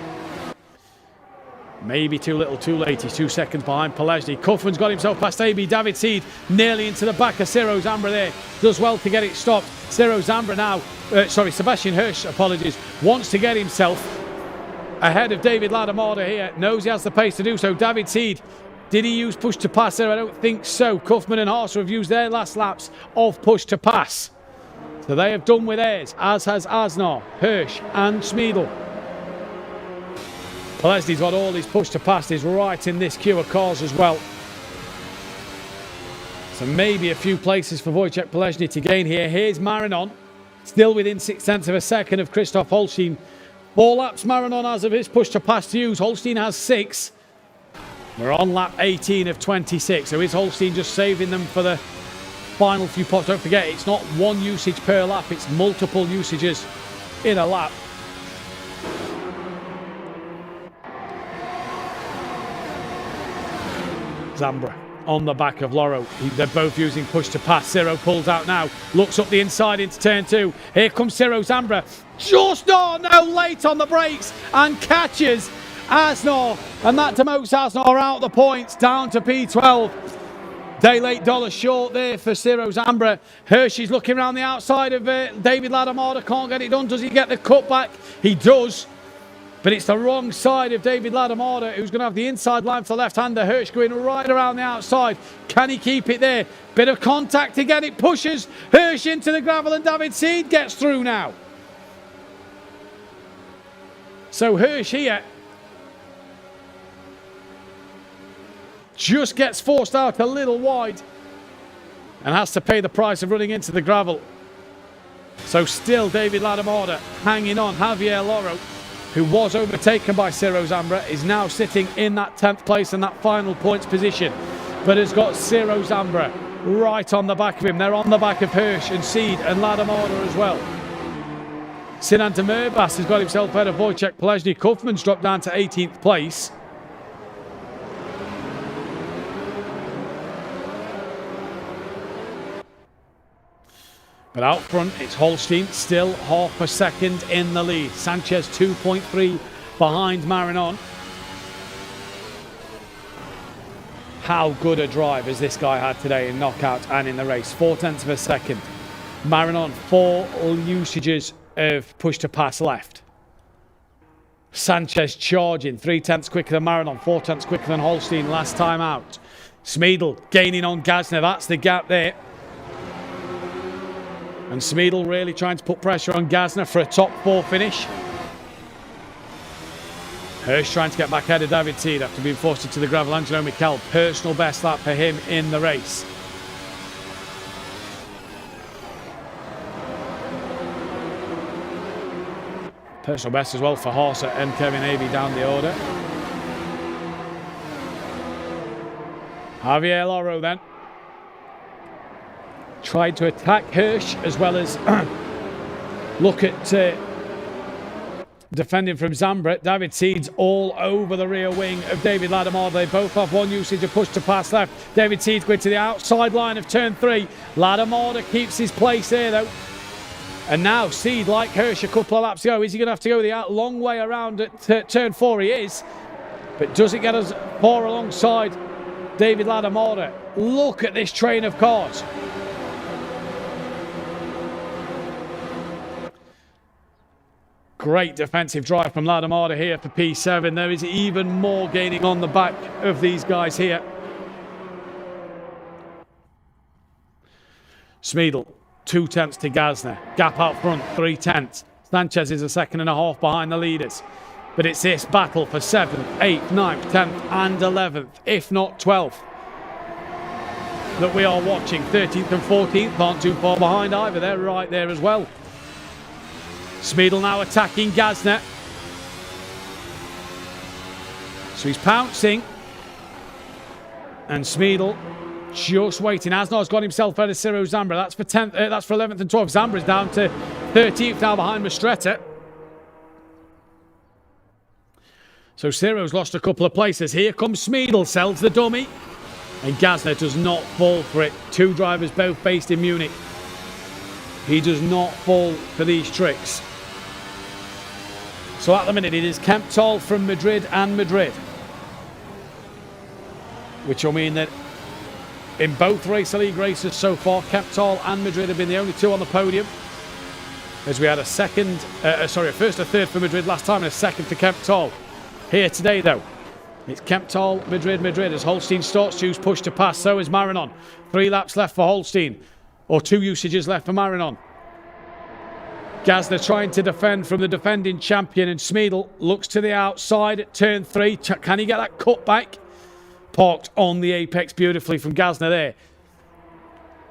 Maybe too little too late. He's 2 seconds behind Plesny. Kaufman's got himself past Abey. David Seed nearly into the back of Ciro Zambra there. Does well to get it stopped. Ciro Zambra now, Sebastian Hirsch, apologies, wants to get himself ahead of David Ladamada here. Knows he has the pace to do so. David Seed, did he use push to pass there? I don't think so. Kaufman and Haase have used their last laps of push to pass. So they have done with theirs, as has Asnar, Hirsch and Schmiedel. Plesny's got all his push to pass. He's right in this queue of cars as well. So maybe a few places for Wojciech Plesny to gain here. Here's Marinon, still within 0.6 of a second of Christoph Holstein. 4 laps Marinon has of his push to pass to use. Holstein has 6. We're on lap 18 of 26. So is Holstein just saving them for the final few pots? Don't forget, it's not 1 usage per lap, it's multiple usages in a lap. Zambra on the back of Loro. They're both using push to pass. Ciro pulls out now, looks up the inside into turn 2. Here comes Ciro Zambra. Just late on the brakes and catches Asnor. And that demotes Asnor out the points down to P12. Day late, dollar short there for Ciro Zambra. Hershey's looking around the outside of David Ladamada. Can't get it done. Does he get the cutback? He does. But it's the wrong side of David Ladamada, who's going to have the inside line for the left-hander. Hirsch going right around the outside. Can he keep it there? Bit of contact again. It pushes Hirsch into the gravel, and David Seed gets through now. So Hirsch here just gets forced out a little wide and has to pay the price of running into the gravel. So still David Ladamada hanging on. Javier Loro, who was overtaken by Ciro Zambra, is now sitting in that 10th place and that final points position, but has got Ciro Zambra right on the back of him. They're on the back of Hirsch and Seed and Ladamada as well. Sinan Demirbaş has got himself ahead of Wojciech Plezny. Kaufman's dropped down to 18th place. But out front, it's Holstein, still half a second in the lead. Sanchez 2.3 behind Marinon. How good a drive has this guy had today in knockout and in the race? 0.4 of a second. Marinon, 4 usages of push to pass left. Sanchez charging, 0.3 quicker than Marinon, 0.4 quicker than Holstein last time out. Smeedel gaining on Gazner, that's the gap there. And Smeedel really trying to put pressure on Gazner for a top 4 finish. Hirsch trying to get back ahead of David Seed after being forced into the gravel. Angelo Mikel, personal best lap for him in the race. Personal best as well for Horser and Kevin Avey down the order. Javier Loro then tried to attack Hirsch as well as look at defending from Zambra. David Seed's all over the rear wing of David Ladamada. They both have 1 usage of push to pass left. David Seed's going to the outside line of turn 3. Ladamada keeps his place there though. And now Seed, like Hirsch a couple of laps ago, is he going to have to go the long way around at turn 4? He is. But does it get us far alongside David Ladamada? Look at this train of cars. Great defensive drive from Ladamada here for P7. There is even more gaining on the back of these guys here. Smeedel, 0.2 to Gazner. Gap out front, 0.3. Sanchez is a 2.5 behind the leaders. But it's this battle for 7th, 8th, 9th, 10th and 11th, if not 12th, that we are watching. 13th and 14th aren't too far behind either. They're right there as well. Smeedel now attacking Gazner. So he's pouncing. And Smeedel just waiting. Asnar's got himself out of Ciro Zambra. That's for 10th. That's for 11th and 12th. Zambra's down to 13th now behind Mastretta. So Ciro's lost a couple of places. Here comes Smeedel, sells the dummy. And Gazner does not fall for it. 2 drivers both based in Munich. He does not fall for these tricks. So at the minute it is Kemptol from Madrid and Madrid, which will mean that in both Racer League races so far, Kemptol and Madrid have been the only 2 on the podium. As we had a first, a third for Madrid last time and a second for Kemptol. Here today though, it's Kemptol, Madrid, Madrid as Holstein starts to use push to pass. So is Marinon. 3 laps left for Holstein, or 2 usages left for Marinon. Gazner trying to defend from the defending champion, and Smeedel looks to the outside at turn 3. Can he get that cut back? Parked on the apex beautifully from Gazner there.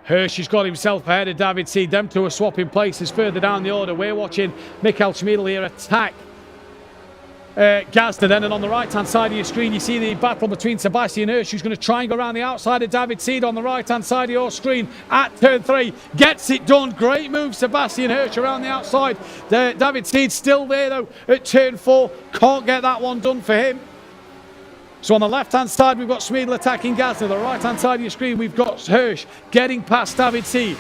Hirsch has got himself ahead of David Seed. Them 2 are swapping places further down the order. We're watching Michael Smeedel here attack Gazner then, and on the right hand side of your screen you see the battle between Sebastian Hirsch, who's going to try and go around the outside of David Seed on the right hand side of your screen at turn 3. Gets it done. Great move, Sebastian Hirsch around the outside. David Seed still there though at turn 4. Can't get that one done for him. So on the left-hand side, we've got Smeedle attacking Gasner. The right-hand side of your screen, we've got Hirsch getting past David Seed.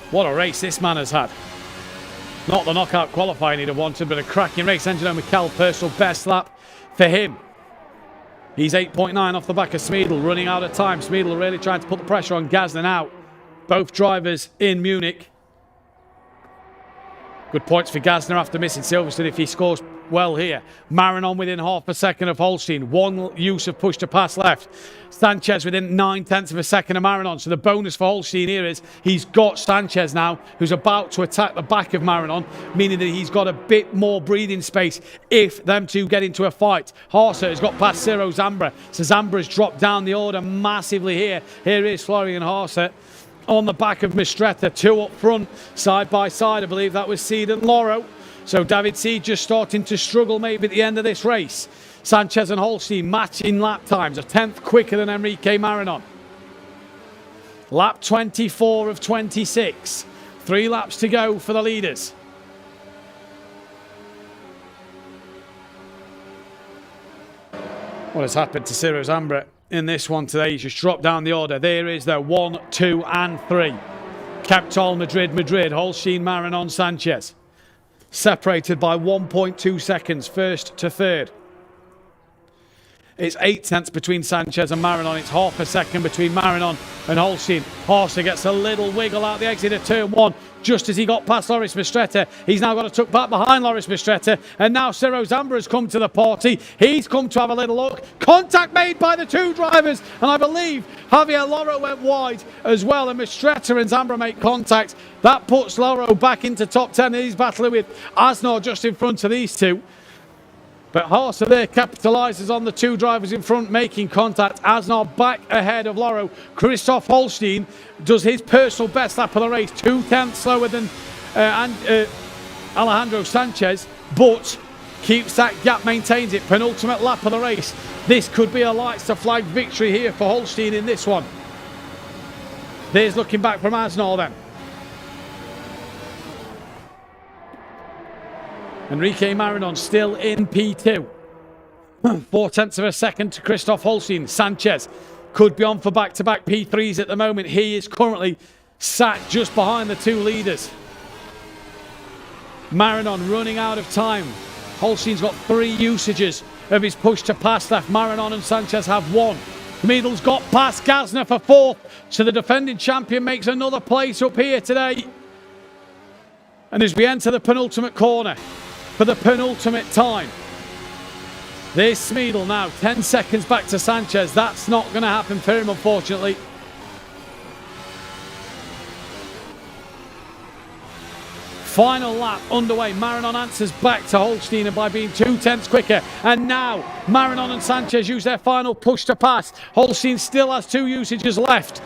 What a race this man has had. Not the knockout qualifying he'd have wanted, but a cracking race. Angelo Mikel, personal best lap for him. He's 8.9 off the back of Smeedle, running out of time. Smeedle really trying to put the pressure on Gasner now. Both drivers in Munich. Good points for Gasner after missing Silverstone if he scores well here. Marinon within half a second of Holstein. One use of push to pass left. Sanchez within 9/10 of a second of Marinon. So the bonus for Holstein here is he's got Sanchez now, who's about to attack the back of Marinon, meaning that he's got a bit more breathing space if them two get into a fight. Haase has got past Ciro Zambra. So Zambra's dropped down the order massively here. Here is Florian Haase on the back of Mistretta, two up front, side by side. I believe that was Seed and Loro. So David Seed just starting to struggle maybe at the end of this race. Sanchez and Holstein matching lap times, a 10th quicker than Enrique Marinon. Lap 24 of 26. 3 laps to go for the leaders. What has happened to Ciro Zambra in this one today? He's just dropped down the order. There is the 1, 2 and 3. Capital Madrid, Holstein, Marinon, Sanchez. Separated by 1.2 seconds, first to third. It's 8/10 between Sanchez and Marinon. It's half a second between Marinon and Holstein. Haase gets a little wiggle out the exit of turn 1 just as he got past Loris Mistretta. He's now got to tuck back behind Loris Mistretta. And now Ciro Zambra has come to the party. He's come to have a little look. Contact made by the two drivers. And I believe Javier Loro went wide as well. And Mistretta and Zambra make contact. That puts Loro back into top 10. He's battling with Asnor just in front of these two. But Haase there capitalises on the two drivers in front making contact. Asnar back ahead of Loro. Christoph Holstein does his personal best lap of the race, 2/10 slower than Alejandro Sanchez, but keeps that gap, maintains it. Penultimate lap of the race. This could be a lights to flag victory here for Holstein in this one. There's looking back from Asnar then. Enrique Marinon still in P2. 4/10 of a second to Christoph Holstein. Sanchez could be on for back-to-back P3s at the moment. He is currently sat just behind the two leaders. Marinon running out of time. Holstein's got 3 usages of his push to pass left. Marinon and Sanchez have 1. Meadle's got past Gasner for 4th. So the defending champion makes another place up here today. And as we enter the penultimate corner, for the penultimate time. There's Smeedle now, 10 seconds back to Sanchez. That's not going to happen for him, unfortunately. Final lap underway. Marinon answers back to Holstein by being 2/10 quicker. And now Marinon and Sanchez use their final push to pass. Holstein still has 2 usages left.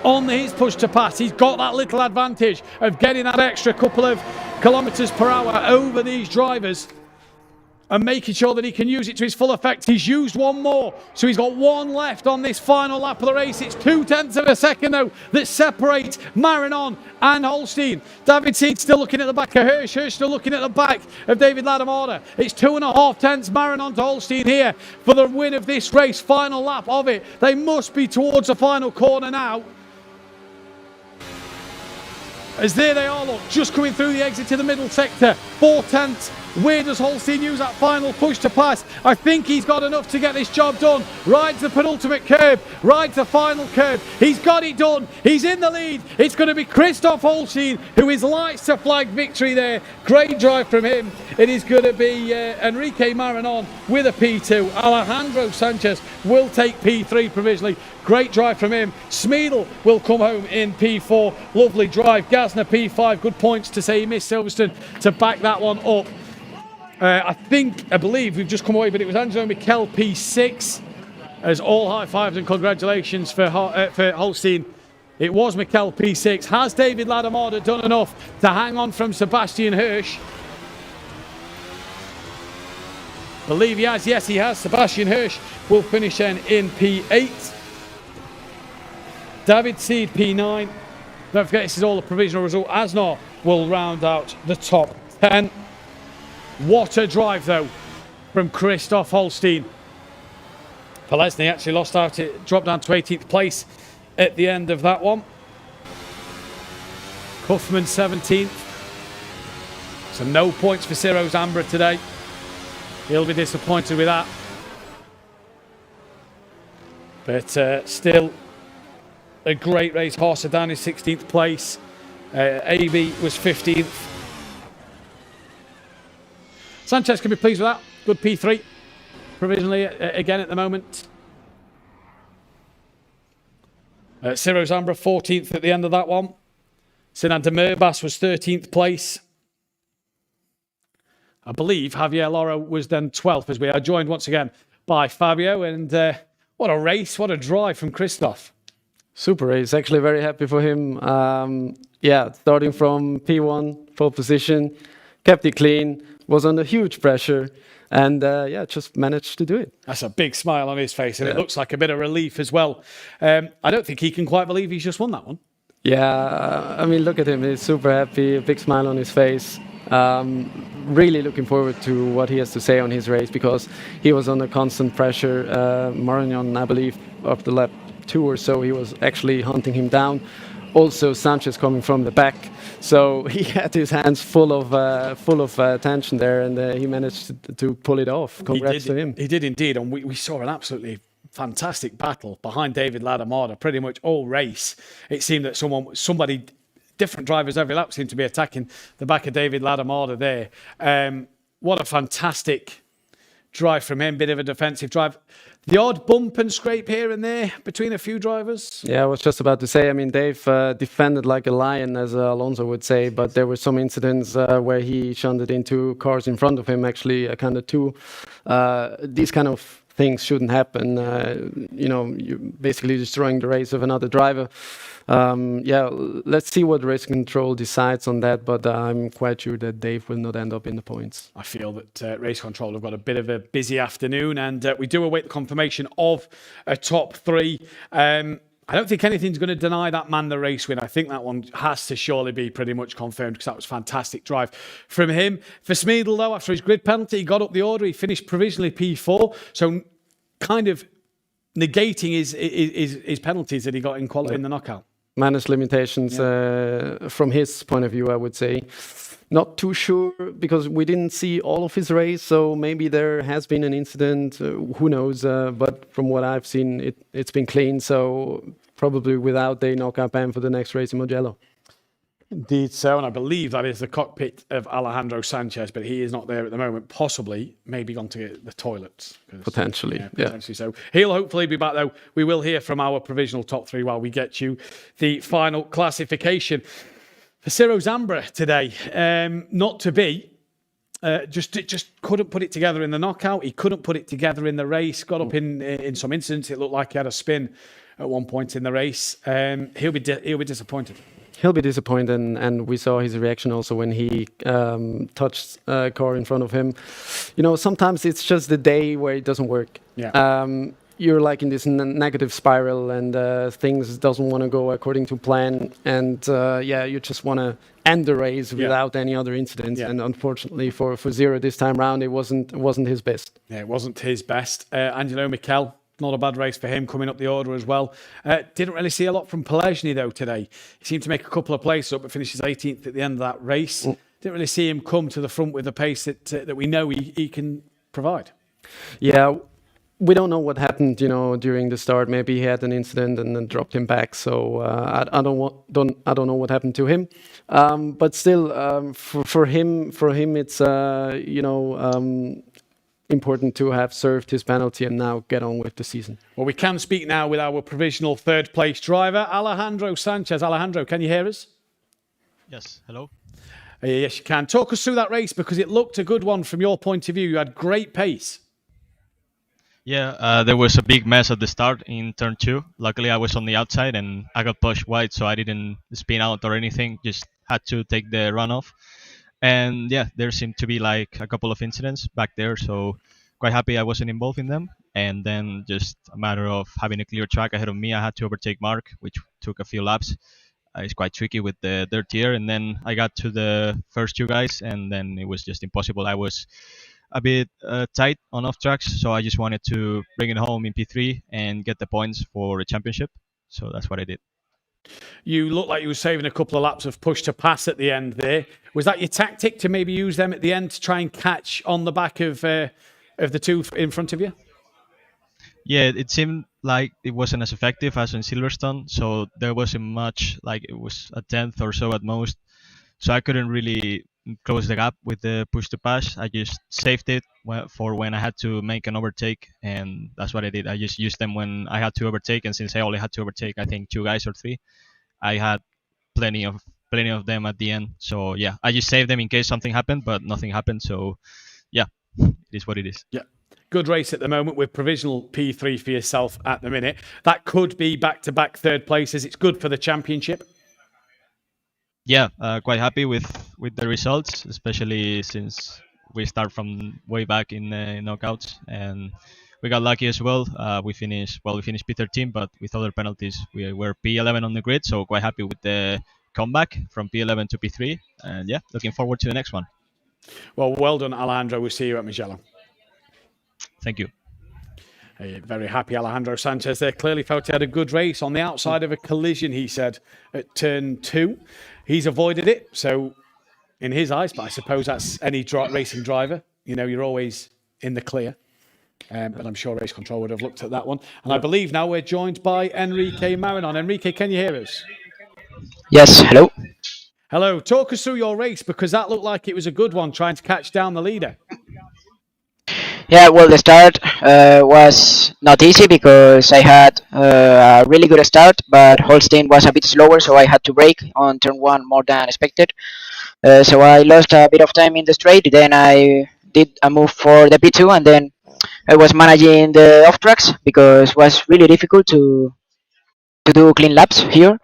On his push to pass, he's got that little advantage of getting that extra couple of kilometres per hour over these drivers and making sure that he can use it to his full effect. He's used 1 more, so he's got 1 left on this final lap of the race. It's 2/10 of a second though that separate Marinon and Holstein. David Seed still looking at the back of Hirsch. Hirsch still looking at the back of David Ladamada. It's 2.5 Marinon to Holstein here for the win of this race. Final lap of it. They must be towards the final corner now. As there they are, look, just coming through the exit to the middle sector. 4/10. Where does Holstein use that final push to pass? I think he's got enough to get this job done. Rides the penultimate curb, rides the final curb. He's got it done. He's in the lead. It's going to be Christoph Holstein who is lights to flag victory there. Great drive from him. It is going to be Enrique Marinon with a P2. Alejandro Sanchez will take P3 provisionally. Great drive from him. Smeedle will come home in P4. Lovely drive. Gasner P5. Good points to say he missed Silverstone to back that one up. I believe we've just come away, but it was Angelo Mikel P6. As all high fives and congratulations for Holstein. It was Mikel P6. Has David Ladamada done enough to hang on from Sebastian Hirsch? Believe he has. Yes, he has. Sebastian Hirsch will finish then in P8. David Seed P9. Don't forget, this is all a provisional result. Asnar will round out the top 10. What a drive, though, from Christoph Holstein. Polesny actually lost out, it dropped down to 18th place at the end of that one. Huffman 17th. So no points for Ciro Zambra today. He'll be disappointed with that. But still a great race. Horsa down in 16th place. AB was 15th. Sanchez can be pleased with that. Good P3 provisionally again at the moment. Ciro Zambra 14th at the end of that one. Sinan de Mirbas was 13th place. I believe Javier Loro was then 12th, as we are joined once again by Fabio. And what a race, what a drive from Christoph. Super race. Actually, very happy for him. Yeah, starting from P1, pole position, kept it clean, was under huge pressure, and yeah, just managed to do it. That's a big smile on his face, and it looks like a bit of relief as well. I don't think he can quite believe he's just won that one. Yeah, I mean, look at him. He's super happy, a big smile on his face. Really looking forward to what he has to say on his race, because he was under constant pressure. Marignon, I believe, after lap 2 or so, he was actually hunting him down. Also, Sanchez coming from the back, so he had his hands full of tension there, and he managed to pull it off. Congrats to him. He did indeed, and we saw an absolutely fantastic battle behind David Ladamada pretty much all race. It seemed that somebody, different drivers every lap seemed to be attacking the back of David Ladamada there. What a fantastic drive from him, bit of a defensive drive. The odd bump and scrape here and there between a few drivers. Yeah, I was just about to say, I mean, Dave defended like a lion, as Alonso would say, but there were some incidents where he shunted into cars in front of him, actually, kind of two. These kind of things shouldn't happen. You're basically destroying the race of another driver. Yeah, let's see what race control decides on that, but I'm quite sure that Dave will not end up in the points. I feel that race control have got a bit of a busy afternoon, and we do await the confirmation of a top 3. I don't think anything's going to deny that man the race win. I think that one has to surely be pretty much confirmed, because that was a fantastic drive from him. For Smeedle, though, after his grid penalty, he got up the order. He finished provisionally P4, so kind of negating his penalties that he got in the knockout. Managed limitations from his point of view, I would say. Not too sure, because we didn't see all of his race, so maybe there has been an incident, who knows, but from what I've seen, it's been clean, so probably without a knockout ban for the next race in Mugello. Indeed so, and I believe that is the cockpit of Alejandro Sanchez, but he is not there at the moment, possibly, maybe gone to the toilets. Potentially, yeah. Potentially so. He'll hopefully be back, though. We will hear from our provisional top 3 while we get you the final classification. For Ciro Zambra today, not to be, just couldn't put it together in the knockout. He couldn't put it together in the race. Got up in some incidents. It looked like he had a spin at one point in the race. He'll be disappointed. He'll be disappointed, and we saw his reaction also when he touched a car in front of him. You know, sometimes it's just the day where it doesn't work. Yeah. You're like in this negative spiral, and things doesn't want to go according to plan, and you just want to end the race without any other incidents. Yeah. And unfortunately for Zero this time round, it wasn't his best. Yeah, it wasn't his best. Angelo Michel, not a bad race for him, coming up the order as well. Didn't really see a lot from Polesny, though, today. He seemed to make a couple of places up, but finishes 18th at the end of that race. Didn't really see him come to the front with the pace that we know he can provide. Yeah, we don't know what happened, during the start. Maybe he had an incident and then dropped him back. So I don't know what happened to him. But still, for him, it's important to have served his penalty and now get on with the season. Well, we can speak now with our provisional third place driver, Alejandro Sanchez. Alejandro, can you hear us? Yes, hello. Yes, you can. Talk us through that race, because it looked a good one from your point of view. You had great pace. Yeah, there was a big mess at the start in turn 2. Luckily, I was on the outside and I got pushed wide, so I didn't spin out or anything. Just had to take the runoff. And yeah, there seemed to be like a couple of incidents back there, so quite happy I wasn't involved in them. And then just a matter of having a clear track ahead of me, I had to overtake Mark, which took a few laps. it's quite tricky with the dirty air. And then I got to the first two guys, and then it was just impossible. I was a bit tight on off tracks, so I just wanted to bring it home in P3 and get the points for the championship. So that's what I did. You looked like you were saving a couple of laps of push to pass at the end there. Was that your tactic to maybe use them at the end to try and catch on the back of the two in front of you? Yeah, it seemed like it wasn't as effective as in Silverstone, so there wasn't much, like it was a tenth or so at most. So I couldn't really close the gap with the push to pass. I just saved it for when I had to make an overtake, and that's what I did. I just used them when I had to overtake, and since I only had to overtake, I think 2 guys or 3, I had plenty of them at the end. So yeah, I just saved them in case something happened, but nothing happened. So yeah, it is what it is. Yeah. Good race at the moment with provisional P3 for yourself at the minute. That could be back-to-back third places. It's good for the championship. Yeah, quite happy with the results, especially since we start from way back in knockouts, and we got lucky as well. We finished P13, but with other penalties, we were P11 on the grid. So quite happy with the comeback from P11 to P3, and yeah, looking forward to the next one. Well done, Alejandro. We'll see you at Mugello. Thank you. Very happy Alejandro Sanchez there. Clearly felt he had a good race on the outside of a collision, he said, at turn 2. He's avoided it, so in his eyes, but I suppose that's any racing driver. You know, you're always in the clear. But I'm sure Race Control would have looked at that one. And I believe now we're joined by Enrique Marinon. Enrique, can you hear us? Yes, hello. Hello. Talk us through your race, because that looked like it was a good one, trying to catch down the leader. Yeah, well, the start was not easy because I had a really good start, but Holstein was a bit slower, so I had to brake on turn 1 more than expected. So I lost a bit of time in the straight. Then I did a move for the P2, and then I was managing the off tracks because it was really difficult to do clean laps here.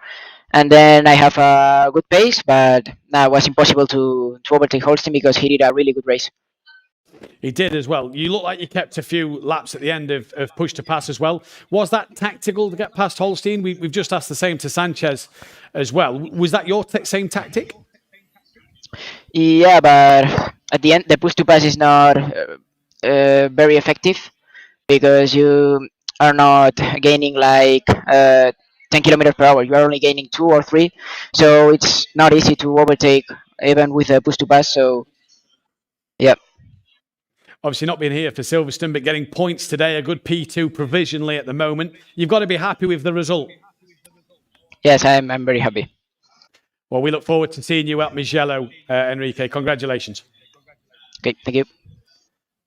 And then I have a good pace, but it was impossible to overtake Holstein because he did a really good race. He did as well. You look like you kept a few laps at the end of push to pass as well. Was that tactical to get past Holstein? We've just asked the same to Sanchez as well. Was that your same tactic? Yeah, but at the end, the push to pass is not very effective because you are not gaining like 10 kilometers per hour. You are only gaining 2 or 3. So it's not easy to overtake even with a push to pass. So, yeah. Obviously not being here for Silverstone, but getting points today, a good P2 provisionally at the moment. You've got to be happy with the result. Yes, I'm very happy. Well, we look forward to seeing you at Mugello, Enrique. Congratulations. Okay, thank you.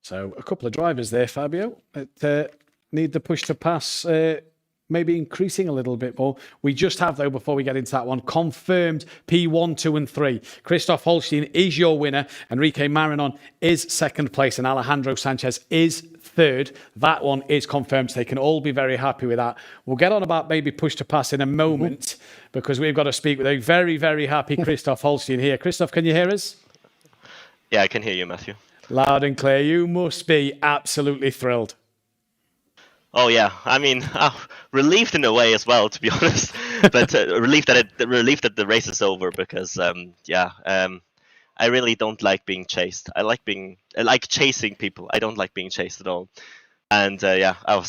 So a couple of drivers there, Fabio, that need the push to pass maybe increasing a little bit more. We just have, though, before we get into that one, confirmed P1, 2 and 3. Christoph Holstein is your winner. Enrique Marinon is second place and Alejandro Sanchez is third. That one is confirmed, so they can all be very happy with that. We'll get on about maybe push to pass in a moment because we've got to speak with a very, very happy Christoph Holstein here. Christoph, can you hear us? Yeah, I can hear you, Matthew. Loud and clear. You must be absolutely thrilled. Oh yeah, I mean, relieved in a way as well, to be honest. But relieved that the race is over because I really don't like being chased. I like chasing people. I don't like being chased at all. And it was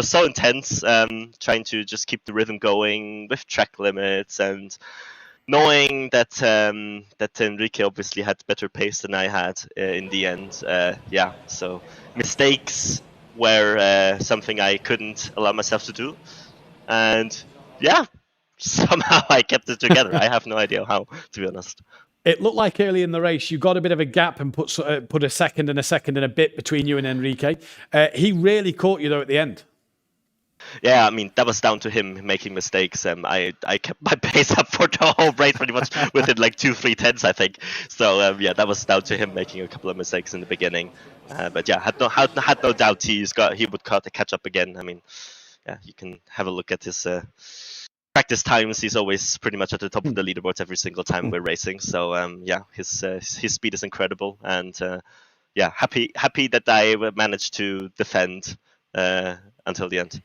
so intense trying to just keep the rhythm going with track limits and knowing that Enrique obviously had better pace than I had in the end. So mistakes were something I couldn't allow myself to do, and somehow I kept it together. I have no idea how, to be honest. It looked like early in the race you got a bit of a gap and put a second and a bit between you and Enrique. He really caught you though at the end. Yeah, I mean, that was down to him making mistakes. I kept my pace up for the whole race pretty much within like 2-3 tenths, I think. So that was down to him making a couple of mistakes in the beginning. But yeah, had no doubt he would catch up again. I mean, yeah, you can have a look at his practice times. He's always pretty much at the top of the leaderboards every single time we're racing. So his speed is incredible, and happy that I managed to defend until the end.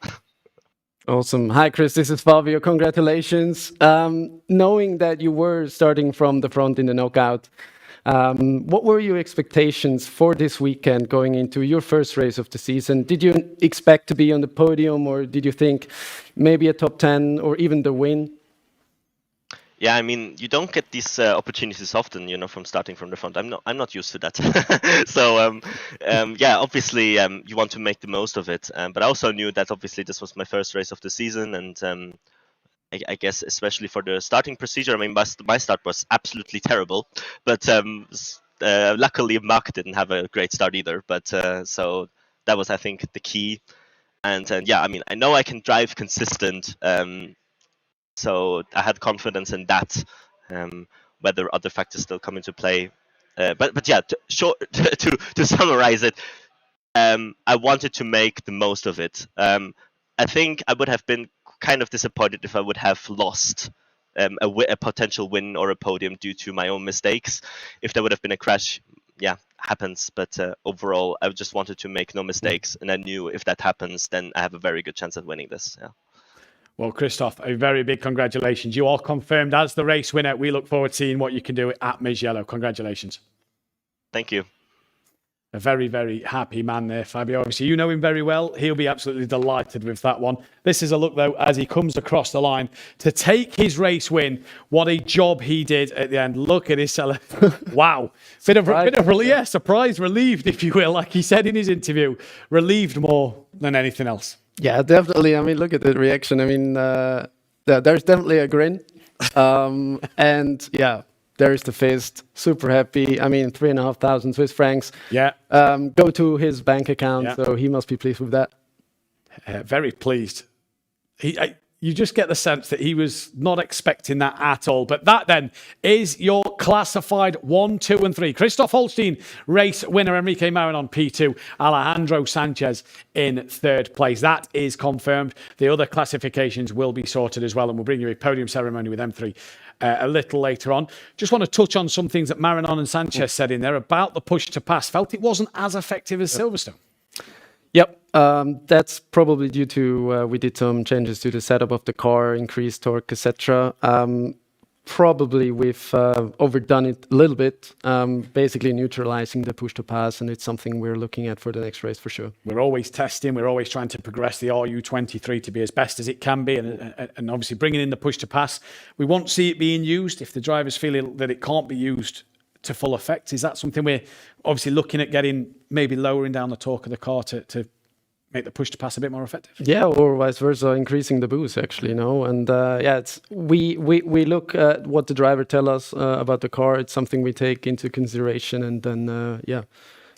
Awesome. Hi, Chris. This is Fabio. Congratulations. Knowing that you were starting from the front in the knockout, what were your expectations for this weekend going into your first race of the season? Did you expect to be on the podium, or did you think maybe a top 10 or even the win? Yeah, I mean, you don't get these opportunities often, from starting from the front. I'm not used to that. So, yeah, obviously, you want to make the most of it. But I also knew that obviously this was my first race of the season, and I guess especially for the starting procedure. I mean, my start was absolutely terrible, but luckily Mark didn't have a great start either. But so that was, I think, the key. And yeah, I mean, I know I can drive consistent. So I had confidence in that. Whether other factors still come into play, but yeah, to summarize it, I wanted to make the most of it. I think I would have been kind of disappointed if I would have lost a potential win or a podium due to my own mistakes. If there would have been a crash, yeah, happens. But overall, I just wanted to make no mistakes, and I knew if that happens, then I have a very good chance at winning this. Yeah. Well, Christoph, a very big congratulations. You are confirmed as the race winner. We look forward to seeing what you can do at Mugello. Congratulations. Thank you. A very, very happy man there, Fabio. Obviously, you know him very well. He'll be absolutely delighted with that one. This is a look, though, as he comes across the line to take his race win. What a job he did at the end. Look at his wow. Bit of surprise, relieved, if you will. Like he said in his interview, relieved more than anything else. Yeah, definitely. I mean, look at the reaction. I mean, there's definitely a grin. And yeah, there's the fist. Super happy. I mean, 3,500 Swiss francs. Yeah. Go to his bank account. Yeah. So he must be pleased with that. Very pleased. You just get the sense that he was not expecting that at all. But that then is your classified 1, 2, and 3. Christoph Holstein, race winner. Enrique Marin P2. Alejandro Sanchez in 3rd place. That is confirmed. The other classifications will be sorted as well. And we'll bring you a podium ceremony with M3 a little later on. Just want to touch on some things that Marinon and Sanchez said in there about the push to pass. Felt it wasn't as effective as Silverstone. Yep, that's probably due to we did some changes to the setup of the car, increased torque, etc. Probably we've overdone it a little bit, basically neutralizing the push to pass, and it's something we're looking at for the next race for sure. We're always testing, we're always trying to progress the RU23 to be as best as it can be, and obviously bringing in the push to pass. We won't see it being used if the drivers feel that it can't be used to full effect. Is that something we're obviously looking at getting, maybe lowering down the torque of the car to make the push to pass a bit more effective? Yeah, or vice versa, increasing the boost actually, and yeah, we look at what the driver tell us about the car. It's something we take into consideration, and then yeah,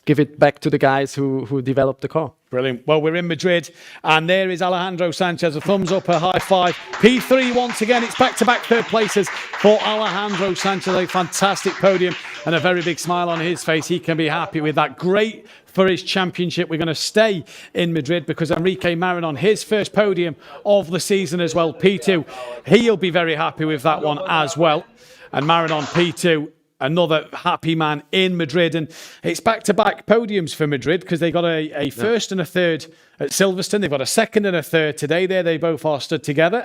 give it back to the guys who developed the car. Brilliant. Well, we're in Madrid, and there is Alejandro Sanchez. A thumbs up, a high five. P3 once again. It's back-to-back 3rd places for Alejandro Sanchez. A fantastic podium and a very big smile on his face. He can be happy with that. Great for his championship. We're going to stay in Madrid because Enrique Marin on his first podium of the season as well. P2. He'll be very happy with that one as well. And Marin on P2. Another happy man in Madrid. And it's back-to-back podiums for Madrid because they got a first and a third at Silverstone. They've got a second and a third today. There they both are stood together.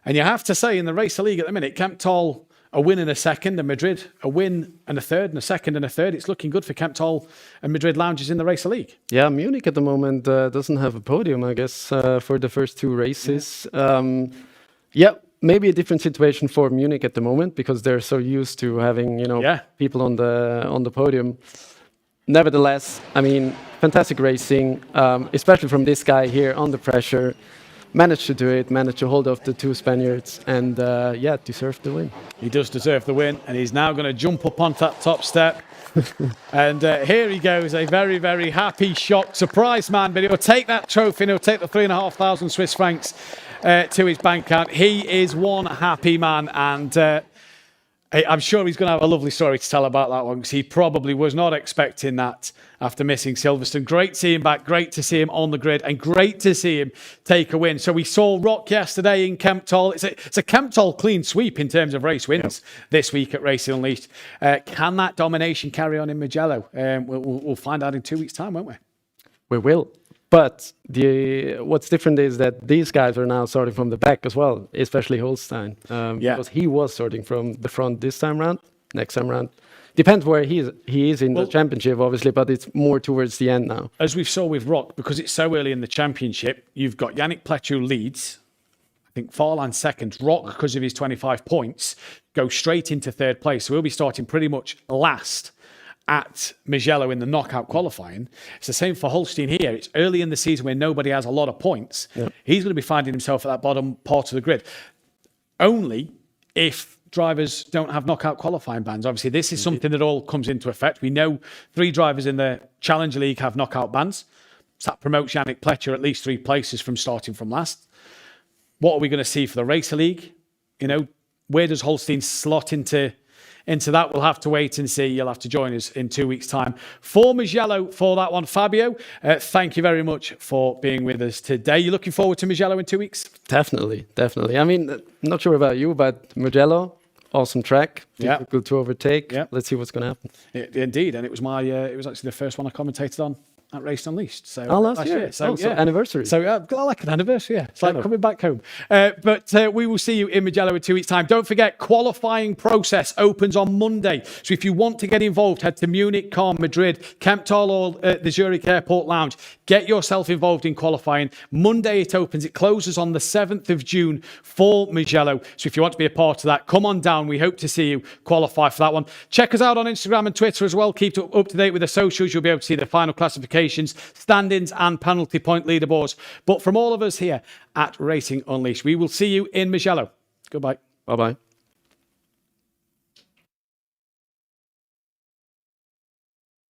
And you have to say, in the Racer League at the minute, Kemptol a win and a second, and Madrid a win and a third, and a second and a third. It's looking good for Kemptol and Madrid Lounges in the Racer League. Yeah, Munich at the moment doesn't have a podium, I guess, for the first 2 races. Yeah. Maybe a different situation for Munich at the moment because they're so used to having, people on the podium. Nevertheless, I mean, fantastic racing, especially from this guy here under pressure. Managed to do it, managed to hold off the 2 Spaniards, and yeah, deserved the win. He does deserve the win, and he's now going to jump up onto that top step. And here he goes, a very, very happy, shocked, surprised man, but he'll take that trophy and he'll take the 3,500 Swiss francs to his bank account. He is one happy man, and I'm sure he's going to have a lovely story to tell about that one because he probably was not expecting that after missing Silverstone. Great to see him back, great to see him on the grid, and great to see him take a win. So we saw Rock yesterday in Kemptol. It's a Kemptol clean sweep in terms of race wins this week at Racing Unleashed. Can that domination carry on in Mugello? We'll find out in 2 weeks' time, won't we? We will. But what's different is that these guys are now starting from the back as well, especially Holstein, because he was starting from the front this time round. Next time round, depends where he is in the championship, obviously, but it's more towards the end now. As we saw with Rock, because it's so early in the championship, you've got Yannick Pletcher who leads. I think Farland second. Rock, because of his 25 points, goes straight into third place. So we'll be starting pretty much last at Mugello in the knockout qualifying. It's the same for Holstein here. It's early in the season where nobody has a lot of points. Yep. He's going to be finding himself at that bottom part of the grid. Only if drivers don't have knockout qualifying bans. Obviously, this is something that all comes into effect. We know 3 drivers in the Challenger League have knockout bans. So that promotes Yannick Pletcher at least 3 places from starting from last. What are we going to see for the Racer League? You know, where does Holstein slot into that? We'll have to wait and see. You'll have to join us in 2 weeks' time for Mugello for that one. Fabio, thank you very much for being with us today. You looking forward to Mugello in 2 weeks? Definitely. I mean, not sure about you, but Mugello, awesome track, difficult to overtake. Yeah. Let's see what's going to happen. Indeed, and it was it was actually the first one I commentated on at Race Unleashed. So last year. So anniversary. So I like an anniversary. Yeah, it's like coming back home. But we will see you in Mugello in 2 weeks' time. Don't forget, qualifying process opens on Monday. So if you want to get involved, head to Munich, Cannes, Madrid, Kemptal, or the Zurich Airport Lounge. Get yourself involved in qualifying. Monday it opens. It closes on the 7th of June for Mugello. So if you want to be a part of that, come on down. We hope to see you qualify for that one. Check us out on Instagram and Twitter as well. Keep up to date with the socials. You'll be able to see the final classification, standings and penalty point leaderboards. But from all of us here at Racing Unleashed, we will see you in Mugello. Goodbye. Bye-bye.